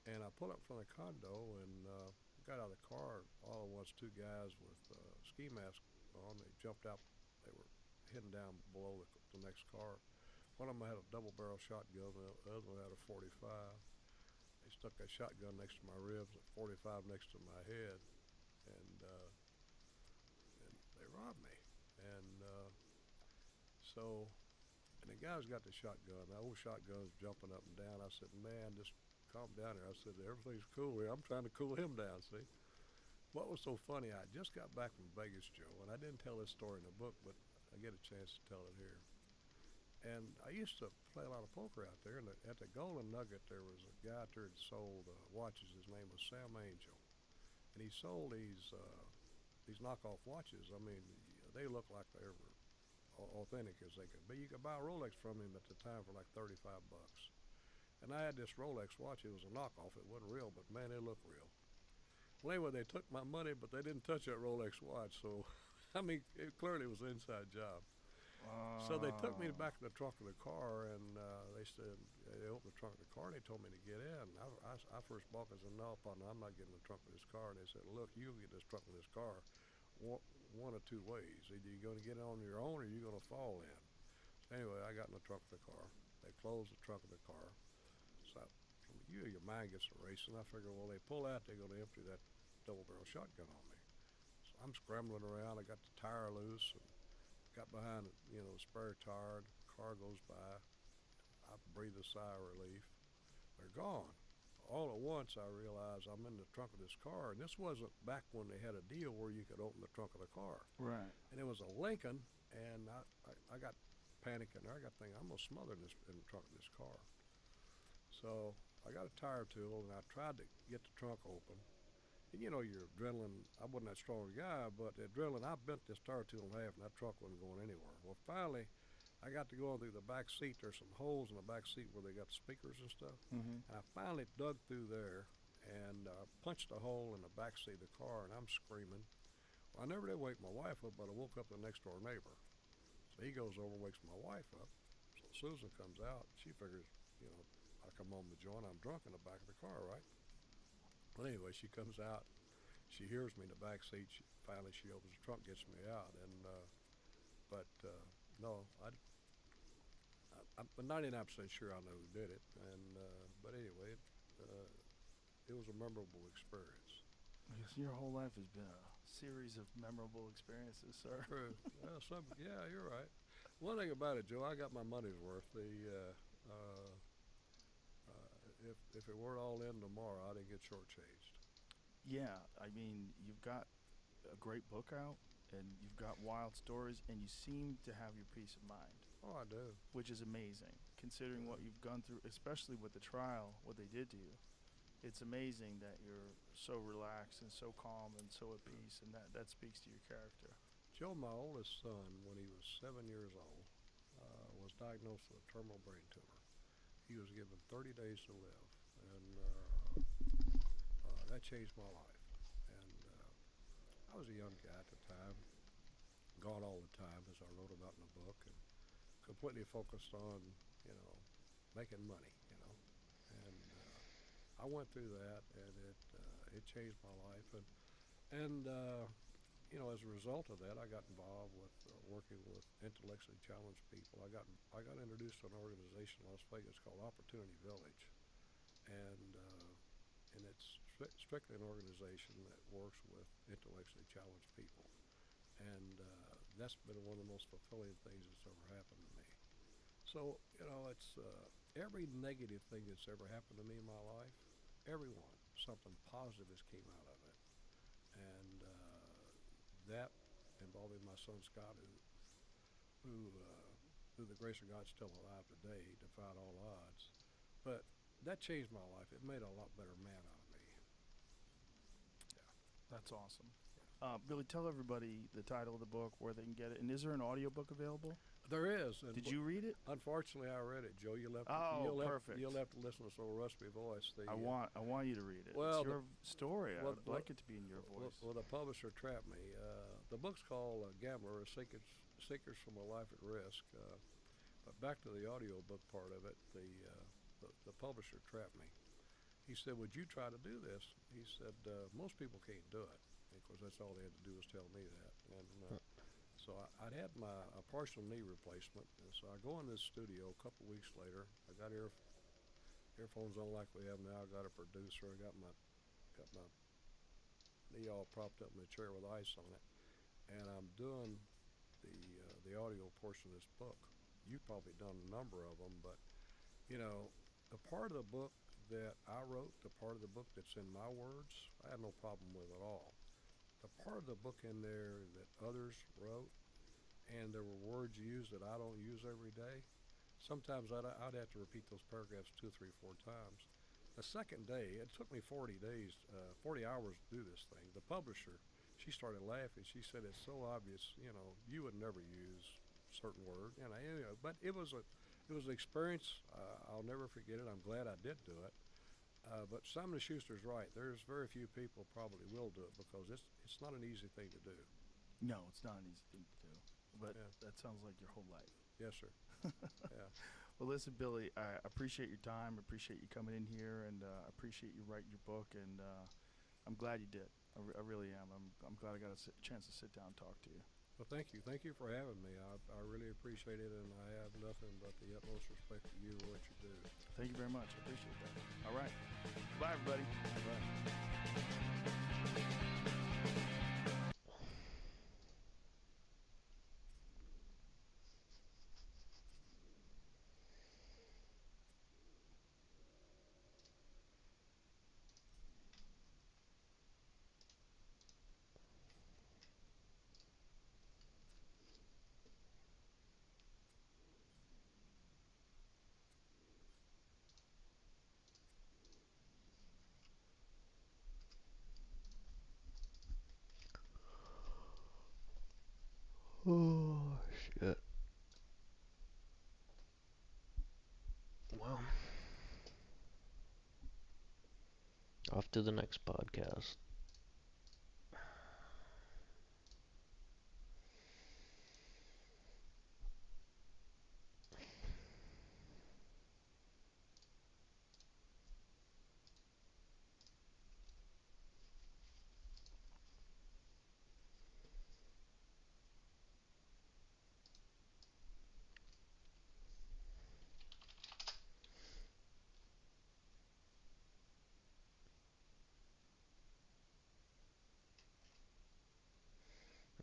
S2: And I pull up in front of the condo, and got out of the car. All at once, two guys with ski masks on. They jumped out. They were heading down below the next car. One of them had a double-barrel shotgun. The other one had a .45. They stuck that shotgun next to my ribs, a .45 next to my head, and they robbed me. And and the guy's got the shotgun. The old shotgun's jumping up and down. I said, man, just calm down here. I said, everything's cool here. I'm trying to cool him down, see? What was so funny, I just got back from Vegas, Joe, and I didn't tell this story in the book, but I get a chance to tell it here. And I used to play a lot of poker out there. And at the Golden Nugget, there was a guy out there that sold watches. His name was Sam Angel, and he sold these knockoff watches. I mean, they look like they were authentic as they could be. You could buy a Rolex from him at the time for like $35. And I had this Rolex watch. It was a knockoff. It wasn't real, but man, it looked real. Well, anyway, they took my money, but they didn't touch that Rolex watch. So, I mean, it clearly was an inside job. So they took me back in the trunk of the car, and they said, they opened the trunk of the car, and they told me to get in. I first balked and said, no, partner, I'm not getting in the trunk of this car. And they said, look, you'll get in this trunk of this car one of two ways. Either you're going to get it on your own or you're going to fall in. So anyway, I got in the trunk of the car. They closed the trunk of the car. So your mind gets to racing. I figure, well, they pull out, they're going to empty that double-barrel shotgun on me. So I'm scrambling around. I got the tire loose and got behind, the spare tire. The car goes by. I breathe a sigh of relief. They're gone. All at once, I realize I'm in the trunk of this car, and this wasn't back when they had a deal where you could open the trunk of the car.
S1: Right.
S2: And it was a Lincoln, and I got panicking there. I got thinking, I'm going to smother this in the trunk of this car. So I got a tire tool, and I tried to get the trunk open. And your adrenaline, I wasn't that strong a guy, but the adrenaline, I bent this tire tool in half, and that truck wasn't going anywhere. Well, finally, I got to go through the back seat. There's some holes in the back seat where they got speakers and stuff.
S1: Mm-hmm.
S2: And I finally dug through there and punched a hole in the back seat of the car, and I'm screaming. Well, I never did wake my wife up, but I woke up the next door neighbor. So he goes over and wakes my wife up. So Susan comes out. She figures, I come home to join. I'm drunk in the back of the car, right? But anyway, she comes out. She hears me in the back seat. Finally, she opens the trunk, gets me out. And no, I'm 99% sure I know who did it. And but anyway, it was a memorable experience.
S1: I guess your whole life has been a series of memorable experiences, sir.
S2: True. Well, yeah, you're right. One thing about it, Joe, I got my money's worth. If it were all in tomorrow, I didn't get shortchanged.
S1: Yeah, I mean, you've got a great book out, and you've got wild stories, and you seem to have your peace of mind.
S2: Oh, I do.
S1: Which is amazing, considering what you've gone through, especially with the trial, what they did to you. It's amazing that you're so relaxed and so calm and so at peace, and that speaks to your character.
S2: Joe, my oldest son, when he was 7 years old, was diagnosed with a terminal brain tumor. He was given 30 days to live, and that changed my life. And I was a young guy at the time, gone all the time, as I wrote about in the book, and completely focused on, making money, And I went through that, and it changed my life. And as a result of that, I got involved with working with intellectually challenged people. I got introduced to an organization in Las Vegas called Opportunity Village, and it's strictly an organization that works with intellectually challenged people. And that's been one of the most fulfilling things that's ever happened to me. So, it's every negative thing that's ever happened to me in my life, something positive has came out of it. And that involving my son Scott, who through the grace of God, is still alive today, defied all odds. But that changed my life. It made a lot better man out of me. Yeah.
S1: That's awesome. Billy, tell everybody the title of the book, where they can get it, and is there an audiobook available?
S2: There is.
S1: Did you read it?
S2: Unfortunately, I read it, Joe.
S1: Perfect.
S2: You'll have to listen to this old raspy voice.
S1: I want you to read it.
S2: Well,
S1: it's your story. I'd like it to be in your voice.
S2: Well, the publisher trapped me. The book's called Gambler, Seekers from a Life at Risk. But back to the audio book part of it, the publisher trapped me. He said, would you try to do this? He said, most people can't do it. And of course, that's all they had to do was tell me that. And so I'd had a partial knee replacement. And so I go in this studio a couple weeks later. I got earphones on like we have now. I got a producer. I got my knee all propped up in the chair with ice on it. And I'm doing the audio portion of this book. You've probably done a number of them, but the part of the book that I wrote, the part of the book that's in my words, I had no problem with at all. The part of the book in there that others wrote, and there were words used that I don't use every day, sometimes I'd have to repeat those paragraphs two, three, four times. The second day, it took me 40 days, 40 hours to do this thing. The publisher, she started laughing. She said, "It's so obvious, you would never use certain word." But it was an experience. I'll never forget it. I'm glad I did do it. But Simon Schuster's right. There's very few people probably will do it because it's not an easy thing to do.
S1: No, it's not an easy thing to do. But
S2: Yeah.
S1: that sounds like your whole life.
S2: Yes, sir. Yeah.
S1: Well, listen, Billy, I appreciate your time. Appreciate you coming in here, and appreciate you writing your book. And I'm glad you did. I really am. I'm glad I got a chance to sit down and talk to you.
S2: Well, thank you. Thank you for having me. I really appreciate it, and I have nothing but the utmost respect for you and what you do.
S1: Thank you very much. I appreciate that. All right. Bye, everybody.
S2: Bye.
S3: Oh, shit. Well, off to the next podcast.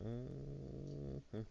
S3: Mm-hmm.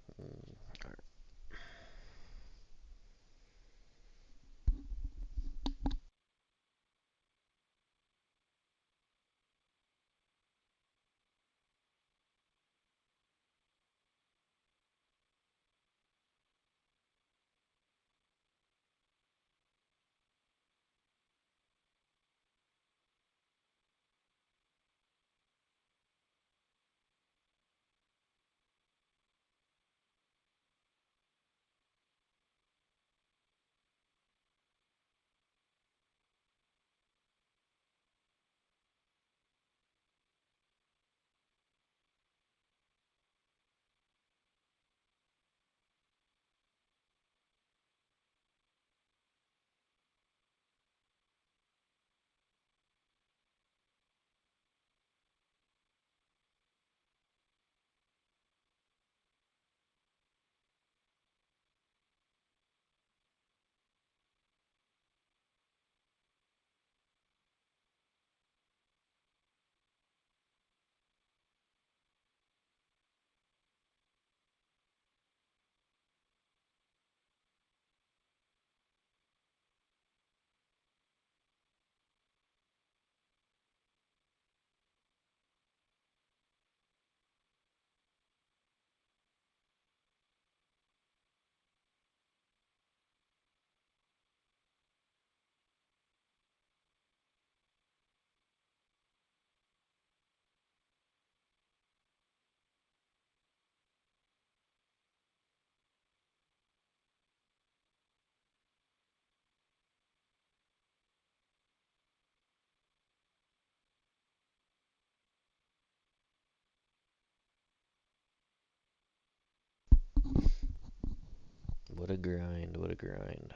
S3: What a grind, what a grind.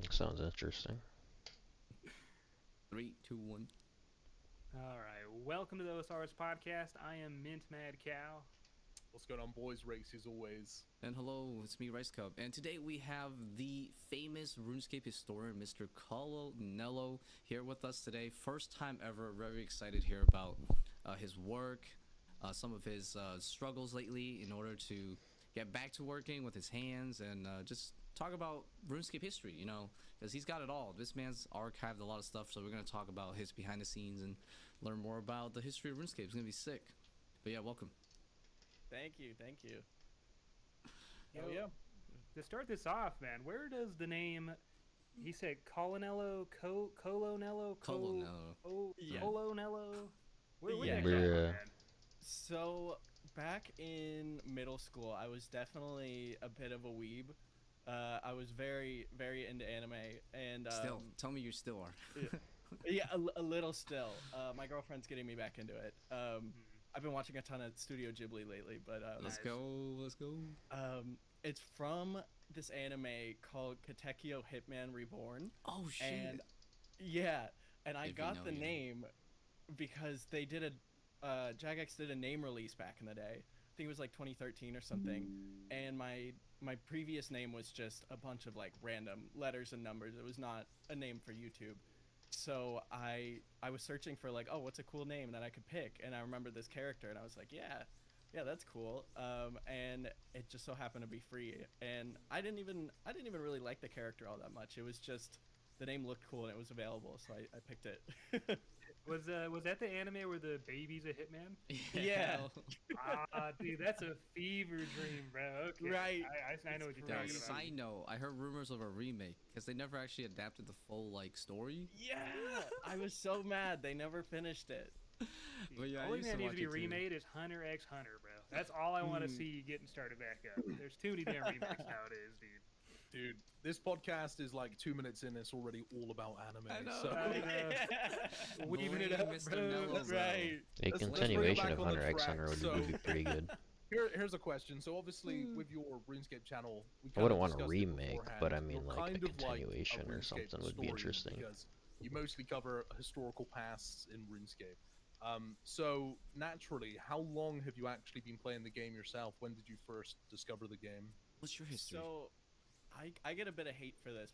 S3: Sounds interesting.
S6: 3, 2, 1.
S7: All right, welcome to the OSRS podcast. I am Mint Mad Cow.
S8: What's going on, boys? Race as always.
S6: And hello, it's me, Rice Cub. And today we have the famous RuneScape historian, Mr. Colonello, here with us today. First time ever. Very excited to hear about his work, some of his struggles lately in order to get back to working with his hands, and just talk about RuneScape history, you know, because he's got it all. This man's archived a lot of stuff, so we're going to talk about his behind the scenes and learn more about the history of RuneScape. It's going to be sick. But yeah, welcome.
S9: Thank you.
S7: Yo, yeah. To start this off, man, where does the name, he said Colonello, Colonello, Colonello, where did that come from, man?
S9: So, back in middle school, I was definitely a bit of a weeb. I was very, very into anime, and
S6: Still, tell me you still are.
S9: yeah, a little still. My girlfriend's getting me back into it. I've been watching a ton of Studio Ghibli lately, but
S6: Let's go.
S9: It's from this anime called Katekyo Hitman Reborn.
S6: Oh shit.
S9: And yeah, and I got the name because they did Jagex did a name release back in the day. I think it was like 2013 or something, and my previous name was just a bunch of like random letters and numbers. It was not a name for YouTube. So I was searching for like, oh, what's a cool name that I could pick, and I remember this character, and I was like, yeah, that's cool. And it just so happened to be free, and I didn't even really like the character all that much. It was just the name looked cool and it was available, so I picked it.
S7: Was that the anime where the baby's a hitman?
S9: Yeah.
S7: Dude, that's a fever dream, bro. Okay.
S9: Right.
S7: I know what you're talking about.
S6: Side note, I heard rumors of a remake because they never actually adapted the full like story.
S9: Yeah. I was so mad they never finished it.
S6: But yeah,
S7: the only thing that needs to be remade is Hunter x Hunter, bro. That's all I want to see getting started back up. There's too many damn remakes nowadays, dude.
S8: Dude, this podcast is like 2 minutes in. It's already all about anime.
S6: I know.
S8: So.
S9: Weaving it up,
S6: Mr.
S9: bro.
S6: Nello,
S9: That's
S6: bro.
S9: right.
S3: A
S8: Let's bring it
S3: continuation
S8: back
S3: of
S8: on the
S3: Hunter x
S8: track.
S3: Hunter would
S8: So-
S3: be pretty good.
S8: Here's a question. So obviously, with your RuneScape channel, we
S3: I wouldn't
S8: kind of
S3: want a
S8: discussed it
S3: remake,
S8: beforehand,
S3: but I
S8: you're
S3: mean like
S8: kind
S3: a
S8: of like
S3: continuation or
S8: RuneScape
S3: something would be
S8: historian
S3: interesting.
S8: Because you mostly cover historical pasts in RuneScape. So naturally, how long have you actually been playing the game yourself? When did you first discover the game?
S6: What's your history?
S9: So, I get a bit of hate for this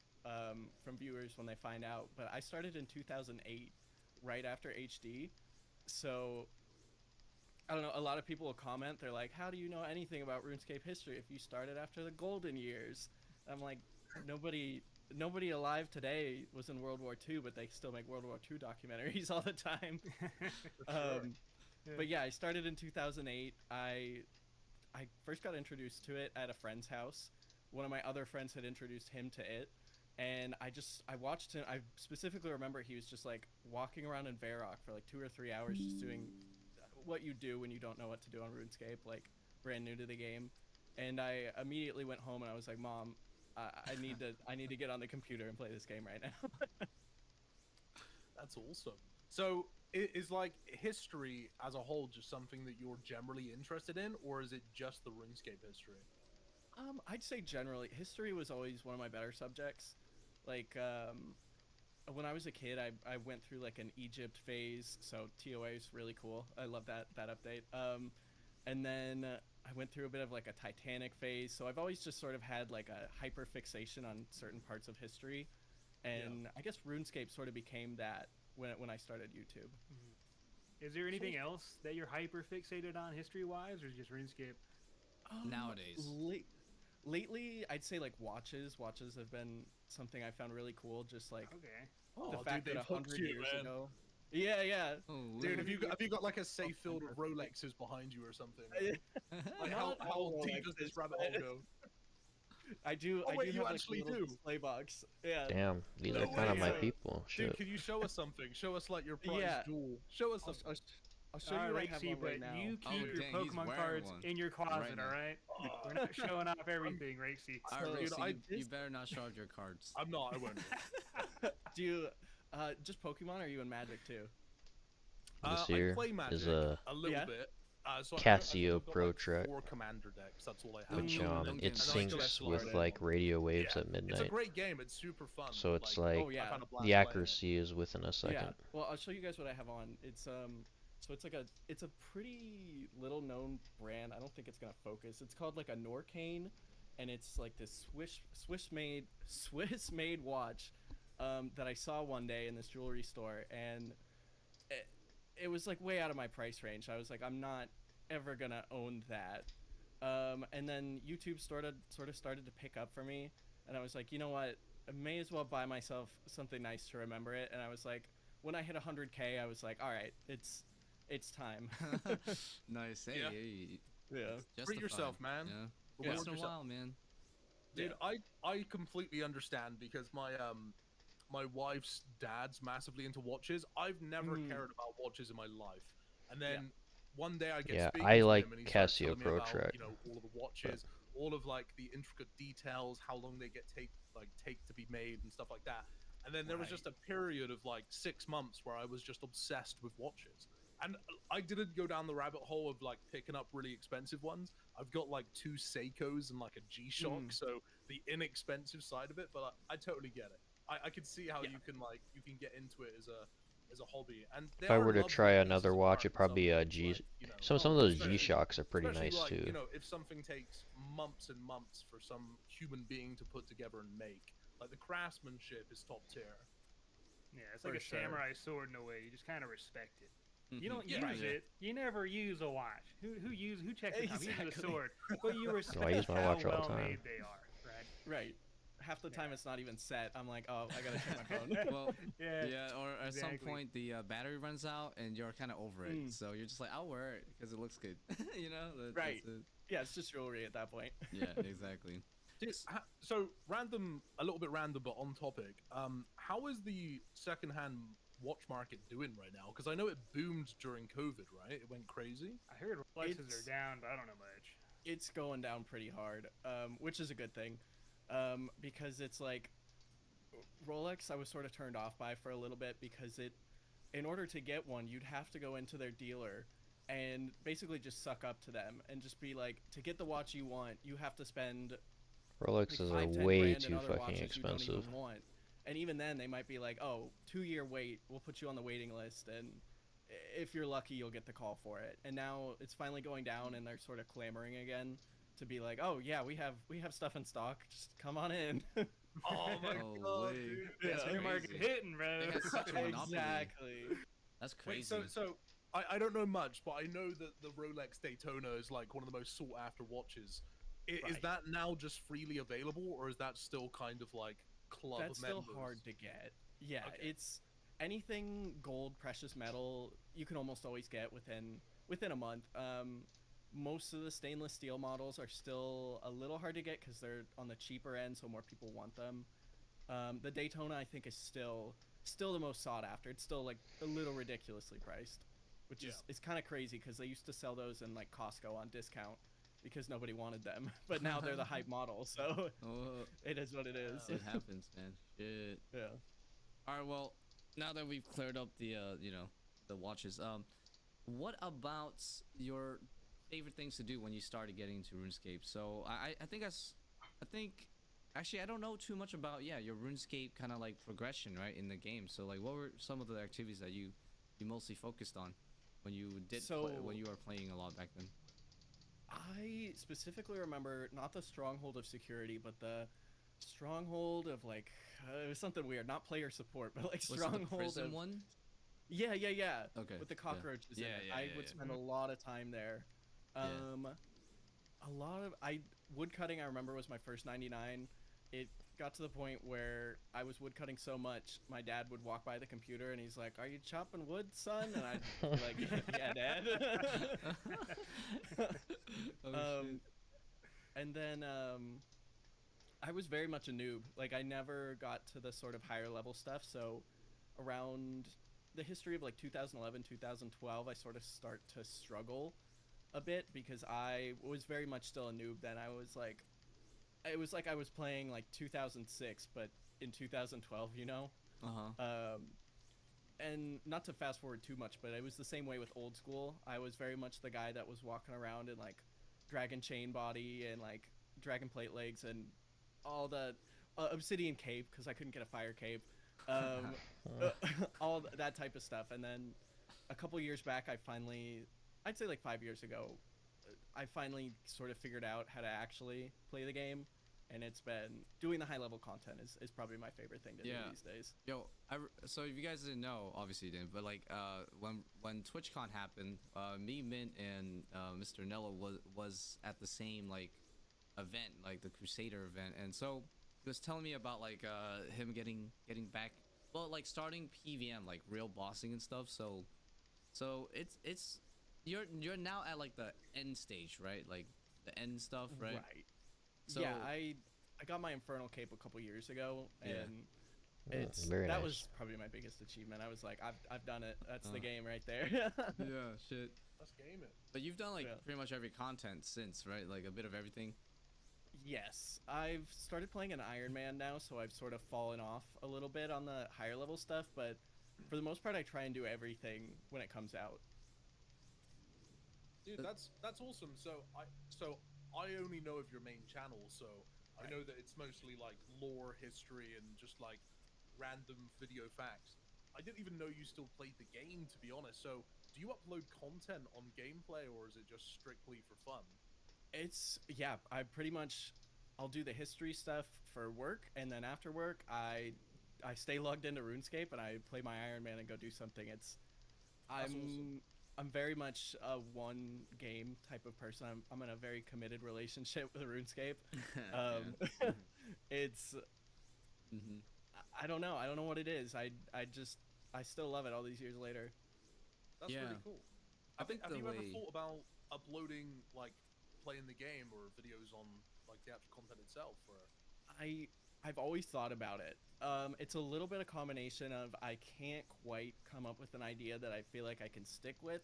S9: from viewers when they find out, but I started in 2008, right after HD. So, I don't know, a lot of people will comment, they're like, how do you know anything about RuneScape history if you started after the golden years? I'm like, nobody alive today was in World War II, but they still make World War II documentaries all the time. But yeah, I started in 2008. I first got introduced to it at a friend's house. One of my other friends had introduced him to it, and I watched him. I specifically remember he was just like walking around in Varrock for like 2 or 3 hours, just doing what you do when you don't know what to do on RuneScape, like brand new to the game. And I immediately went home and I was like, Mom, I need to get on the computer and play this game right now.
S8: That's awesome. So is like history as a whole just something that you're generally interested in, or is it just the RuneScape history?
S9: I'd say generally, history was always one of my better subjects. Like, when I was a kid, I went through like an Egypt phase, so TOA is really cool. I love that update. And then I went through a bit of like a Titanic phase, so I've always just sort of had like a hyper fixation on certain parts of history, and I guess RuneScape sort of became that when I started YouTube.
S7: Is there anything else that you're hyper fixated on history-wise, or is it just RuneScape?
S6: Nowadays.
S9: Lately, I'd say like watches. Watches have been something I found really cool. Just like the fact that 100 years ago. Yeah.
S6: Oh,
S8: Dude, have you got like a safe filled of Rolexes behind you or something? Like how deep does this rabbit hole go?
S9: I do.
S8: Oh,
S9: I
S8: wait,
S9: do
S8: you
S9: have,
S8: actually
S9: like, a little
S8: do?
S9: display box. Yeah.
S3: Damn, these
S8: No
S3: are kind of
S8: way.
S3: my people.
S8: Dude,
S3: Shit.
S8: can you show us something? Show us like your prize
S9: Yeah.
S8: jewel. Show us something.
S9: I'll show you what I have
S7: Rexy,
S9: on
S7: but
S9: right now.
S7: you
S6: Oh,
S7: keep your
S6: dang, he's
S7: Pokemon
S6: wearing
S7: cards
S6: one
S7: in your closet,
S6: right now.
S7: all right? We're not showing off everything, Rexy.
S6: All right,
S8: Dude,
S6: Rosie, you
S9: just-
S6: better not show off your cards.
S8: I'm not. I won't.
S9: Do you just Pokemon? Or are you in Magic too?
S3: This
S8: I
S3: here
S8: play Magic
S3: is
S8: a little
S9: Yeah.
S8: bit. So I think
S3: Casio
S8: I've got
S3: Pro
S8: like
S3: Trek,
S8: 4 commander decks. That's all I have.
S3: which
S6: don't get
S3: it
S6: me
S8: And then I still
S3: syncs
S8: have
S3: with
S8: to
S3: like radio waves
S8: Yeah,
S3: at
S8: it's a
S3: midnight.
S8: great game. It's super fun.
S3: So it's
S8: like,
S3: like
S9: Oh yeah.
S8: I've had a blast
S3: the
S8: playing it.
S3: accuracy is within a second.
S9: Yeah. Well, I'll show you guys what I have on. So it's a pretty little known brand. I don't think it's gonna focus. It's called like a Norcane, and it's like this Swiss made watch, that I saw one day in this jewelry store, and it was like way out of my price range. I was like, I'm not ever gonna own that. And then YouTube sort of started to pick up for me, and I was like, you know what? I may as well buy myself something nice to remember it. And I was like, when I hit 100K, I was like, all right, it's time.
S6: Nice. Hey,
S8: Yeah.
S6: hey.
S9: Yeah.
S8: Treat yourself,
S6: Justified.
S8: man.
S6: Yeah.
S8: Reward
S6: Once in a
S8: yourself.
S6: while, man.
S8: Dude, I completely understand because my wife's dad's massively into watches. I've never cared about watches in my life, and then one day I get
S3: Yeah,
S8: speaking
S3: I
S8: to
S3: like
S8: him, and he starts
S3: Casio
S8: telling me
S3: Pro
S8: about
S3: Trek.
S8: all of the watches, all of like the intricate details, how long they take to be made and stuff like that. And then there was just a period of like 6 months where I was just obsessed with watches. And I didn't go down the rabbit hole of like picking up really expensive ones. I've got like 2 Seikos and like a G-Shock, so the inexpensive side of it. But I totally get it. I can see how you can get into it as a hobby. And
S3: If I were to try another watch, it'd probably be a G. Some of those G-Shocks are pretty
S8: especially
S3: nice
S8: like,
S3: too.
S8: If something takes months and months for some human being to put together and make, like the craftsmanship is top tier.
S7: Yeah, it's like
S9: For
S7: a
S9: sure.
S7: samurai sword in a way. You just kind of respect it. You don't
S8: Yeah.
S7: use it. You never use a watch. Who checks the time? He uses a sword. But you respect
S3: I use my
S7: how
S3: watch all the
S7: well
S3: time.
S7: made they are, right?
S9: Right. Half the time it's not even set. I'm like, oh, I gotta check my phone.
S6: Well,
S7: Yeah,
S6: or at some
S7: exactly.
S6: point the battery runs out and you're kind of over it. So you're just like, I'll wear it because it looks good.
S9: Right.
S6: That's it.
S9: Yeah, it's just jewelry at that point.
S6: Yeah, exactly.
S8: So a little bit random, but on topic. How is the secondhand watch market doing right now? Because I know it boomed during COVID, right? It went crazy.
S7: I heard Rolexes
S9: It's-
S7: are down, but I don't know much.
S9: It's going down pretty hard, which is a good thing, because it's like Rolex. I was sort of turned off by for a little bit because in order to get one, you'd have to go into their dealer and basically just suck up to them and just be like, to get the watch you want, you have to spend
S3: Rolexes
S9: like
S3: are
S9: 5-10
S3: way
S9: grand in
S3: too
S9: other
S3: fucking
S9: watches you don't
S3: expensive.
S9: even want. And even then, they might be like, oh, 2-year wait, we'll put you on the waiting list, and if you're lucky, you'll get the call for it. And now it's finally going down, and they're sort of clamoring again to be like, oh yeah, we have stuff in stock, just come on in.
S8: Oh my god,
S6: way.
S8: dude.
S6: That's
S7: Free market
S6: crazy.
S7: hitting, bro.
S6: They got such a monopoly.
S9: Exactly.
S6: That's crazy.
S8: Wait, so I don't know much, but I know that the Rolex Daytona is like one of the most sought after watches. Is
S9: Right.
S8: that now just freely available, or is that still kind of like club
S9: That's
S8: members?
S9: still hard to get. Yeah,
S8: Okay.
S9: it's anything gold, precious metal, you can almost always get within a month. Most of the stainless steel models are still a little hard to get because they're on the cheaper end, so more people want them. The Daytona, I think, is still the most sought after. It's still like a little ridiculously priced, which is kind of crazy because they used to sell those in like Costco on discount because nobody wanted them, but now they're the hype model, so
S6: Oh,
S9: it is what it is.
S6: it happens, man. Shit.
S9: Yeah.
S6: All right. Well, now that we've cleared up the the watches, what about your favorite things to do when you started getting into RuneScape? So I think actually I don't know too much about your RuneScape kind of like progression right in the game. So like, what were some of the activities that you mostly focused on when you when you were playing a lot back then?
S9: I specifically remember not the stronghold of security, but the stronghold of like it was something weird, not player support, but like
S6: Was it the
S9: stronghold
S6: prison
S9: of
S6: one?
S9: Yeah.
S6: Okay.
S9: With the
S6: yeah.
S9: cockroaches in
S6: Yeah,
S9: it.
S6: yeah,
S9: I
S6: yeah,
S9: would
S6: yeah.
S9: spend a lot of time there. A lot of woodcutting I remember was my first 99. It got to the point where I was woodcutting so much, my dad would walk by the computer and he's like, "Are you chopping wood, son?" And I'd be like, "Yeah, Dad."
S6: Oh, shit.
S9: And then I was very much a noob. Like I never got to the sort of higher level stuff. So around the history of like 2011, 2012, I sort of start to struggle a bit because I was very much still a noob then. It was like I was playing like 2006, but in 2012, you know?
S6: Uh-huh.
S9: and not to fast forward too much, but it was the same way with old school. I was very much the guy that was walking around in like dragon chain body and like dragon plate legs and all the obsidian cape because I couldn't get a fire cape, all that type of stuff. And then a couple years back, I'd say like 5 years ago, I finally sort of figured out how to actually play the game, and it's been doing the high level content is probably my favorite thing to do these days.
S6: Yo, so if you guys didn't know, obviously you didn't, but like when TwitchCon happened, me, Mint, and Mr. Nello was at the same like event, like the Crusader event, and so he was telling me about like him getting back, well, like starting PVM, like real bossing and stuff. So it's you're now at like the end stage, right? Like the end stuff, right?
S9: Right.
S6: So,
S9: yeah, I got my Infernal Cape a couple years ago, and
S3: very
S9: that
S3: nice.
S9: was probably my biggest achievement. I was like, I've done it. That's the game right there.
S6: Yeah, shit.
S8: Let's game it.
S6: But you've done like pretty much every content since, right? Like a bit of everything.
S9: Yes, I've started playing an Ironman now, so I've sort of fallen off a little bit on the higher level stuff. But for the most part, I try and do everything when it comes out.
S8: Dude, that's awesome. So I only know of your main channel, so I know that it's mostly like lore, history, and just like random video facts. I didn't even know you still played the game, to be honest. So do you upload content on gameplay, or is it just strictly for fun?
S9: I pretty much, I'll do the history stuff for work, and then after work, I stay logged into RuneScape and I play my Ironman and go do something.
S8: Awesome.
S9: I'm very much a one game type of person. I'm in a very committed relationship with RuneScape. It's I don't know. I don't know what it is. I still love it all these years later.
S8: That's really cool. Have you ever thought about uploading like playing the game or videos on like the actual content itself? Or
S9: I've always thought about it. It's a little bit of combination of I can't quite come up with an idea that I feel like I can stick with,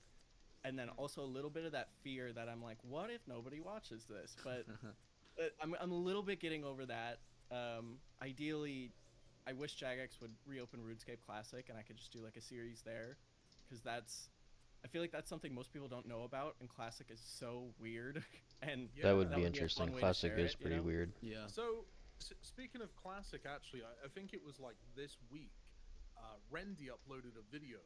S9: and then also a little bit of that fear that I'm like, what if nobody watches this? But I'm a little bit getting over that. Ideally, I wish Jagex would reopen RuneScape Classic and I could just do like a series there, because I feel like that's something most people don't know about, and Classic is so weird. And
S3: that would be interesting. Classic is pretty weird.
S6: Yeah.
S8: So speaking of Classic, actually, I think it was like this week, Rendy uploaded a video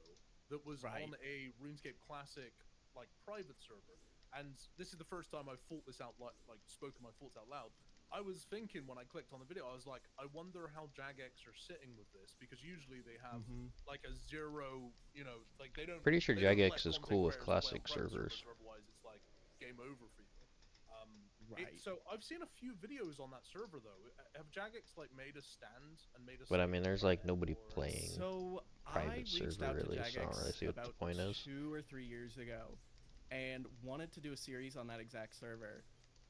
S8: that was on a RuneScape Classic like private server, and this is the first time I've thought this out, like spoken my thoughts out loud. I was thinking when I clicked on the video, I was like, I wonder how Jagex are sitting with this, because usually they have like a zero, like they don't.
S3: Pretty sure
S8: they don't let
S3: Jagex is
S8: content
S3: cool with
S8: creators play on
S3: classic
S8: private
S3: servers.
S8: Otherwise, it's like game over for you. So I've seen a few videos on that server though. Have Jagex like made a stand and made a?
S3: But I mean, there's like nobody
S8: or...
S3: playing
S9: So
S3: private
S9: I reached
S3: server
S9: out to
S3: really,
S9: Jagex
S3: so I don't really see what the
S9: about
S3: point is.
S9: 2 or 3 years ago, and wanted to do a series on that exact server,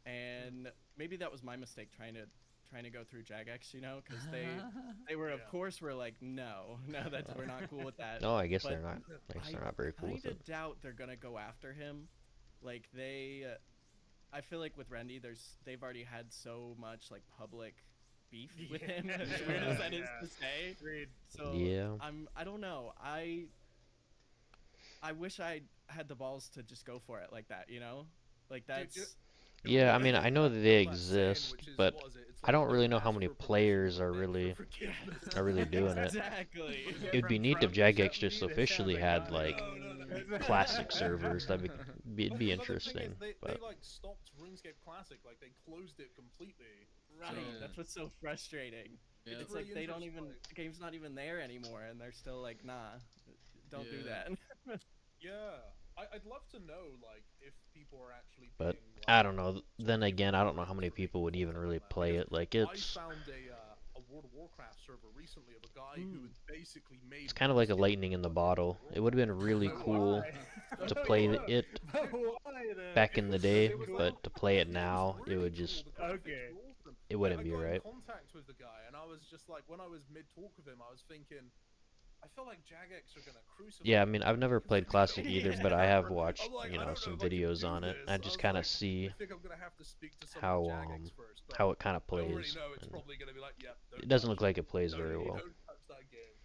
S9: and maybe that was my mistake trying to go through Jagex, because they were of course were like, no, we're not cool with that.
S3: No, I guess
S9: But
S3: they're not. I guess they're not very cool with
S9: I
S3: it.
S9: doubt they're gonna go after him. Like I feel like with Rendy, they've already had so much like public beef with him. As weird as that is to say.
S7: Agreed.
S9: So I don't know. I wish I had the balls to just go for it like that. Like that's.
S3: Yeah, I mean, I know that they exist, but I don't really know how many players are really doing it.
S9: Exactly.
S3: It'd be neat if Jagex just officially had like classic servers. That'd be interesting.
S8: They
S3: But
S8: like stopped RuneScape Classic, like they closed it completely.
S9: Right. That's what's so frustrating.
S6: Yeah.
S9: It's like they don't even, the game's not even there anymore, and they're still like, nah, don't do that.
S8: Yeah, I'd love to know like if people are actually.
S3: But
S8: paying,
S3: I don't know. Then again, I don't know how many people would even really play it. Like
S8: I
S3: it's
S8: found a World of Warcraft server recently of a guy who had basically made.
S3: it's kind of like a lightning in the bottle. It would have been really cool to play it back in the day, but to play it now, it would just it wouldn't be right.
S8: I got in contact with the guy, and I was just like, when I was mid talk with him, I was thinking, I feel like Jagex are gonna crucify.
S3: Yeah, I mean, I've never played Classic either, but I have watched, some videos on it. I just kind of see how it kind of plays. And it doesn't look like it plays very well.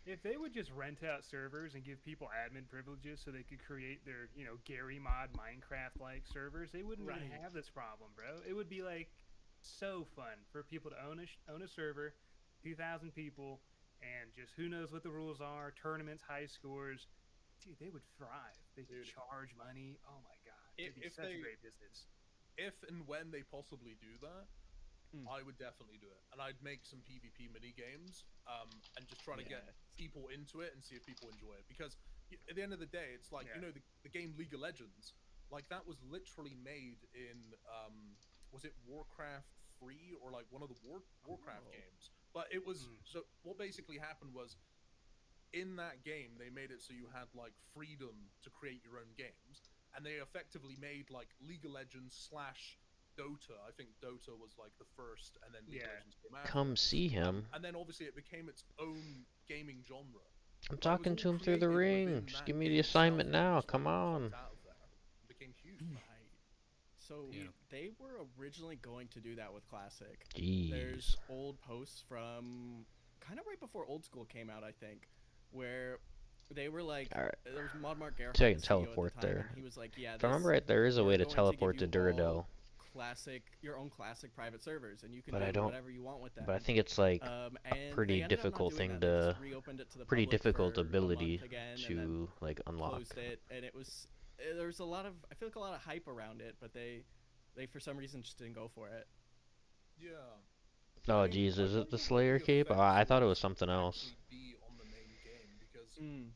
S7: If they would just rent out servers and give people admin privileges so they could create their, Gary mod Minecraft like servers, they wouldn't even
S9: Right.
S7: have this problem, bro. It would be like so fun for people to own a server, 2,000 people, and just who knows what the rules are, tournaments, high scores. Dude, they would thrive. They could charge money. Oh my god, it'd be such a great business.
S8: If and when they possibly do that,
S9: Mm.
S8: I would definitely do it, and I'd make some PvP mini games, and just try to get people into it and see if people enjoy it. Because at the end of the day, it's like the game League of Legends, like that was literally made in was it Warcraft 3 or like one of the Warcraft games? But it was so what basically happened was in that game they made it so you had like freedom to create your own games, and they effectively made like League of Legends slash Dota. I think Dota was like the first, and then League of Legends came out.
S3: Come see him.
S8: And then obviously it became its own gaming genre.
S3: I'm talking to him through the ring. Just give me the assignment now. Come on.
S8: It became huge.
S9: Right. So they were originally going to do that with Classic.
S3: Jeez.
S9: There's old posts from kind of right before Old School came out, I think, where they were like,
S3: Alright.
S9: there was Mod Mark Gerhardt,
S3: So I can
S9: the CEO
S3: teleport
S9: at the time,
S3: there.
S9: and he was like, yeah,
S3: If I remember right, there is a way to
S9: we're going
S3: teleport to
S9: give you
S3: Duradel.
S9: all your own classic private servers, and you can
S3: But
S9: do
S3: I don't-
S9: whatever you want with them.
S3: But I think it's like
S9: and
S3: pretty
S9: they ended up not
S3: difficult
S9: doing
S3: thing
S9: that. They
S3: to,
S9: just reopened it to the
S3: pretty
S9: public
S3: difficult
S9: for a month
S3: ability
S9: again, and then
S3: to like unlock.
S9: closed it, and it was there was a lot of, I feel like, a lot of hype around it, but they for some reason just didn't go for it.
S8: Yeah.
S3: Oh jeez, is it the Slayer cape? Oh, I thought it was something else.
S8: Be on the main game because
S9: Mm.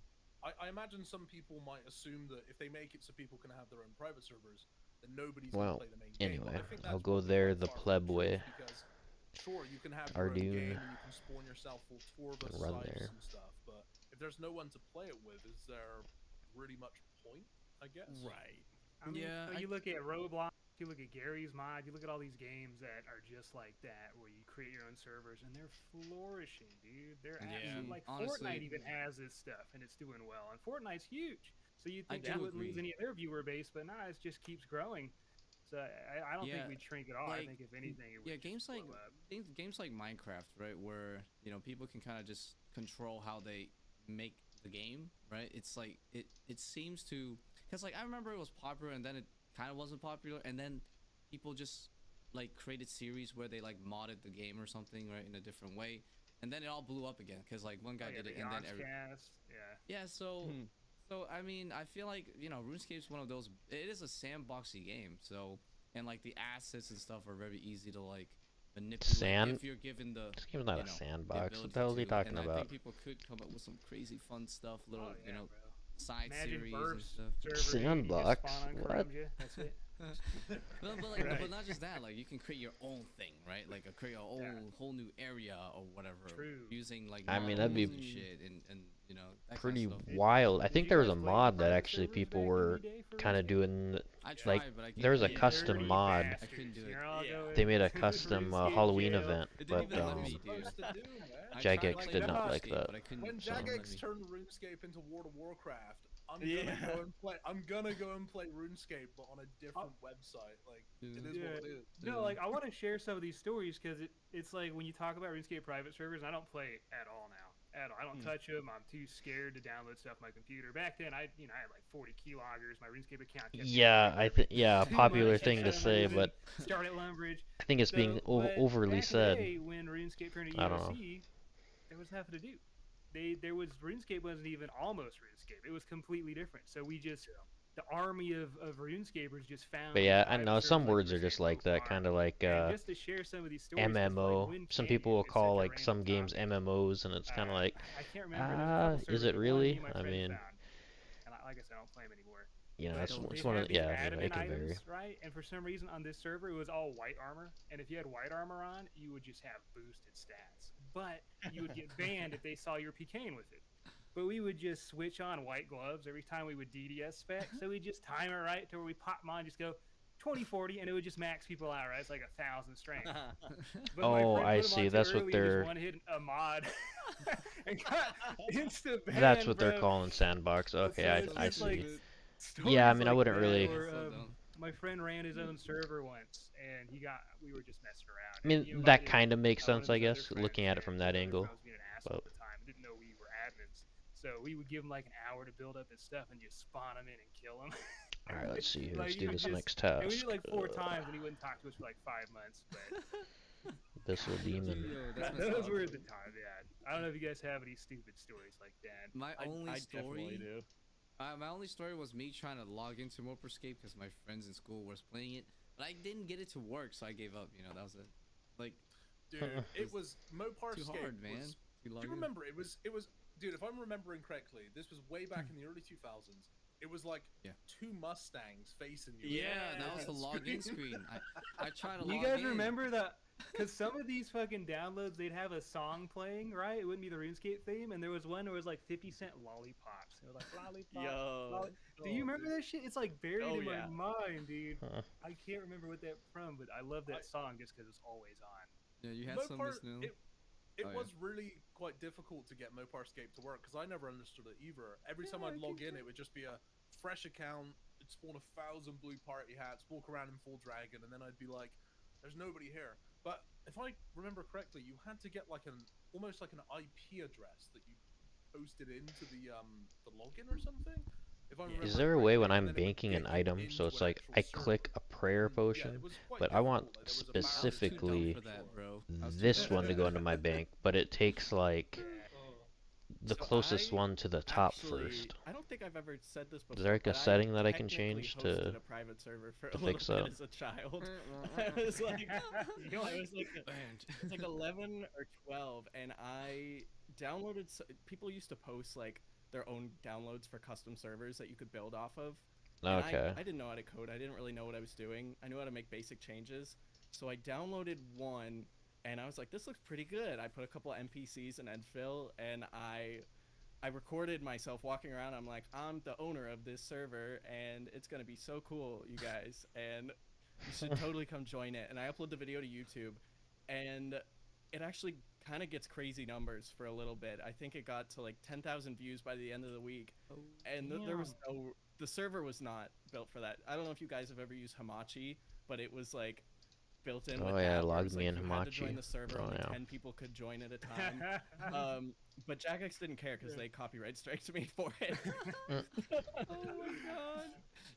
S8: I imagine some people might assume that if they make it so people can have their own private servers, then nobody's
S3: Well,
S8: gonna play the main game. But
S3: anyway,
S8: I think
S3: I'll
S8: that's
S3: go
S8: probably
S3: there
S8: quite
S3: the
S8: far from
S3: pleb
S8: the
S3: way.
S8: truth because sure you can have your own
S3: Ardune
S8: game and you can spawn yourself full tour of
S3: and run
S8: sites
S3: there.
S8: and stuff, but if there's no one to play it with, is there really much point? I guess.
S9: Right.
S7: I mean,
S6: Yeah,
S7: so you look at Roblox, you look at Gary's mod, you look at all these games that are just like that, where you create your own servers, and they're flourishing, dude. They're absolutely, like,
S6: honestly,
S7: Fortnite even has this stuff, and it's doing well, and Fortnite's huge. So you'd think
S6: I
S7: they
S6: do
S7: wouldn't lose
S6: agree.
S7: any of their viewer base, but nah, it just keeps growing. So I don't think we'd shrink at all. I
S6: like,
S7: think if anything, it would just
S6: games like
S7: blow up.
S6: games like Minecraft, right, where people can kind of just control how they make the game, right? It's like it seems to, because like I remember it was popular and then it kind of wasn't popular, and then people just like created series where they like modded the game or something, right, in a different way, and then it all blew up again because like one guy did it and then So I mean, I feel like RuneScape's one of those. It is a sandboxy game, so and like the assets and stuff are very easy to like manipulate if you're given the.
S3: This game's not a
S6: the
S3: sandbox. What
S6: ability
S3: the hell are they
S6: to,
S3: talking
S6: and I
S3: about?
S6: think people could come up with some crazy fun stuff, little
S7: bro.
S6: side
S7: Imagine
S6: series
S7: burst
S6: and stuff.
S7: server, you just
S3: Sandbox?
S7: spawn on
S3: What?
S7: Columbia, that's it.
S6: But not just that, like you can create your own thing, right? Like create a whole new area or whatever.
S7: True.
S6: Using like
S3: I mean, that'd be
S6: models and shit and that
S3: pretty
S6: kind of stuff.
S3: wild. I
S7: Did
S3: think
S7: you
S3: there was
S7: guys
S3: a
S7: play
S3: mod that
S7: private
S3: actually
S7: servers
S3: people
S7: back in
S3: were
S7: the day for
S3: kind of
S7: RuneScape?
S3: doing.
S6: I tried,
S3: Like,
S6: but I
S3: there was a
S6: can't-
S3: custom
S7: Dirty
S3: mod.
S7: bastards.
S6: I couldn't do it.
S7: You're all
S9: Yeah.
S7: going
S3: They made a
S7: to
S3: custom
S7: RuneScape
S3: Halloween
S7: jail.
S3: event,
S6: It
S3: but
S6: didn't even let
S8: What
S6: me,
S8: you're
S6: dude.
S8: supposed to do, man.
S6: I
S3: Jagex
S6: tried playing
S3: did not like
S6: RuneScape,
S3: that.
S6: but I couldn't.
S8: When
S3: So-
S8: Jagex turned RuneScape into World of Warcraft, I'm
S9: Yeah.
S8: gonna go and play. I'm gonna go and play RuneScape, but on a different website. Like it is what it is.
S7: No, like I want to share some of these stories because it's like when you talk about RuneScape private servers, I don't play at all now. At all. I don't touch them. I'm too scared to download stuff on my computer. Back then, I had like 40 keyloggers. My RuneScape account. Kept
S3: Yeah, a
S7: too
S3: popular
S7: much,
S3: thing to
S7: kept
S3: say,
S7: losing,
S3: but
S7: start at Lumbridge.
S3: I think it's being
S7: but
S3: overly
S7: back
S3: said.
S7: In the day, when RuneScape turned to
S3: I don't know.
S7: EOC, there was nothing to do. RuneScape wasn't even almost RuneScape. It was completely different. So we just the army of RuneScapers just found.
S3: But yeah, I
S7: private
S3: know
S7: servers
S3: some
S7: like
S3: words are just
S7: RuneScape
S3: like that,
S7: Profile.
S3: kind of like
S7: And just to share some of these stories, 'cause, like,
S3: MMO.
S7: Wind
S3: Some
S7: Canyon
S3: people will
S7: is
S3: call
S7: such a
S3: like some
S7: random
S3: games
S7: topic.
S3: MMOs, and it's kind of like,
S7: I can't remember. There's a couple
S3: is
S7: servers,
S3: it
S7: one
S3: really?
S7: me and my
S3: I
S7: friend
S3: mean,
S7: found. And like I said, I don't play them anymore.
S3: you know,
S7: But
S3: it's
S7: they
S3: one
S7: had
S3: of
S7: these
S3: yeah,
S7: admin
S3: it can vary.
S7: items, right? And for some reason on this server, it was all white armor. And if you had white armor on, you would just have boosted stats. But you would get banned if they saw your PKing with it. But we would just switch on white gloves every time we would DDS spec. So we'd just time it right to where we pop them on, just go 20-40, and it would just max people out, right? It's like 1,000 strength. But my
S3: Oh,
S7: friend
S3: I
S7: put 'em
S3: see.
S7: on too
S3: That's what
S7: early and
S3: they're.
S7: just one-hit a mod and got instant ban,
S3: That's what
S7: bro.
S3: they're calling sandbox. Okay,
S7: So it's
S3: I
S7: just,
S3: see.
S7: like,
S3: Yeah, I
S7: stories
S3: mean, I
S7: like
S3: wouldn't
S7: that,
S3: really.
S7: or,
S6: So dumb.
S7: my friend ran his own server once, and we were just messing around.
S3: I mean,
S7: and he
S3: that
S7: invited,
S3: kind of makes
S7: one of
S3: sense, I
S7: his other
S3: guess,
S7: friends
S3: looking at it
S7: there,
S3: from
S7: so
S3: that
S7: the other
S3: angle.
S7: friend was being an asshole
S3: But
S7: at the time, didn't know we were admins. So we would give him like an hour to build up his stuff and just spawn him in and kill him.
S3: All right, let's see here.
S7: Like,
S3: Let's
S7: he
S3: do
S7: would
S3: this
S7: just,
S3: next
S7: and we did
S3: task.
S7: it like 4 times, and he wouldn't talk to us for like 5 months. But
S3: Abyssal Demon.
S6: Yo, that's messed
S7: those
S6: up.
S7: were the time, yeah. I don't know if you guys have any stupid stories like that.
S6: My only
S9: I
S6: story.
S9: definitely do.
S6: My only story was me trying to log into Moperscape because my friends in school was playing it, but I didn't get it to work, so I gave up. You know, that was it. Like,
S8: Dude, it was Moparscape.
S6: too hard, man.
S8: Do you remember? It was. Dude, if I'm remembering correctly, this was way back in the early 2000s. It was like two Mustangs facing you.
S6: Yeah, that was the login screen. I tried to log in.
S7: You guys remember that? Because some of these fucking downloads, they'd have a song playing, right? It wouldn't be the RuneScape theme, and there was one that was like 50-cent lollipops. It was like lollipop.
S9: Yo.
S7: Do you remember that shit? It's like buried in
S9: yeah.
S7: my mind, dude.
S3: Huh.
S7: I can't remember what that from, but I love that song just because it's always on.
S6: Yeah, you had some Miss New.
S8: It was really quite difficult to get Moparscape to work because I never understood it either. Every time I'd log in, it would just be a fresh account. It'd spawn 1,000 blue party hats, walk around in full dragon, and then I'd be like, "There's nobody here." But if I remember correctly, you had to get like almost like an IP address that you posted into the login or something. If I remember
S3: Is there a way when I'm
S8: correctly, and then it would
S3: banking
S8: get
S3: an
S8: you
S3: item,
S8: into
S3: so it's
S8: an
S3: like
S8: actual
S3: I click
S8: server?
S3: a prayer
S8: Yeah,
S3: potion,
S8: it was quite
S3: but I want
S8: difficult. There was a
S6: I was too dumb
S3: specifically
S6: for that, bro. I was too
S3: this
S6: dumb.
S3: one to go into my bank, but it takes like the
S9: So
S3: closest
S9: I
S3: one to the top
S9: Actually,
S3: first.
S9: I don't think I've ever said this before.
S3: Is there like a
S9: but
S3: setting that I can
S9: technically
S3: change
S9: hosted
S3: to
S9: a private server for
S3: to
S9: a little
S3: fix
S9: bit
S3: that?
S9: as a child. I was like, I was like, it's like 11 or 12, and I downloaded. People used to post like their own downloads for custom servers that you could build off of. And
S3: Okay.
S9: I didn't know how to code. I didn't really know what I was doing. I knew how to make basic changes. So I downloaded one, and I was like, this looks pretty good. I put a couple NPCs in Edfill, and I recorded myself walking around. I'm like, I'm the owner of this server, and it's gonna be so cool, you guys, and you should totally come join it. And I upload the video to YouTube, and it actually kind of gets crazy numbers for a little bit. I think it got to like 10,000 views by the end of the week, and there was the server was not built for that. I don't know if you guys have ever used Hamachi, but it was like built in.
S3: Oh
S9: with
S3: yeah,
S9: that, where it
S3: log
S9: was
S3: me
S9: like
S3: in
S9: you had to join
S3: Hamachi.
S9: the server,
S3: Oh
S9: only
S3: yeah.
S9: 10 people could join at a time. But Jagex didn't care because they copyright striked me for it.
S6: Oh my god.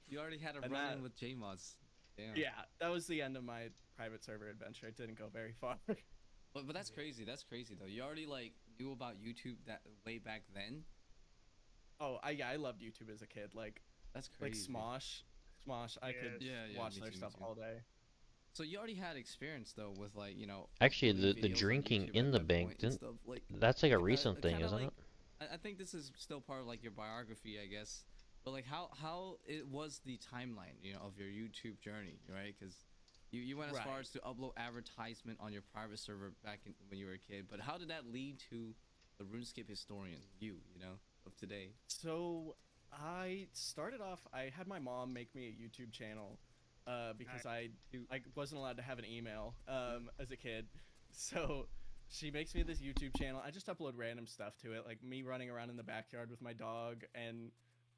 S6: You already had a
S9: And
S6: run-in
S9: that-
S6: with JMods. Damn.
S9: Yeah, that was the end of my private server adventure. It didn't go very far.
S6: But that's crazy. That's crazy though. You already like knew about YouTube that way back then.
S9: Oh, I loved YouTube as a kid. Like
S6: That's crazy.
S9: Smosh. I could
S6: Yeah,
S9: watch
S6: me
S9: their
S6: too, me
S9: stuff
S6: too.
S9: all day.
S6: So you already had experience though with like
S3: Actually,
S6: uploading
S3: the
S6: videos on
S3: drinking
S6: YouTube
S3: in
S6: at
S3: the
S6: that
S3: bank
S6: point and
S3: didn't.
S6: stuff, like,
S3: That's like a
S6: kinda-
S3: recent thing,
S6: kinda
S3: isn't
S6: like-
S3: it?
S6: I think this is still part of like your biography, I guess. But like how it was the timeline, of your YouTube journey, right? Because you went as far
S9: Right.
S6: as to upload advertisement on your private server back when you were a kid. But how did that lead to the RuneScape historian, of today?
S9: So I started off. I had my mom make me a YouTube channel because I wasn't allowed to have an email as a kid. So she makes me this YouTube channel. I just upload random stuff to it, like me running around in the backyard with my dog, and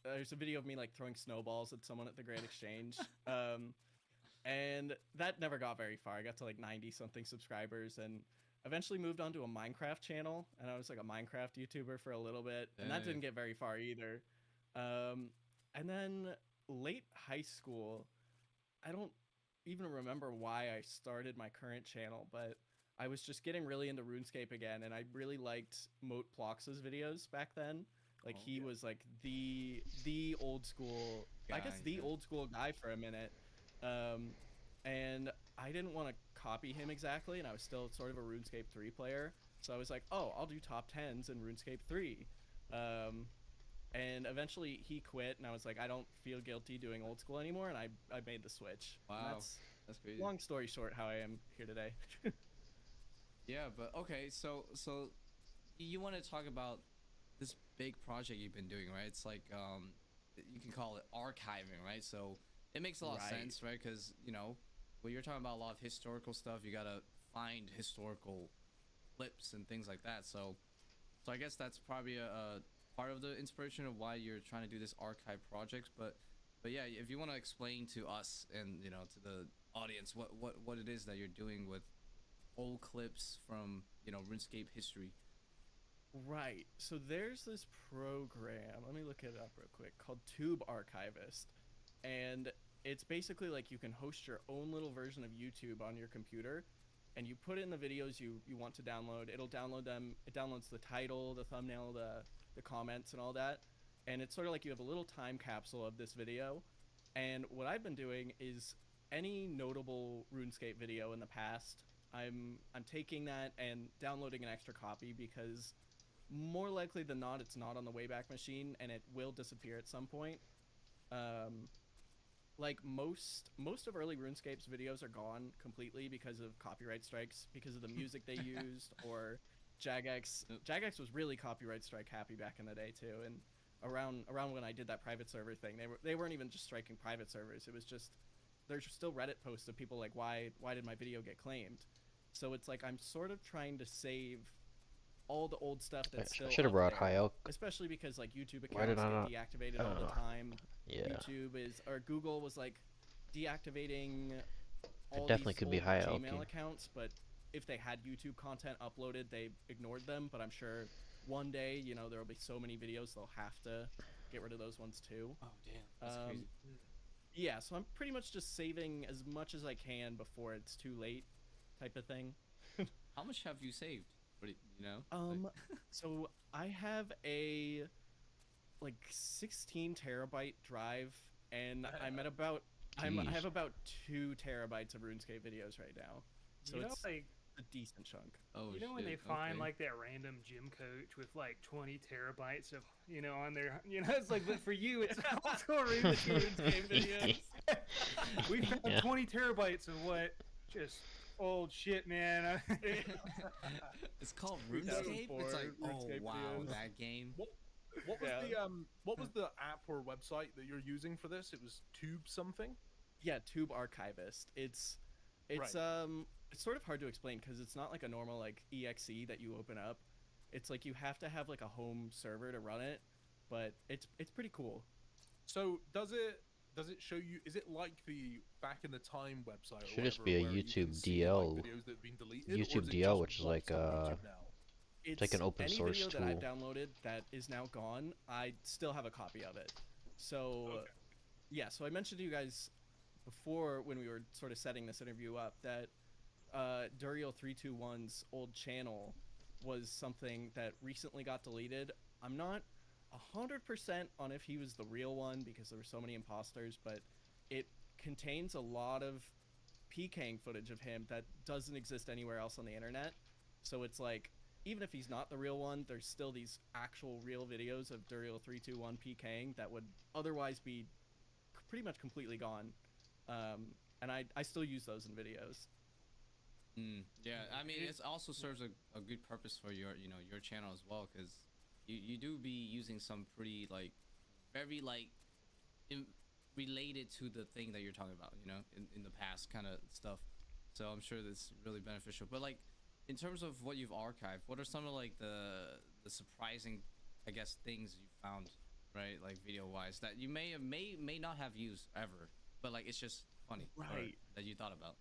S9: there's a video of me like throwing snowballs at someone at the Great Exchange. And that never got very far. I got to like 90 something subscribers, and eventually moved on to a Minecraft channel, and I was like a Minecraft YouTuber for a little bit, and that didn't get very far either. And then late high school, I don't even remember why I started my current channel, but I was just getting really into RuneScape again, and I really liked Moat Plox's videos back then. Like he was like the old school, I guess
S6: Guy,
S9: the
S6: yeah.
S9: old school guy for a minute. And I didn't want to copy him exactly, and I was still sort of a RuneScape 3 player. So I was like, oh, I'll do top 10s in RuneScape 3. And eventually he quit, and I was like, I don't feel guilty doing old school anymore, and I made the switch. And
S6: Wow,
S9: that's
S6: that's crazy.
S9: long story short how I am here today.
S6: Yeah, but okay, so you want to talk about this big project you've been doing, right? It's like you can call it archiving, right? So it makes a lot of
S9: Right.
S6: sense, right? Because when you're talking about a lot of historical stuff, you gotta find historical clips and things like that. So I guess that's probably a part of the inspiration of why you're trying to do this archive project. But yeah, if you want to explain to us and to the audience what it is that you're doing with old clips from RuneScape history.
S9: Right. So there's this program. Let me look it up real quick called Tube Archivist, and it's basically like you can host your own little version of YouTube on your computer, and you put in the videos you want to download. It'll download them. It downloads the title, the thumbnail, the comments, and all that. And it's sort of like you have a little time capsule of this video. And what I've been doing is any notable RuneScape video in the past, I'm taking that and downloading an extra copy because more likely than not, it's not on the Wayback Machine, and it will disappear at some point. Um, like most of early RuneScape's videos are gone completely because of copyright strikes, because of the music they used, or Jagex. Jagex was really copyright strike happy back in the day too, and around when I did that private server thing, they weren't even just striking private servers. It was just there's still Reddit posts of people like why did my video get claimed? So it's like I'm sort of trying to save all the old stuff that's still
S3: I should have
S9: up
S3: brought
S9: there,
S3: High Elk.
S9: especially because like YouTube
S3: Why did
S9: accounts
S3: I
S9: get
S3: not?
S9: deactivated
S3: I
S9: all
S3: don't
S9: the
S3: know.
S9: time.
S3: Yeah.
S9: YouTube is or Google was like deactivating all
S3: definitely
S9: these
S3: could be
S9: old
S3: High
S9: Gmail
S3: Elky.
S9: accounts, but if they had YouTube content uploaded, they ignored them. But I'm sure one day, you know, there will be so many videos they'll have to get rid of those ones too.
S6: Oh damn, that's crazy.
S9: Yeah, so I'm pretty much just saving as much as I can before it's too late, type of thing.
S6: How much have you saved? What do you know?
S9: So I have a like 16 terabyte drive, and I'm at about I
S3: Jeez.
S9: have about 2 terabytes of RuneScape videos right now. So
S7: You know,
S9: it's
S7: like
S9: a decent chunk.
S6: Oh,
S7: you know when they
S6: shit,
S7: find
S6: okay.
S7: like that random gym coach with like 20 terabytes of on their it's like, but for you it's also RuneScape videos. We found
S3: Yeah.
S7: 20 terabytes of what just old shit, man.
S6: It's called
S9: 2004
S6: RuneScape. It's like, oh
S9: RuneScape
S6: wow,
S9: videos.
S6: that game.
S8: What was what was the app or website that you're using for this? It was Tube something.
S9: Yeah, Tube Archivist. It's
S8: Right.
S9: it's sort of hard to explain because it's not like a normal like exe that you open up. It's like you have to have like a home server to run it, but it's pretty cool.
S8: So does it show you? Is it like the back in the time website?
S3: Should
S8: or
S3: just be a
S8: whatever, where you can
S3: YouTube
S8: see, like,
S3: DL.
S8: videos that have been deleted, or
S3: YouTube
S8: is it
S3: DL,
S8: just
S3: which is
S8: what's
S3: like
S8: on YouTube now?
S9: It's
S3: like an open
S9: any
S3: source
S9: video that I've
S3: tool.
S9: downloaded that is now gone. I still have a copy of it. So
S8: Okay.
S9: yeah, so I mentioned to you guys before when we were sort of setting this interview up that Duriel321's old channel was something that recently got deleted. I'm not 100% on if he was the real one because there were so many imposters, but it contains a lot of PKing footage of him that doesn't exist anywhere else on the internet. So it's like, even if he's not the real one, there's still these actual real videos of Duriel321 PKing that would otherwise be pretty much completely gone. And I still use those in videos.
S6: Yeah, I mean, it also serves a good purpose for your your channel as well, because you do be using some pretty like very like related to the thing that you're talking about, in the past kind of stuff. So I'm sure that's really beneficial. But like in terms of what you've archived, what are some of like the surprising, I guess, things you found, right? Like video wise that you may not have used ever, but like it's just funny, or
S9: Right.
S6: that you thought about.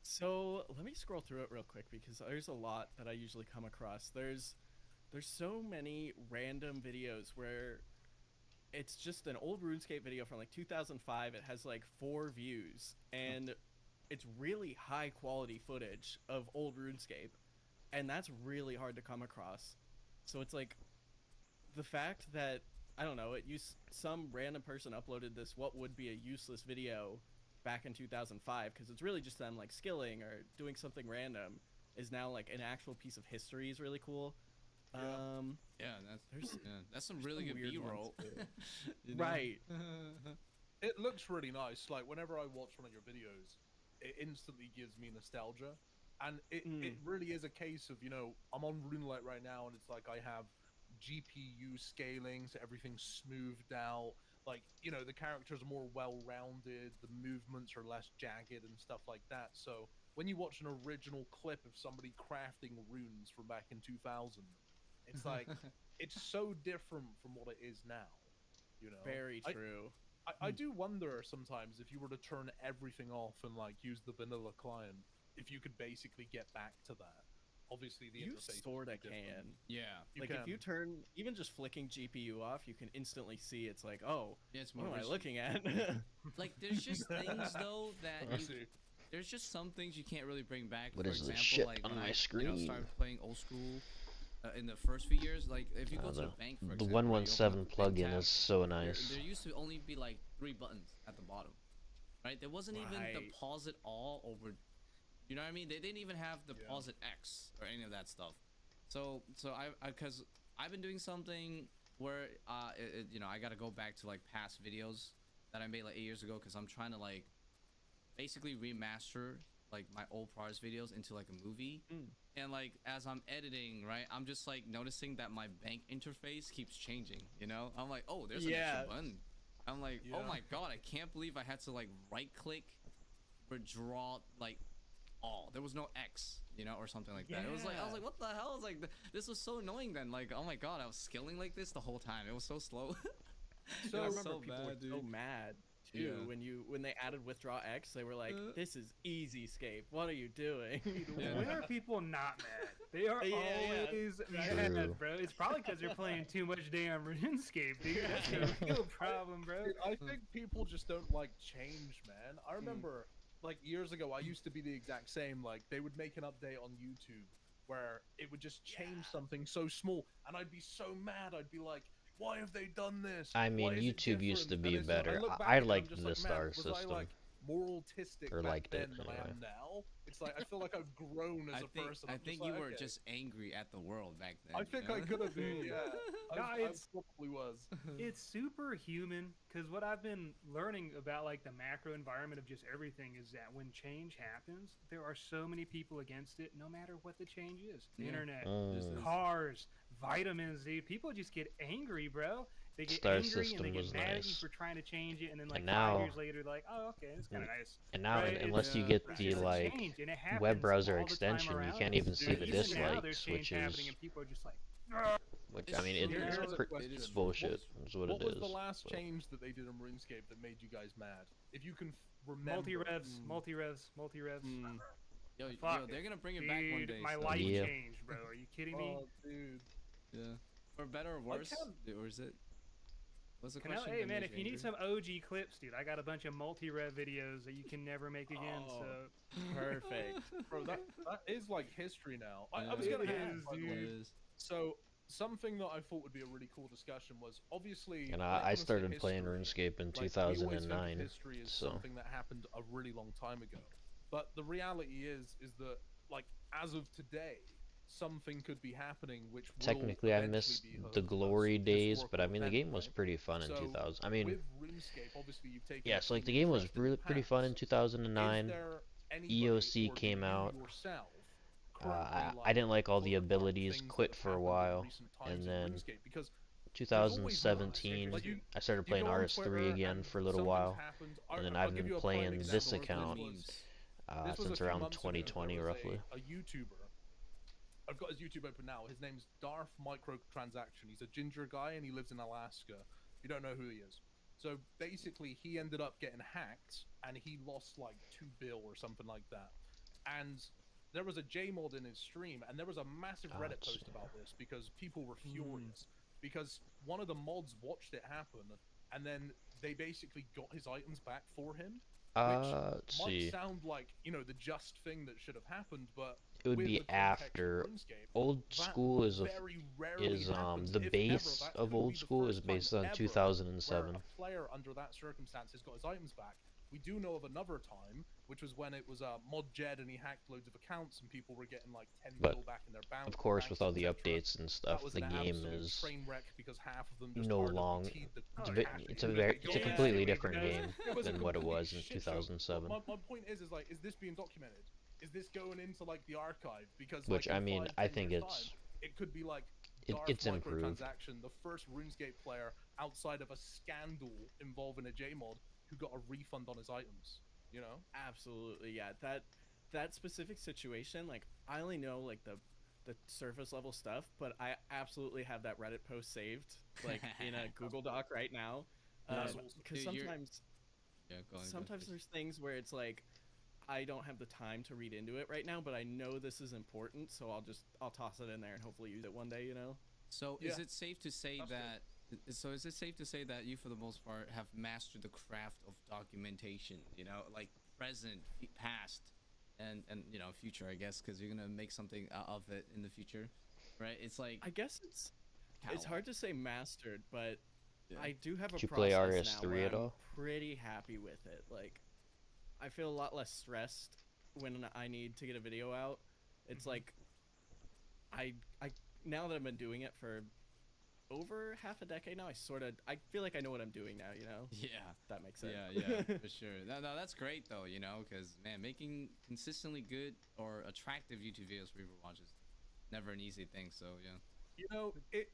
S9: So let me scroll through it real quick because there's a lot that I usually come across. There's so many random videos where it's just an old RuneScape video from like 2005. It has like 4 views and it's really high quality footage of old RuneScape, and that's really hard to come across. So it's like the fact that I don't know, some random person uploaded this what would be a useless video back in 2005 because it's really just them like skilling or doing something random is now like an actual piece of history is really cool.
S6: Yeah, that's some really good
S9: weird ones,
S6: B-roll.
S9: too. Right.
S8: It looks really nice. Like whenever I watch one of your videos, it instantly gives me nostalgia, and it really is a case of I'm on RuneLite right now, and it's like I have GPU scaling, so everything's smoothed out. Like the characters are more well-rounded, the movements are less jagged and stuff like that. So when you watch an original clip of somebody crafting runes from back in 2000, it's like it's so different from what it is now.
S9: Very true.
S8: I do wonder sometimes if you were to turn everything off and like use the vanilla client, if you could basically get back to that. obviously the
S9: You
S8: interface
S9: sort of
S8: is different.
S9: can.
S6: Yeah.
S8: You
S9: Like
S8: can.
S9: if you turn, even just flicking GPU off, you can instantly see it's like, oh,
S6: Yeah, it's
S9: what
S6: more
S9: am I
S6: visual.
S9: looking at?
S6: Like there's just things though that
S8: I
S6: you
S8: see.
S6: there's just some things you can't really bring back.
S3: What
S6: For
S3: is this
S6: example,
S3: shit
S6: like
S3: on
S6: when
S3: my
S6: I
S3: screen?
S6: started playing old school in the first few years, like if you go to
S3: the
S6: a bank, for
S3: the
S6: example, right, you open up
S3: 117
S6: the bank
S3: plugin
S6: tab,
S3: is so
S6: there
S3: nice.
S6: used to only be like 3 buttons at the bottom, right? There wasn't even the
S9: Right.
S6: pause it all over. You know what I mean? They didn't even have the
S8: Yeah.
S6: pause it X or any of that stuff. So because I've been doing something where you know, I gotta go back to like past videos that I made like 8 years ago because I'm trying to like basically remaster like my old Pars videos into like a movie. And like as I'm editing, right, I'm just like noticing that my bank interface keeps changing, you know? I'm like, oh, there's an
S9: Yeah.
S6: extra button. I'm like, oh
S8: Yeah.
S6: my god, I can't believe I had to like right click or draw like all. There was no X, you know, or something like that. It was like, I was
S7: Yeah.
S6: like, what the hell? I was like, this was so annoying then. Like, oh my god, I was skilling like this the whole time. It was so slow.
S9: So I
S6: was
S9: remember
S6: so
S9: people
S6: bad,
S9: were so
S6: dude.
S9: mad too
S6: Yeah.
S9: when they added withdraw X. They were like, "This is easy scape. What are you doing?"
S6: Yeah.
S7: When are people not mad? They are
S9: Yeah, yeah.
S7: always
S3: True.
S7: mad, bro. It's probably because they're playing too much damn RuneScape, dude. That's a real problem, bro.
S8: Dude, I think people just don't like change, man. I remember, like, years ago, I used to be the exact same. Like, they would make an update on YouTube where it would just change something so small, and I'd be so mad. I'd be like, why have they done this?
S3: I
S8: Why
S3: mean,
S8: is it
S3: YouTube used to
S8: different?"
S3: be
S8: And it's like,
S3: better.
S8: look back
S3: I
S8: and I'm
S3: liked
S8: just
S3: the
S8: like, man,
S3: star
S8: was
S3: system.
S8: I, like, more autistic
S3: Or
S8: back
S3: liked it,
S8: then than I
S3: anyway.
S8: am now? It's like, I feel like I've grown as a person.
S6: I
S8: I'm
S6: think
S8: just
S6: you
S8: like,
S6: were
S8: okay.
S6: just angry at the world back then.
S8: I
S6: you
S8: think
S6: know?
S8: I could have been, yeah.
S7: No,
S8: I
S7: it's-
S8: probably was.
S7: It's super human because what I've been learning about like the macro environment of just everything is that when change happens, there are so many people against it, no matter what the change is. The
S6: Yeah.
S7: internet,
S3: Mm.
S7: cars, vitamins, dude. People just get angry, bro. They get
S3: Star
S7: angry and they
S3: system
S7: get
S3: was
S7: mad at you
S3: nice.
S7: for trying to change it, and then like
S3: And
S7: 5 years
S3: now-
S7: later, they're like, oh, okay, it's kind of nice.
S3: And now,
S7: Right,
S3: unless you
S6: yeah,
S3: get
S7: It's
S3: the
S7: just a
S3: like
S7: change, and it happens
S3: web browser
S7: all the time
S3: extension, you
S7: around
S3: can't
S7: us.
S3: even see
S7: Dude,
S3: the
S7: even now,
S3: dislikes,
S7: there's change
S3: which
S7: happening,
S3: is
S7: and people are just like,
S3: which
S6: It's
S3: I mean,
S6: true.
S8: Here's
S3: it's,
S8: a question.
S3: it's bullshit. Is what
S8: What
S3: it
S8: was
S3: is.
S8: the last
S3: so.
S8: change that they did in RuneScape that made you guys mad? If you can remember.
S7: multi-revs, multi-revs, multi-revs.
S6: Yo,
S7: Fuck
S6: they're
S7: it.
S6: gonna bring it back one
S7: Dude,
S6: day.
S7: my
S6: so-
S7: life
S3: Yeah.
S7: changed, bro. Are you kidding me?
S8: Oh, dude.
S6: Yeah. For better or worse,
S8: can't-
S6: or is it? What's the
S7: Can I,
S6: question?
S7: hey
S6: that
S7: man,
S6: made
S7: if you need
S6: angry?
S7: some OG clips, dude, I got a bunch of multi-rev videos that you can never make again.
S9: Oh.
S7: So
S9: Perfect.
S8: Bro, that is like history now. I was
S6: Yeah.
S8: gonna
S7: It
S8: ask,
S7: is,
S8: by the
S7: dude.
S8: way.
S6: It is.
S8: So something that I thought would be a really cool discussion was obviously.
S3: And
S8: when it
S3: I
S8: comes to
S3: started playing
S8: history,
S3: RuneScape in
S8: like, we always think of
S3: 2009.
S8: history is
S3: so
S8: something that happened a really long time ago, but the reality is that like as of today, something could be happening which will
S3: technically, I
S8: eventually
S3: missed
S8: be
S3: the
S8: a
S3: glory days, but I
S8: historical
S3: mean, the
S8: event,
S3: game was
S8: right?
S3: pretty fun in
S8: So,
S3: 2000. I mean,
S8: with RuneScape, obviously you've taken
S3: yeah,
S8: a
S3: so like the
S8: keen
S3: game was
S8: interest in
S3: really
S8: the
S3: pretty fun in
S8: past.
S3: 2009.
S8: Is there anybody,
S3: EOC
S8: or do
S3: came
S8: you
S3: out.
S8: yourself
S3: I
S8: currently,
S3: didn't like all the
S8: talk about
S3: abilities,
S8: things
S3: quit
S8: that
S3: for a
S8: have happened in
S3: while,
S8: recent
S3: and
S8: times in
S3: then
S8: RuneScape? Because
S3: 2017,
S8: like, you-
S3: I started
S8: you
S3: playing
S8: go on
S3: RS3
S8: Twitter
S3: again
S8: and
S3: for a little
S8: something's
S3: while,
S8: happened.
S3: and then
S8: I'll
S3: I've
S8: give
S3: been
S8: you a prime
S3: playing this
S8: example.
S3: account
S6: Memes.
S8: This was
S3: since
S8: a few
S3: around
S8: months ago.
S3: 2020
S8: There was
S3: roughly.
S8: a YouTuber. I've got his YouTube open now. His name's Darth Microtransaction. He's a ginger guy and he lives in Alaska. If you don't know who he is. So basically, he ended up getting hacked and he lost like 2 bill or something like that. And there was a JMod in his stream and there was a massive Reddit post about this because people were furious. Because one of the mods watched it happen and then they basically got his items back for him.
S3: Let's
S8: Might
S3: see.
S8: sound like, you know, the just thing that should have happened, but
S3: It would
S8: with
S3: be
S8: the context of
S3: after.
S8: RuneScape,
S3: Old
S8: that
S3: school is
S8: very rarely happens,
S3: the
S8: if
S3: base
S8: ever. That
S3: of
S8: could
S3: old
S8: be the
S3: school is
S8: first time
S3: based on
S8: ever
S3: 2007.
S8: where a player under that circumstance has got his items back. We do know of another time, which was when it was Mod Jed and he hacked loads of accounts and people were getting like 10
S3: But,
S8: bill back in their bank.
S3: Of course, with all the
S8: etc.
S3: updates and
S8: That
S3: stuff,
S8: was
S3: the
S8: an
S3: game
S8: absolute
S3: is
S8: train wreck because half of them just
S3: no
S8: hardly
S3: long.
S8: teed the
S3: It's,
S7: Oh,
S3: ve-
S7: yeah.
S3: it's a very, it's a
S8: Yeah,
S3: completely
S7: it
S3: different
S7: does.
S3: game
S8: It was a
S3: than what it
S8: complete
S3: was in
S8: shit show.
S3: 2007.
S8: But my point is like, is this being documented? Is this going into like the archive? Because
S3: Which,
S8: like,
S3: I
S8: in
S3: mean,
S8: 5,
S3: I
S8: 10
S3: think
S8: years'
S3: it's-
S8: time, it could be like
S3: It,
S8: Darth
S3: it's improved.
S8: Microtransaction, the first RuneScape player outside of a scandal involving a JMod who got a refund on his items. You know?
S9: Absolutely, yeah. That specific situation, like I only know like the surface level stuff, but I absolutely have that Reddit post saved like in a Google Doc right now.
S8: That's awesome.
S9: Because
S6: Dude, you're-
S9: sometimes
S6: Yeah, go on.
S9: sometimes there's things where it's like I don't have the time to read into it right now, but I know this is important, so I'll toss it in there and hopefully use it one day. You know.
S6: So
S8: Yeah,
S6: is it safe to say
S8: that's
S6: that? So is it safe to say that you, for the most part, have mastered the craft of documentation? You know, like present, past, and future, I guess, because you're gonna make something out of it in the future, right? It's like
S9: I guess it's
S6: catalog.
S9: hard to say mastered, but
S6: Yeah.
S9: I do have a
S3: Did you play
S9: process now
S3: RS3
S9: where
S3: at
S9: I'm
S3: all?
S9: pretty happy with it. Like I feel a lot less stressed when I need to get a video out. It's like I now that I've been doing it for over half a decade now, I feel like I know what I'm doing now, you know?
S6: Yeah.
S9: If that makes sense.
S6: Yeah, for sure. No, that's great though, because man, making consistently good or attractive YouTube videos for people to watch is never an easy thing. So yeah.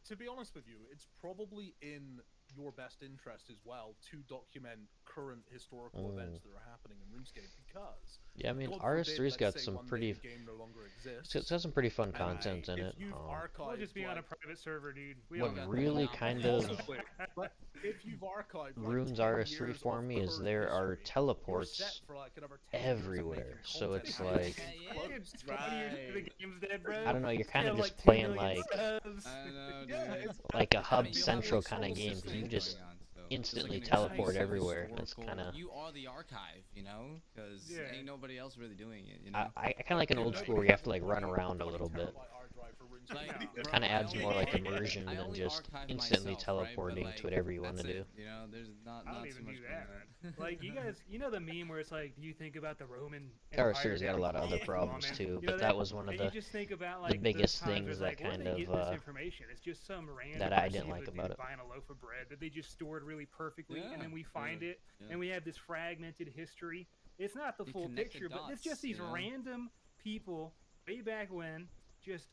S8: To be honest with you, it's probably in your best interest as well to document current historical events
S3: Mm.
S8: that are happening in RuneScape because,
S3: Yeah, I mean
S8: God forbid,
S3: RS3's
S8: let's
S3: got
S8: say
S3: some
S8: one day
S3: pretty.
S8: the game no longer
S3: It's
S8: exists,
S3: got some pretty fun
S8: and
S3: content in
S8: if
S3: it.
S8: you've
S7: We'll
S8: archived
S7: just be on a
S8: like
S7: private server, dude. We
S3: What
S7: all got
S3: really
S6: Monopoly,
S3: kind of
S8: possibly, but if you've archived like
S3: ruins
S8: 10
S3: RS3
S8: years
S3: for
S8: of
S3: me is
S8: current
S3: there are
S8: history, you're set
S3: teleports
S8: for like another 10 years of making
S3: everywhere. So
S8: content
S3: it's
S8: after the
S3: like,
S8: game's
S6: yeah.
S8: closed.
S7: 20 years after the
S9: Right.
S7: game's dead, bro.
S3: I don't know, you're
S7: You
S3: kind of
S7: have
S3: just
S7: like 2
S3: playing
S7: million
S3: like
S7: subs.
S6: I know, dude.
S8: Yeah, it's
S3: like a
S6: I
S3: hub
S6: mean, you have
S3: central
S6: like
S3: kind of
S6: solar
S3: game because you
S6: systems
S3: just
S6: going on, so
S3: instantly
S6: there's like an
S3: teleport
S6: exclusive
S3: everywhere. And it's
S6: historical.
S3: kind of
S6: You are the archive, because
S7: Yeah.
S6: ain't nobody else really doing it,
S3: I kind of like an
S8: Dude,
S3: old school
S8: nobody
S3: where you have
S8: has
S3: to
S8: a
S3: like run
S8: bloody
S3: around a
S8: 20
S3: little bit.
S8: terabyte hard drive for RuneScape.
S6: Like,
S3: It
S6: bro,
S3: kind of
S6: I
S3: adds
S6: only
S3: more like
S6: archive-
S3: immersion
S6: I
S3: than
S6: only
S3: just
S6: archive
S3: instantly
S6: myself, right? But,
S3: teleporting
S6: like,
S3: to whatever you want
S6: that's
S3: to do.
S6: it, There's not
S7: I don't
S6: too
S7: even
S6: much
S7: do
S6: going
S7: that,
S6: on.
S7: man. Like you guys, you know the meme where it's like, do you think about the Roman Empire
S3: RS3's got a
S7: down
S3: lot of other
S7: in
S3: problems
S7: comments?
S3: too,
S7: You know
S3: but that was one of
S7: and you just think about
S3: the
S7: like those
S3: biggest
S7: times where
S3: things
S7: it's
S3: that
S7: like, where do
S3: kind
S7: they
S3: of
S7: get this information? It's just some random
S3: that I didn't
S7: recipe of
S3: like
S7: a
S3: about
S7: dude
S3: it.
S7: buying a loaf of bread that they just stored really perfectly, and
S6: Yeah,
S7: then we find it,
S6: yeah.
S7: and we have this fragmented history. It's not the
S6: You
S7: full
S6: connect the
S7: picture, but it's
S6: dots,
S7: just these
S6: you know?
S7: random people way back when just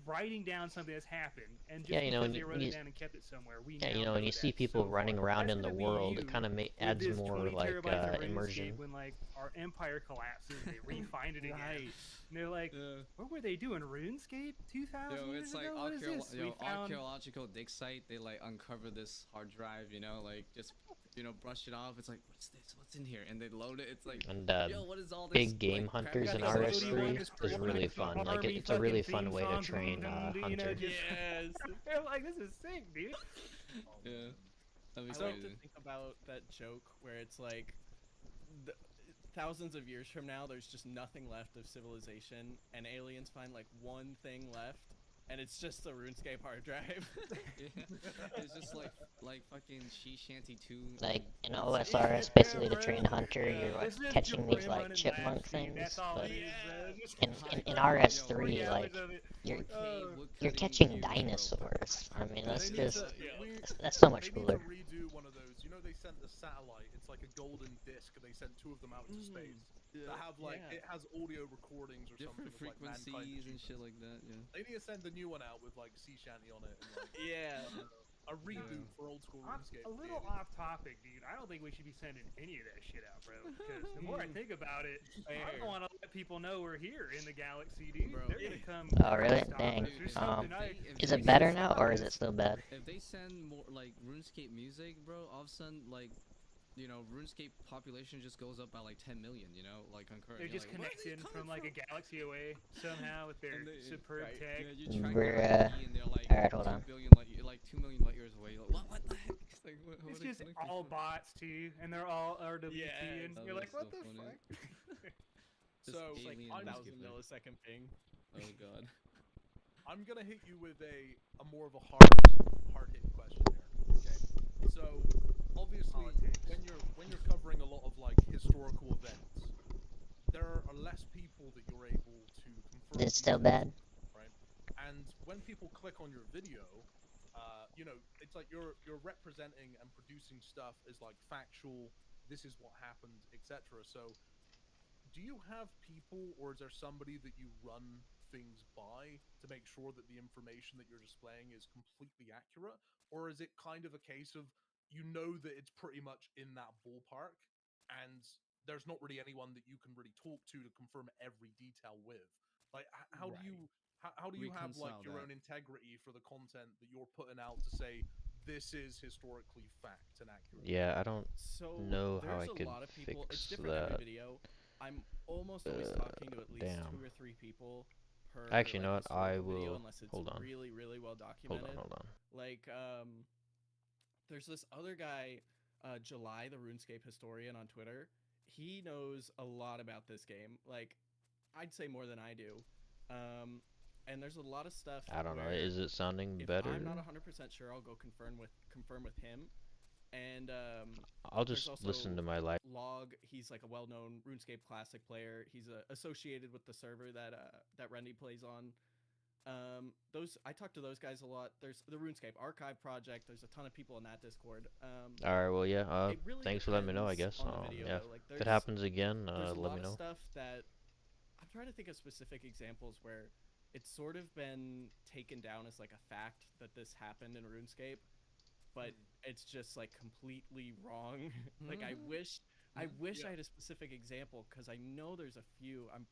S7: writing down something that's happened, and just
S3: Yeah, you know,
S7: because
S3: and
S7: they wrote
S3: you,
S7: it down and kept it somewhere, we
S3: yeah,
S7: now
S3: you know,
S7: know
S3: and you see
S7: that
S3: people
S7: so
S3: running
S7: far.
S3: around
S7: That's
S3: in the
S7: gonna be
S3: world, it
S7: you
S3: kind of
S7: with
S3: adds
S7: this
S3: more
S7: 20
S3: like
S7: terabytes of
S3: immersion.
S7: RuneScape when like our empire collapses, they refind it again.
S9: Right.
S7: And they're like,
S6: Yeah.
S7: what were they doing? RuneScape 2,000
S6: Yo,
S7: years
S6: it's like
S7: ago? What is this? We found.
S6: archaeological dig site. They like uncover this hard drive, like just brush it off. It's like, what's this? What's in here? And they load it. It's like,
S3: And
S6: yo, what is all this?
S3: big game
S6: like, crap
S3: hunters
S6: you
S3: in
S6: got
S7: Cody
S6: this
S3: RS3
S7: wants
S3: is
S7: to
S3: really
S7: make
S3: fun.
S7: some
S3: Like
S7: army
S3: it's a really
S7: fucking
S3: fun
S7: theme
S3: way to
S7: song,
S3: train hunters.
S9: Yes.
S7: They're like, this is sick, dude.
S6: Yeah, that'd be
S9: I like to
S6: crazy.
S9: think about that joke where it's like, the, thousands of years from now, there's just nothing left of civilization, and aliens find like one thing left, and it's just the RuneScape hard drive.
S6: Yeah. It's just like fucking She Shanty 2.
S10: Like in
S7: Yeah,
S10: OSRS, basically to
S7: bro.
S10: train hunter, you're
S7: This
S10: like
S7: is
S10: catching these
S7: Jim
S10: like
S7: running
S10: chipmunk
S7: live feed,
S10: things,
S7: that's all
S10: but
S7: it is, bro. Just
S10: in
S6: Yo,
S10: RS3,
S7: 40 hours
S10: like
S7: of it.
S10: you're
S6: wood
S10: you're
S6: cutting
S10: catching
S6: views, bro.
S10: dinosaurs. I mean, that's
S8: They need
S10: just
S8: to, we,
S10: that's so much
S8: they need
S10: cooler.
S8: to redo one of those. You know, they sent the satellite. It's like a golden disc, and they sent two of them out into space that have like
S9: Yeah.
S8: it has audio recordings or
S6: Different
S8: something of like mankind
S6: frequencies and shit
S8: achievements.
S6: like that. Yeah.
S8: They need to send the new one out with like sea shanty on it and like
S9: Yeah.
S8: a reboot for old school RuneScape.
S7: A little off topic, dude. I don't think we should be sending any of that shit out, bro. Because the more I think about it, I don't want to let people know we're here in the galaxy, dude.
S6: Bro.
S7: They're gonna come.
S10: Oh, really?
S7: stop
S10: Dang.
S7: us or
S6: Dude,
S7: something.
S10: Is it better now, or is it still bad?
S6: If they send more like RuneScape music, bro, all of a sudden like RuneScape population just goes up by like 10 million, like concurrent.
S7: They're just
S6: like, where are they
S7: connecting
S6: coming
S7: from like a galaxy away somehow with their
S6: And they-
S7: superb
S9: right.
S7: tech.
S6: Yeah, you track
S10: Bruh.
S6: their IP and they're like
S10: Alright, hold
S6: 2
S10: on.
S6: billion like 2 million light years away. You're like, what the heck? It's like, what
S7: It's
S6: are they
S7: just
S6: connecting
S7: all
S6: from?
S7: bots too, and they're all RWP,
S9: Yeah,
S7: and
S6: that
S7: you're like,
S6: is
S7: what
S6: so
S7: the
S6: funny.
S7: fuck?
S6: Just
S9: So it's like
S6: alien
S9: 1,000
S6: RuneScape.
S9: millisecond ping.
S6: Oh god.
S8: I'm gonna hit you with a more of a hard hit question here. Okay, so obviously
S7: Politics.
S8: when you're covering a lot of like historical events, there are less people that you're able to confirm.
S10: Is it still
S8: details
S10: bad?
S8: with, right? And when people click on your video, it's like you're representing and producing stuff as like factual. This is what happened, etc. So do you have people or is there somebody that you run things by to make sure that the information that you're displaying is completely accurate, or is it kind of a case of that it's pretty much in that ballpark and there's not really anyone that you can really talk to confirm every detail with? Like how do
S9: Right.
S8: you how do you have like
S6: Reconcile
S8: your
S6: that.
S8: own integrity for the content that you're putting out to say this is historically fact and accurate?
S3: Yeah, I don't
S9: So
S3: know how I
S9: there's a
S3: could
S9: lot of people. It's
S3: fix
S9: different
S3: that.
S9: every video, I'm almost always talking to at least
S3: Damn.
S9: 2 or 3 people per
S3: Actually, you know
S9: like
S3: what? I
S9: historical video,
S3: will.
S9: unless it's
S3: Hold on.
S9: really really well
S3: Hold
S9: documented.
S3: on. Hold on.
S9: Like there's this other guy, July, the RuneScape historian on Twitter. He knows a lot about this game. Like, I'd say more than I do. And there's a lot of stuff.
S3: I don't know.
S9: where
S3: Is it sounding
S9: if
S3: better?
S9: I'm not 100% sure, I'll go confirm with him. And
S3: I'll
S9: there's
S3: just
S9: also
S3: listen to my live.
S9: Log. He's like a well-known RuneScape Classic player. He's associated with the server that Rendy plays on. Those I talk to those guys a lot. There's the RuneScape Archive project. There's a ton of people in that Discord.
S3: All right. Well, yeah.
S9: It really
S3: Thanks for letting me know. I
S9: depends
S3: guess.
S9: on the video,
S3: Yeah.
S9: though. Like,
S3: If it happens again,
S9: there's a
S3: let
S9: lot
S3: me
S9: of
S3: know.
S9: stuff that I'm trying to think of specific examples where it's sort of been taken down as like a fact that this happened in RuneScape, but it's just like completely wrong. Like I wish I had a specific example because I know there's a few. I'm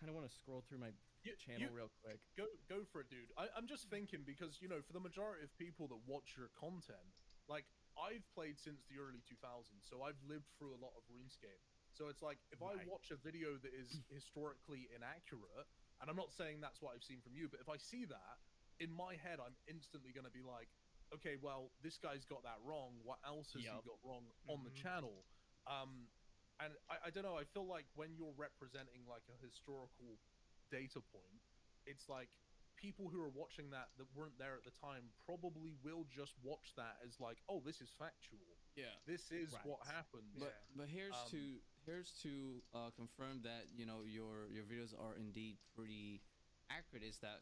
S9: kind of want to scroll through my channel real quick.
S8: Go for it, dude. I'm just thinking because for the majority of people that watch your content, like I've played since the early 2000s, so I've lived through a lot of RuneScape. So it's like if I watch a video that is historically inaccurate, and I'm not saying that's what I've seen from you, but if I see that, in my head, I'm instantly going to be like, okay, well, this guy's got that wrong. What else has he got wrong on the channel? And I don't know. I feel like when you're representing like a historical data point, it's like people who are watching that weren't there at the time probably will just watch that as like, oh, this is factual.
S6: Yeah,
S8: this is what happened.
S6: But here's to confirm that your videos are indeed pretty accurate. Is that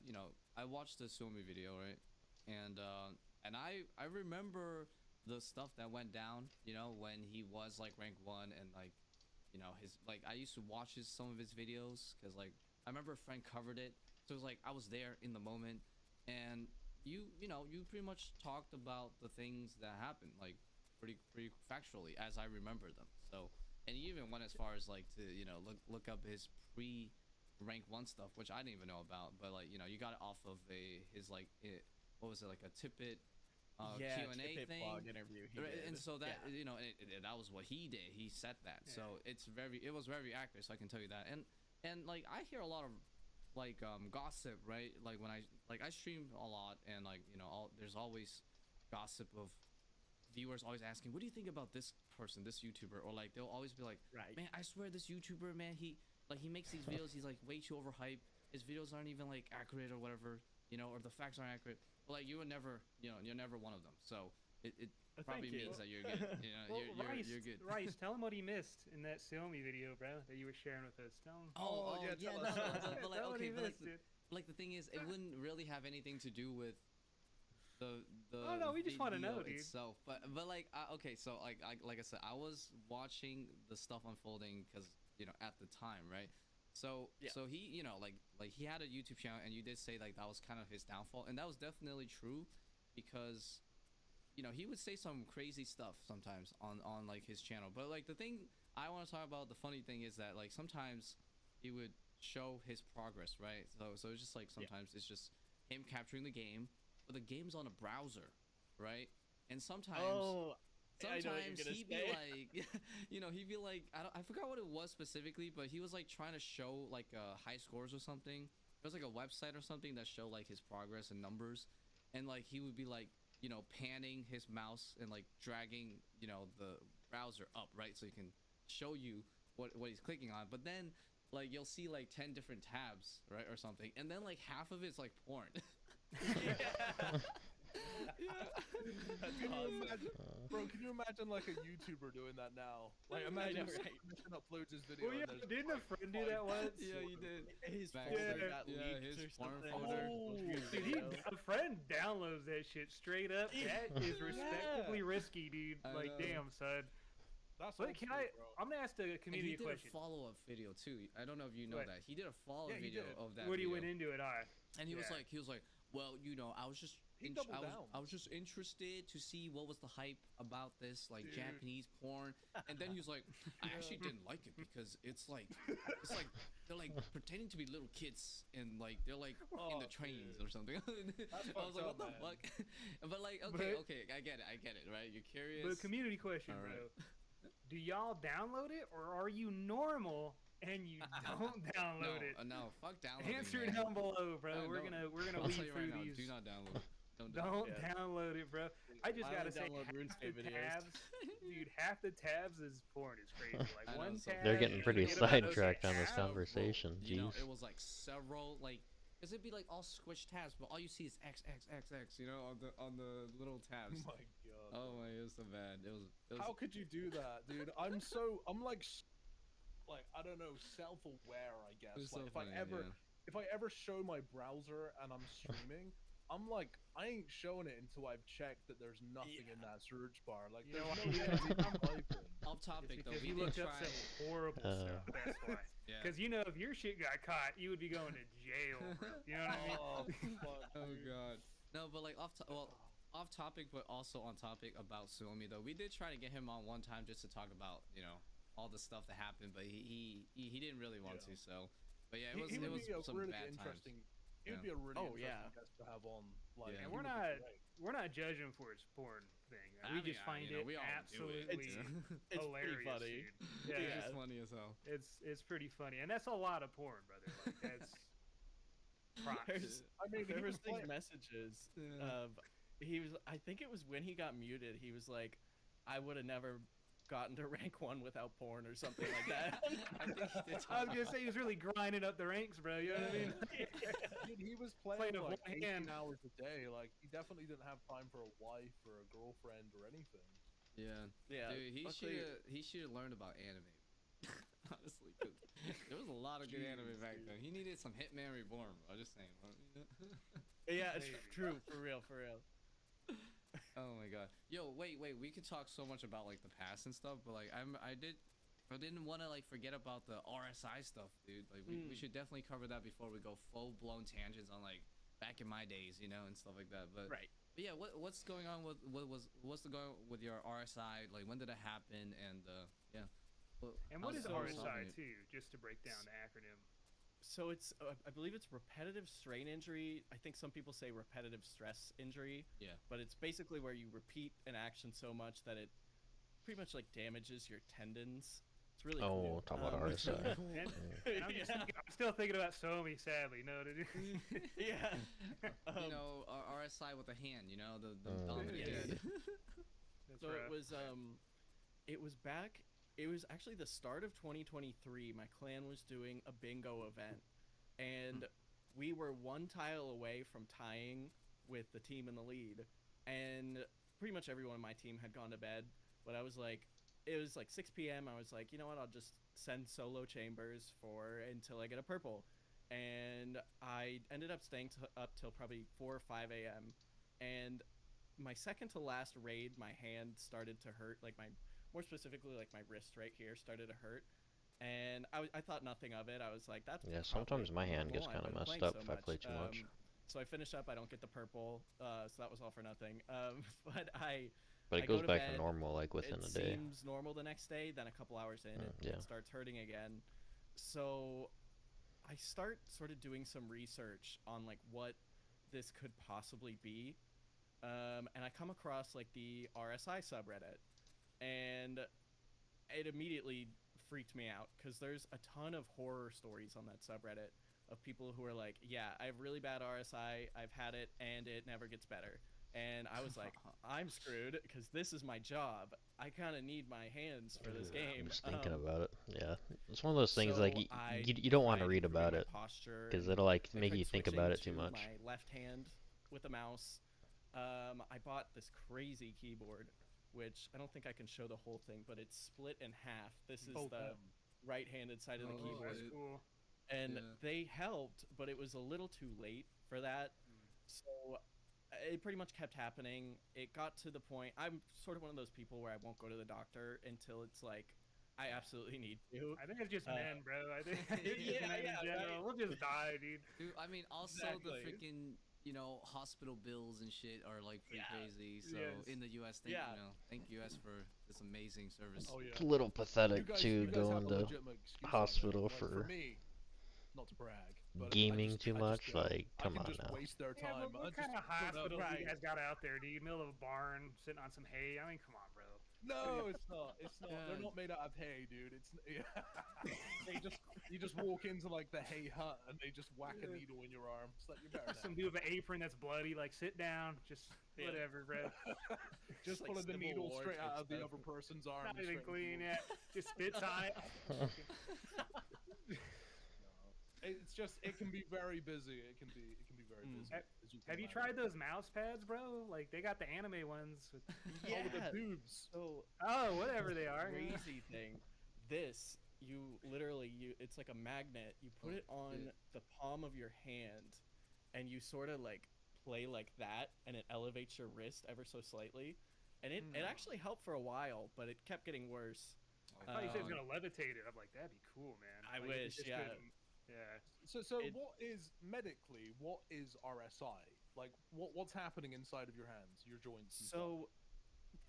S6: I watched the Suomi video, right, and I remember the stuff that went down. When he was like rank 1 and like his like I used to watch some of his videos because like I remember a friend covered it. So it was like I was there in the moment, and you pretty much talked about the things that happened like pretty factually as I remember them. So and he even went as far as like to look up his pre rank 1 stuff, which I didn't even know about. But like you got it off of his like what was it, like a Tippet Q&A thing
S9: blog interview he did.
S6: And so that that was what he did. He said that. So it was very accurate. So I can tell you that. And like I hear a lot of like gossip, right? Like when I stream a lot, and like there's always gossip of viewers always asking, what do you think about this person, this YouTuber? Or like they'll always be like, man, I swear this YouTuber, man, he makes these videos, he's like way too overhyped, his videos aren't even like accurate or whatever, or the facts aren't accurate. But like you would never, you're never one of them. So it probably means that you're good.
S7: Well,
S6: you're good.
S7: Rice, tell him what he missed in that Xiaomi video, bro, that you were sharing with us. Tell him.
S6: But like, okay, but like the thing is, it wouldn't really have anything to do with the
S7: oh no, we just want to know, dude.
S6: Itself. But like okay, so like I said, I was watching the stuff unfolding because at the time, right? So so he like he had a YouTube channel, and you did say like that was kind of his downfall, and that was definitely true because he would say some crazy stuff sometimes on like his channel. But like the thing I want to talk about, the funny thing is that like sometimes he would show his progress, right? So it's just like sometimes it's just him capturing the game, but the game's on a browser, right? And sometimes sometimes he'd be like he'd be like I forgot what it was specifically, but he was like trying to show like high scores or something. It was like a website or something that showed like his progress and numbers, and like he would be like panning his mouse and like dragging the browser up, right, so he can show you what he's clicking on. But then like you'll see like 10 different tabs, right, or something, and then like half of it's like porn.
S8: Bro, can you imagine like a YouTuber doing that now? Like imagine uploads his video.
S7: Well, didn't a friend do that once?
S6: Yeah, he did.
S9: His folder got leaked
S6: his
S9: or
S6: porn
S9: something.
S6: folder.
S7: Dude, a friend downloads that shit straight up. That is respectably risky, dude. Like, damn, son.
S8: That's
S7: But can I? I'm gonna ask the community
S6: and he did
S7: question.
S6: a follow-up video too. I don't know if you know that. He did a follow-up video of that.
S7: What he
S6: video.
S7: went into it,
S6: And he was like, well, I was just I was just interested to see what was the hype about this like Japanese porn. And then he was like, I actually didn't like it because it's like they're like pretending to be little kids, and like they're like in the trains or something. I was like, what the fuck? But like, okay, I get it, right? You're curious.
S7: But community question, bro. Do y'all download it, or are you normal and you don't download it.
S6: No, fuck downloading.
S7: Answer
S6: man.
S7: down below, bro.
S6: No,
S7: we're gonna
S6: I'll
S7: weed
S6: tell you
S7: through
S6: right now,
S7: these.
S6: do not download it.
S7: Don't
S9: Yeah.
S7: download it, bro. I just
S9: I
S7: gotta
S9: only
S7: say,
S9: download
S7: half
S9: RuneScape
S7: the
S9: videos.
S7: tabs, dude, half the tabs is porn is crazy.
S6: I
S7: Like
S6: know,
S7: one
S6: so
S7: tab.
S3: They're getting
S7: you
S3: pretty
S7: forget about those
S3: sidetracked on this
S7: tabs.
S3: conversation.
S6: You know,
S3: Jeez.
S6: it was like several like, cause it'd be like all squished tabs, but all you see is X X X X. You know, on the little tabs.
S8: Oh my god.
S6: Oh my, it was so bad. It was.
S8: How could you do that, dude? I'm like I don't know, self-aware, I guess.
S6: It was
S8: Like
S6: so
S8: if
S6: funny,
S8: if I ever show my browser and I'm streaming, I'm like, I ain't showing it until I've checked that there's nothing in that search bar. Like,
S7: You know
S8: there's
S7: what?
S8: no way I'm typing.
S6: Off topic though,
S7: Because
S6: we
S7: you
S6: did
S7: looked up
S6: try.
S7: some horrible stuff. That's why.
S6: Yeah.
S7: Because you know, if your shit got caught, you would be going to jail, bro. You know what I mean?
S8: Oh, fuck,
S6: Oh
S8: dude.
S6: god. No, but like off topic, but also on topic about Suomi though. We did try to get him on one time just to talk about, you know, all the stuff that happened, but he didn't really want to. So, but yeah,
S8: He would
S6: it was
S8: be a
S6: some
S8: really
S6: bad times.
S8: interesting. He would
S6: Yeah.
S8: be a really
S9: Oh,
S8: interesting
S9: yeah.
S8: guest to have on. Like,
S6: Yeah.
S7: And
S8: he
S7: we're
S8: would be
S7: not
S8: great.
S7: we're not judging for his porn thing.
S6: I
S7: We
S6: mean,
S7: just find
S6: you know,
S7: it
S6: we all do it.
S7: absolutely
S9: It's
S7: hilarious,
S9: pretty funny.
S7: dude. Yeah,
S6: It's
S9: Yeah.
S6: just funny as hell.
S7: it's pretty funny, and that's a lot of porn, brother. Like that's props.
S8: I mean,
S9: There
S8: he
S9: was
S8: was
S9: these
S8: playing.
S9: messages
S6: Yeah.
S9: of I think it was when he got muted. He was like, I would have never gotten to rank 1 without porn or something like that.
S6: I think he did
S7: I was gonna say he was really grinding up the ranks, bro. You know what I mean?
S8: Dude, he was
S7: Playing
S8: playing
S7: with
S8: like
S7: one
S8: 18
S7: hand.
S8: hours a day. Like, he definitely didn't have time for a wife or a girlfriend or anything.
S6: Yeah.
S9: Yeah,
S6: Dude,
S9: luckily-
S6: he should have learned about anime. Honestly, 'cause there was a lot of good anime
S9: Jeez,
S6: back
S9: dude.
S6: then. He needed some Hitman Reborn, bro. I'm just saying. Bro.
S9: Yeah, it's
S7: Maybe.
S9: true, for real.
S6: Oh my god. Yo, wait. We could talk so much about like the past and stuff, but like I didn't want to like forget about the RSI stuff, dude. Like we should definitely cover that before we go full blown tangents on like back in my days, you know, and stuff like that. But
S9: Right.
S6: But yeah, what's going on with what's the going with your RSI? Like when did it happen? And yeah.
S7: And what
S6: how's
S7: is
S6: it
S7: RSI
S6: solving it?
S7: too? Just to break down the acronym.
S9: So it's, I believe it's repetitive strain injury. I think some people say repetitive stress injury.
S6: Yeah.
S9: But it's basically where you repeat an action so much that it pretty much like damages your tendons. It's really
S3: Oh,
S9: cool.
S3: talk about RSI.
S7: And I'm, just thinking, I'm still thinking about Somi, sadly. No, dude.
S9: Yeah.
S6: You know, RSI with a hand, you know, the dominant
S9: yeah.
S6: hand.
S7: That's
S9: So
S7: rough.
S9: it was back. It was actually the start of 2023. My clan was doing a bingo event, and we were one tile away from tying with the team in the lead, and pretty much everyone in my team had gone to bed. But I was like, it was like 6 p.m. I was like, you know what? I'll just send solo chambers until I get a purple, and I ended up staying up till probably 4 or 5 a.m. And my second to last raid, my hand started to hurt, more specifically, like my wrist right here started to hurt, and I thought nothing of it. I was like, that's
S3: Yeah,
S9: probably
S3: sometimes my hand gets
S9: normal.
S3: kind
S9: I've
S3: of
S9: been
S3: messed
S9: playing
S3: up
S9: so
S3: if I play too much.
S9: So I finish up, I don't get the purple, so that was all for nothing. But
S3: But
S9: I
S3: it
S9: go
S3: goes
S9: to
S3: back
S9: bed,
S3: to normal like within
S9: it
S3: a day.
S9: seems normal the next day, then a couple hours in,
S3: yeah.
S9: it starts hurting again. So I start sort of doing some research on like what this could possibly be, and I come across like the RSI subreddit, and it immediately freaked me out because there's a ton of horror stories on that subreddit of people who are like, yeah, I have really bad RSI, I've had it, and it never gets better. And I was like, I'm screwed because this is my job. I kind of need my hands for this game.
S3: I'm just thinking about it. Yeah, it's one of those things
S9: so
S3: like
S9: I
S3: you don't want to
S9: tried
S3: read
S9: improving
S3: about
S9: my
S3: it
S9: posture,
S3: because
S9: and
S3: it'll like
S9: I
S3: make
S9: tried
S3: you think
S9: switching
S3: about it too
S9: to
S3: much.
S9: My left hand with the mouse. I bought this crazy keyboard, which I don't think I can show the whole thing, but it's split in half. This is
S7: Both
S9: the
S7: of 'em.
S9: right-handed side of the
S6: Oh,
S9: keyboard,
S7: That's cool.
S9: and
S6: Yeah.
S9: they helped, but it was a little too late for that. So it pretty much kept happening. It got to the point. I'm sort of one of those people where I won't go to the doctor until it's like I absolutely need to.
S7: I think it's just men, bro. I think it's
S9: Yeah,
S7: men
S9: yeah,
S7: in general.
S9: right.
S7: We'll just die, dude.
S6: Dude, I mean, also the
S9: Exactly.
S6: freaking, you know, hospital bills and shit are like pretty
S9: Yeah.
S6: crazy. So
S7: Yes.
S6: in the U.S.,
S9: Yeah.
S6: Thank U.S. for this amazing service.
S8: Oh yeah.
S3: It's a little pathetic
S8: you
S3: to
S8: guys
S3: go
S8: have a
S3: into
S8: legitimate excuse on that.
S3: hospital
S8: Like,
S3: for
S8: me, not to brag, but
S3: gaming
S8: I just,
S3: too
S8: I
S3: much.
S8: Just go.
S3: Like, come
S8: I
S3: on
S8: can just
S3: now.
S8: waste their
S7: Yeah,
S8: time.
S7: but
S8: I
S7: what kind of
S8: just put up-
S7: hospital
S9: right.
S7: you guys got out there, dude? Middle of a barn, sitting on some hay. I mean, come on, bro.
S8: No, it's not. It's not. They're
S6: Yeah.
S8: not made out of hay, dude. It's yeah. They just you just walk into like the hay hut and they just whack a needle in your arm. It's like you're better
S7: Some
S8: now.
S7: dude with an apron that's bloody, like sit down, just
S9: Yeah.
S7: whatever, bro.
S8: Just
S9: like
S8: pulling the
S9: Civil
S8: needle
S9: War
S8: straight
S9: type
S8: out of the
S9: stuff.
S8: other person's arm.
S7: Not
S8: and
S7: even
S8: straight into
S7: clean
S8: the
S7: yet. Just spits on it.
S8: It's just it can be very busy. It can be very busy.
S7: Have-
S8: as can
S7: Have you
S8: imagine.
S7: tried those mouse pads, bro? Like they got the anime ones. With...
S8: Oh, with the boobs.
S9: So
S7: Oh, whatever they are. yeah.
S9: crazy thing. This you literally it's like a magnet. You put it on the palm of your hand, and you sort of like play like that, and it elevates your wrist ever so slightly, and it actually helped for a while, but it kept getting worse.
S7: I thought you said it was gonna levitate it. I'm like, that'd be cool, man.
S9: I
S7: Like, if
S9: wish,
S7: it just
S9: yeah.
S7: couldn't- Yeah.
S8: So
S9: It-
S8: what is medically? What is RSI? Like what's happening inside of your hands, your joints? And stuff?
S9: So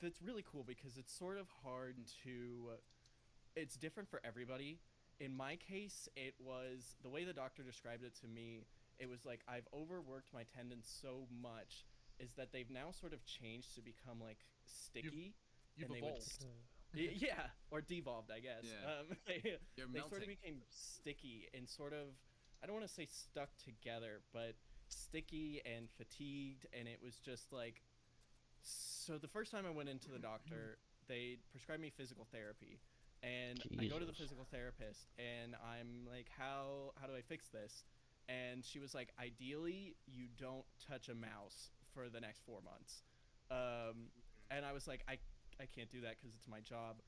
S9: that's really cool because it's sort of hard to. It's different for everybody. In my case, it was the way the doctor described it to me. It was like I've overworked my tendons so much, is that they've now sort of changed to become like sticky.
S8: You've
S9: and they would
S8: evolved.
S9: yeah, or devolved, I guess.
S6: Yeah. You're
S9: They sort of
S6: melting.
S9: became sticky and sort of, I don't want to say stuck together, but sticky and fatigued, and it was just like. So the first time I went into the doctor, they prescribed me physical therapy, and I go to the
S3: Jesus.
S9: physical therapist, and I'm like, how do I fix this? And she was like, ideally, you don't touch a mouse for the next 4 months. And I was like, I can't do that because it's my job.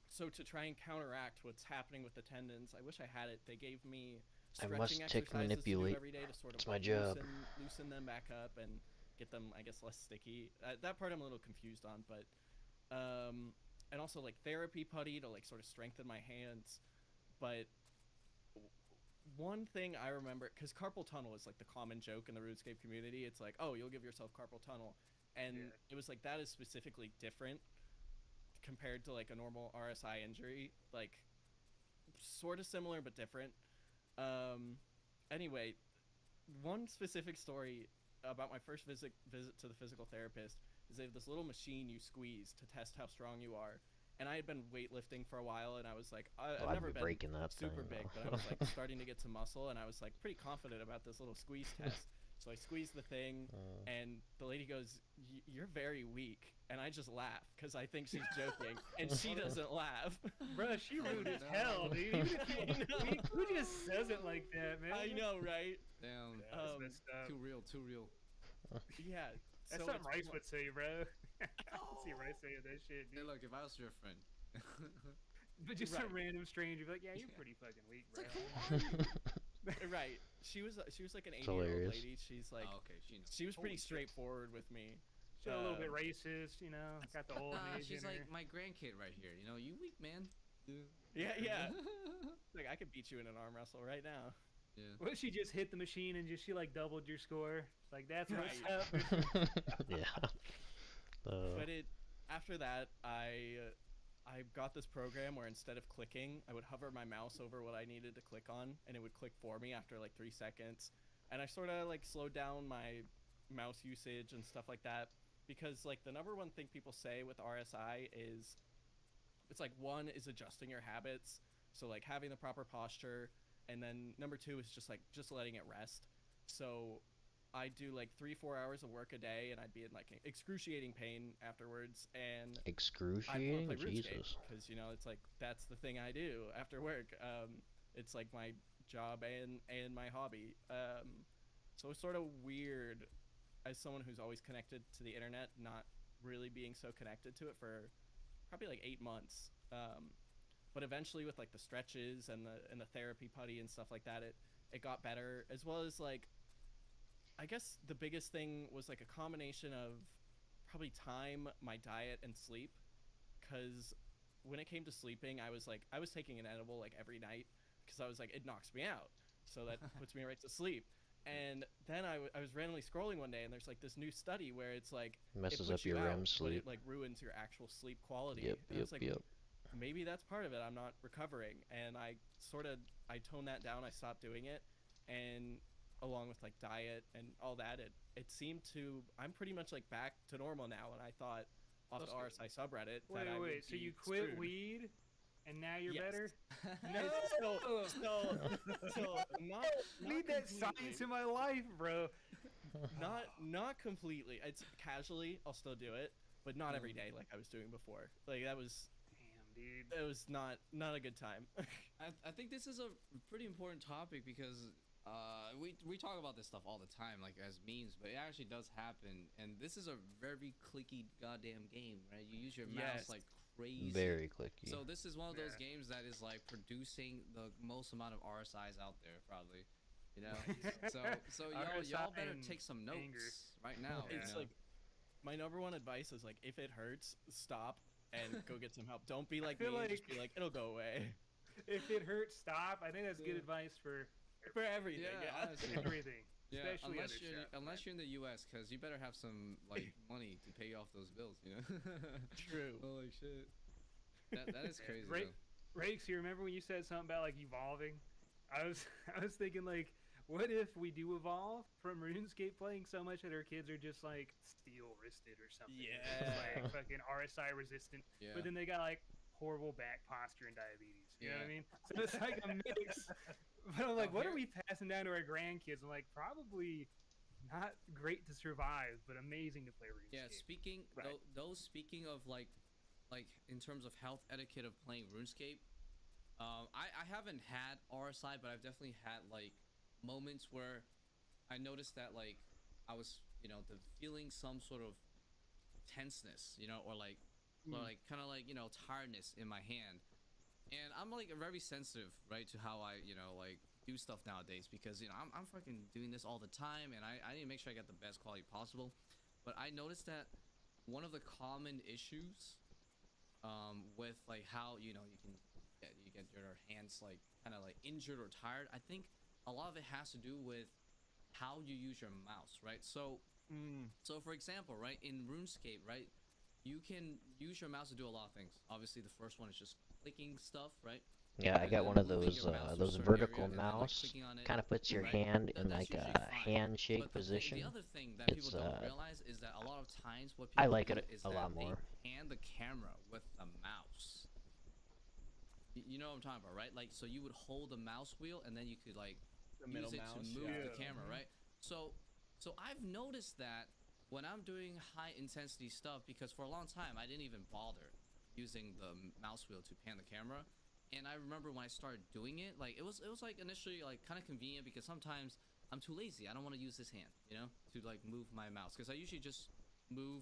S9: So to try and counteract what's happening with the tendons, I wish I had it. They gave me
S3: I
S9: stretching
S3: must tick
S9: exercises
S3: manipulate.
S9: to do every day to sort of
S3: It's my job.
S9: loosen them back up and get them, I guess, less sticky. That part I'm a little confused on, but and also like therapy putty to like sort of strengthen my hands. But one thing I remember, because carpal tunnel is like the common joke in the RuneScape community. It's like, oh, you'll give yourself carpal tunnel, and it was like that is specifically different compared to like a normal RSI injury. Like sort of similar but different. Anyway, one specific story about my first visit to the physical therapist is they have this little machine you squeeze to test how strong you are. And I had been weightlifting for a while, and I was like, I've
S3: I'd
S9: never
S3: be
S9: been
S3: breaking that
S9: super
S3: thing,
S9: big,
S3: though.
S9: but I was like starting to get some muscle, and I was like pretty confident about this little squeeze test. So I squeezed the thing, and the lady goes, "You're very weak," and I just laugh because I think she's joking, and she doesn't laugh.
S7: Bro, she rude as hell, dude. Even if you, who just says it like that, man?
S9: I know, right?
S6: Damn.
S7: That's messed up.
S6: Too real. Too real.
S9: Yeah.
S7: That's
S9: so
S7: something
S9: it's
S7: Rice would say, bro. I can see Rice saying that shit,
S6: Hey,
S7: dude.
S6: look, if I was your friend.
S7: But just
S9: Right.
S7: some random stranger, be like, yeah, you're
S6: Yeah.
S7: pretty fucking weak,
S6: It's
S7: bro.
S6: like, who are you?
S9: Right. She was like an
S3: It's
S9: 80-year-old
S3: hilarious.
S9: lady. She's like,
S6: Oh, okay, she knows.
S9: she was pretty
S8: Holy shit.
S9: straightforward with me.
S7: Still a little bit
S9: Um,
S7: racist, you know. Got the old
S6: Nah,
S7: age
S6: she's
S7: in
S6: like
S7: her.
S6: my grandkid right here. You know, you weak man.
S9: Yeah. Like I could beat you in an arm wrestle right now.
S6: Yeah.
S7: What if she just hit the machine and she like doubled your score? Like that's what's
S9: Right.
S7: up.
S3: Yeah.
S9: But after that, I got this program where instead of clicking, I would hover my mouse over what I needed to click on, and it would click for me after like 3 seconds. And I sort of like slowed down my mouse usage and stuff like that, because like the number one thing people say with RSI is it's like one is adjusting your habits, so like having the proper posture, and then number two is just letting it rest. So I do like 3-4 hours of work a day, and I'd be in like excruciating pain afterwards, and I
S3: Excruciating?
S9: play RuneScape
S3: Jesus.
S9: because you know it's like that's the thing I do after work. It's like my job and my hobby. So it's sort of weird as someone who's always connected to the internet, not really being so connected to it for probably like 8 months. But eventually, with like the stretches and the therapy putty and stuff like that, it got better, as well as like I guess the biggest thing was like a combination of probably time, my diet, and sleep. Because when it came to sleeping, I was taking an edible like every night because I was like, it knocks me out, so that puts me right to sleep. And then I was randomly scrolling one day, and there's like this new study where it's like
S3: Messes
S9: it puts
S3: up your
S9: you
S3: REM
S9: out,
S3: sleep.
S9: but it like ruins your actual sleep quality.
S3: Yep,
S9: And
S3: yep,
S9: it's like,
S3: yep.
S9: maybe that's part of it. I'm not recovering, and I toned that down. I stopped doing it, and along with like diet and all that, it seemed to, I'm pretty much like back to normal now. And I thought, off the
S6: That's good.
S9: RSI subreddit
S7: Wait,
S9: that I would
S7: wait. So
S9: be
S7: you quit
S9: screwed.
S7: weed, and now you're
S9: Yes.
S7: better?
S9: So,
S7: No.
S9: not
S7: I need that science in my life, bro.
S9: not completely. It's casually, I'll still do it, but not every day like I was doing before. Like that was
S7: Damn, dude.
S9: it was not a good time.
S6: I think this is a pretty important topic because we talk about this stuff all the time, like as memes, but it actually does happen. And this is a very clicky goddamn game, right? You use your mouse
S9: Yes.
S6: like crazy.
S3: Very clicky.
S6: So this is one of those
S7: Yeah.
S6: games that is like producing the most amount of RSIs out there, probably. You know, so y'all
S7: RSI
S6: better
S7: and
S6: take some notes
S7: anger.
S6: right now.
S7: Yeah.
S6: you
S9: It's
S6: know?
S9: like my number one advice is like if it hurts, stop and go get some help. Don't be like me
S7: feel
S9: and just
S7: like-
S9: be like it'll go away.
S7: If it hurts, stop. I think that's good
S6: Yeah.
S7: advice for
S9: For everything.
S6: Yeah,
S9: Yeah.
S6: honestly.
S7: everything.
S6: Yeah,
S7: Especially
S6: unless
S7: other
S6: you're
S7: stuff,
S6: unless you're in the U.S., because you better have some like money to pay off those bills. You know.
S9: True.
S6: Holy shit. That is crazy.
S7: Right.
S6: though.
S7: Rakes, you remember when you said something about like evolving? I was I was thinking like, what if we do evolve from RuneScape playing so much that our kids are just like steel wristed or something? It's just, like fucking RSI resistant,
S6: Yeah.
S7: but then they got like horrible back posture and diabetes. You know what I
S6: Yeah.
S7: mean? So it's like a mix. But I'm like, what are we passing down to our grandkids? I'm like, probably not great to survive, but amazing to play RuneScape.
S6: Yeah. Speaking
S7: Right.
S6: those speaking of like in terms of health etiquette of playing RuneScape, I haven't had RSI, but I've definitely had like moments where I noticed that like I was feeling some sort of tenseness, or like kind of like tiredness in my hand. And I'm like very sensitive, right, to how I like do stuff nowadays because I'm fucking doing this all the time, and I need to make sure I get the best quality possible. But I noticed that one of the common issues with like how you can get your hands like kind of like injured or tired, I think a lot of it has to do with how you use your mouse, right? So for example, right, in RuneScape, right, you can use your mouse to do a lot of things. Obviously, the first one is just clicking stuff, right?
S3: Yeah, I
S6: And
S3: got
S6: then
S3: one of
S6: moving
S3: those
S6: your mouse to a
S3: those
S6: certain
S3: vertical
S6: area and then, like,
S3: mouse.
S6: clicking on it,
S3: Kind of puts your
S6: right?
S3: hand in
S6: That's
S3: like
S6: usually
S3: a
S6: fine.
S3: handshake
S6: But
S3: position.
S6: the other thing that people
S3: It's,
S6: don't realize is that a lot of times what
S3: I
S6: people
S3: like
S6: do
S3: it
S6: is
S3: a
S6: that
S3: lot more.
S6: they pan the camera with the mouse. You know what I'm talking about, right? Like, so you would hold the mouse wheel and then you could like
S9: The middle
S6: use it
S9: mouse.
S6: to move
S9: Yeah.
S6: the camera, right? So I've noticed that when I'm doing high intensity stuff, because for a long time I didn't even bother using the mouse wheel to pan the camera. And I remember when I started doing it, like it was like initially like kind of convenient because sometimes I'm too lazy. I don't want to use this hand, to like move my mouse because I usually just move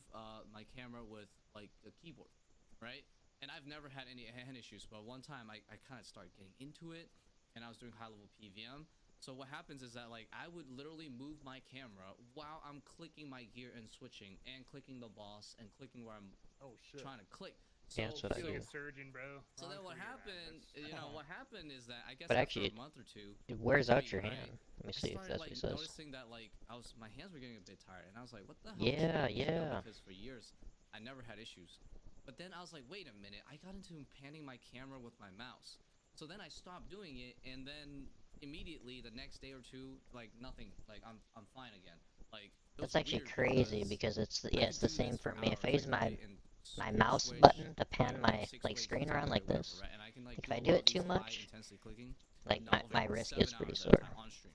S6: my camera with like the keyboard, right? And I've never had any hand issues, but one time I kind of started getting into it, and I was doing high level PVM. So what happens is that like I would literally move my camera while I'm clicking my gear and switching and clicking the boss and clicking where I'm trying to click. So,
S3: Yeah, that's what I
S7: Feel like
S3: do.
S7: a surgeon, bro.
S6: so then
S7: Wrong
S6: what
S7: career, man.
S6: happened,
S7: That's-
S6: what happened is that I guess
S3: But
S6: after
S3: actually,
S6: a month or two,
S3: It wears
S6: or
S3: out
S6: three,
S3: your
S6: right,
S3: hand. Let me
S6: I
S3: see if
S6: started
S3: that's what
S6: like
S3: he says.
S6: noticing that like my hands were getting a bit tired, and I was like, what the hell?
S3: Yeah,
S6: is wrong with me?
S3: yeah.
S6: Because for years I never had issues, but then I was like, wait a minute, I got into panning my camera with my mouse. So then I stopped doing it, and then immediately the next day or two, like nothing, like I'm fine again. Like it was
S3: That's actually
S6: weird
S3: crazy because it's
S6: I
S3: it's
S6: could
S3: the
S6: do
S3: same
S6: this
S3: for
S6: for
S3: me. If I
S6: hours,
S3: use
S6: can
S3: my
S6: play and
S3: my mouse
S6: switch,
S3: button to pan
S6: like,
S3: my
S6: 6
S3: like
S6: ways
S3: screen
S6: to
S3: around
S6: play
S3: like
S6: whatever,
S3: this,
S6: right? And I can like
S3: if
S6: do
S3: I
S6: a
S3: do
S6: lot
S3: it
S6: of these
S3: too
S6: high
S3: much,
S6: intensity clicking,
S3: like
S6: all of
S3: my
S6: it,
S3: wrist
S6: 7
S3: gets pretty
S6: hours at a
S3: sore.
S6: time on stream.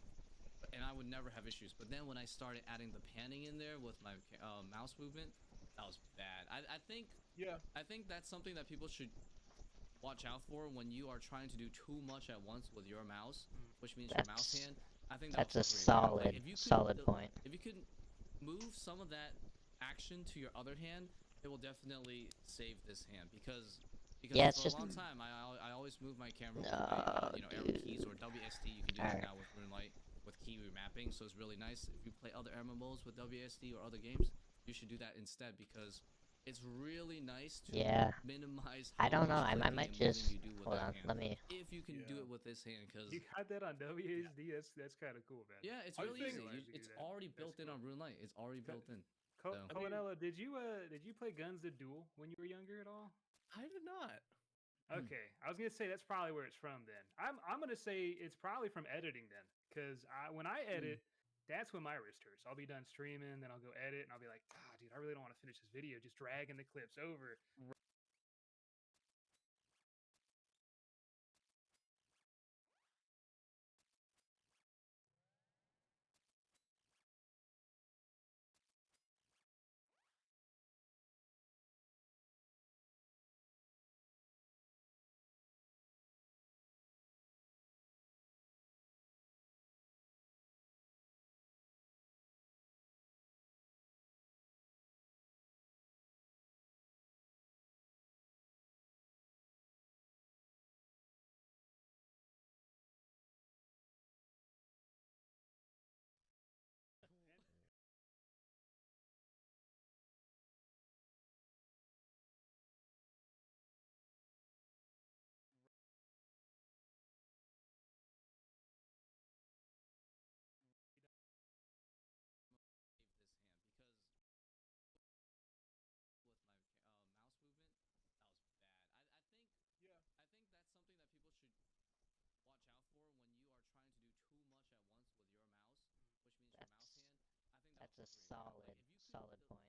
S6: And I would never have issues. But then when I started adding the panning in there with my mouse movement, that was bad. I think that's something that people should watch out for when you are trying to do too much at once with your mouse, which means your mouse
S3: That's
S6: hand. I think
S3: that's
S6: that'll
S3: a
S6: fuck with you. Like,
S3: solid
S6: if you could,
S3: solid point.
S6: if you could move some of that action to your other hand, it will definitely save this hand because
S3: Yeah, it's
S6: for
S3: just
S6: a long time I always move my camera with
S3: no,
S6: my arrow keys
S3: dude.
S6: or WSD. You can do that
S3: Alright.
S6: now with Moonlight with key remapping, so it's really nice. If you play other MMOs with WSD or other games, you should do that instead because it's really nice to
S3: Yeah.
S6: minimize
S3: I
S6: how
S3: don't know.
S6: much
S3: I
S6: clicking
S3: might
S6: and moving
S3: just
S6: you do with
S3: hold
S6: that
S3: on.
S6: hand.
S3: Let me.
S6: If you can do it with this hand, because
S7: You got that on WSD? That's kind of cool, man.
S6: yeah, it's
S8: I
S6: really
S8: think-
S6: easy. It's already built in on RuneLite. It's already built in. So-
S7: Colanella, did you play Guns That Duel when you were younger at all?
S9: I did not.
S7: Okay, I was gonna say that's probably where it's from. Then I'm gonna say it's probably from editing then, because when I edit, that's when my wrist hurts. I'll be done streaming, then I'll go edit, and I'll be like, ah, dude, I really don't want to finish this video. Just dragging the clips over.
S10: That's a solid point.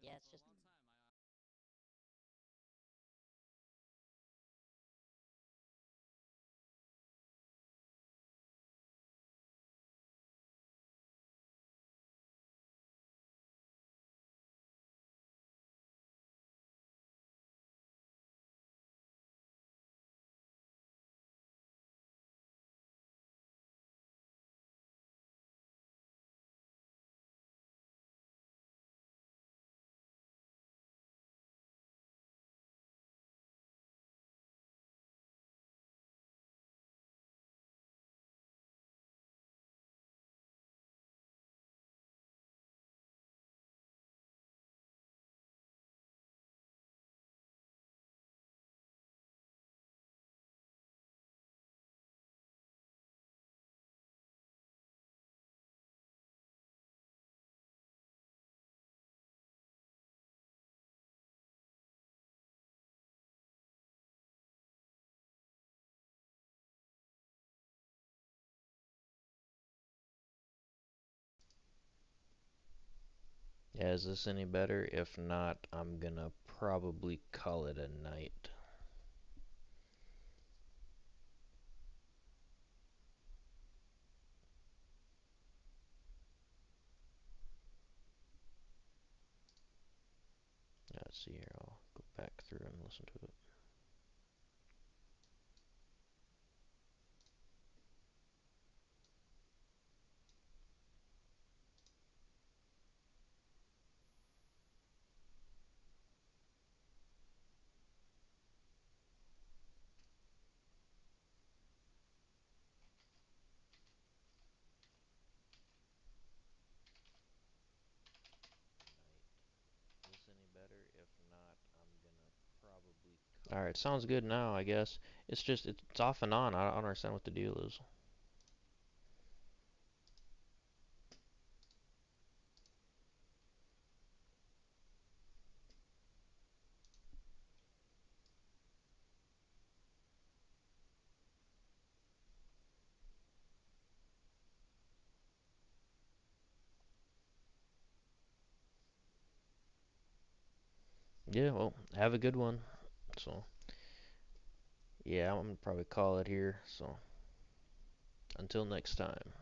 S10: Yeah, it's just
S3: Yeah, is this any better? If not, I'm gonna probably call it a night. Let's see here, I'll go back through and listen to it. Is this any better? If not, I'm gonna probably Alright, sounds good now, I guess. It's just, it's off and on. I don't understand what the deal is. Yeah, well, have a good one. So, yeah, I'm gonna probably call it here. So, until next time.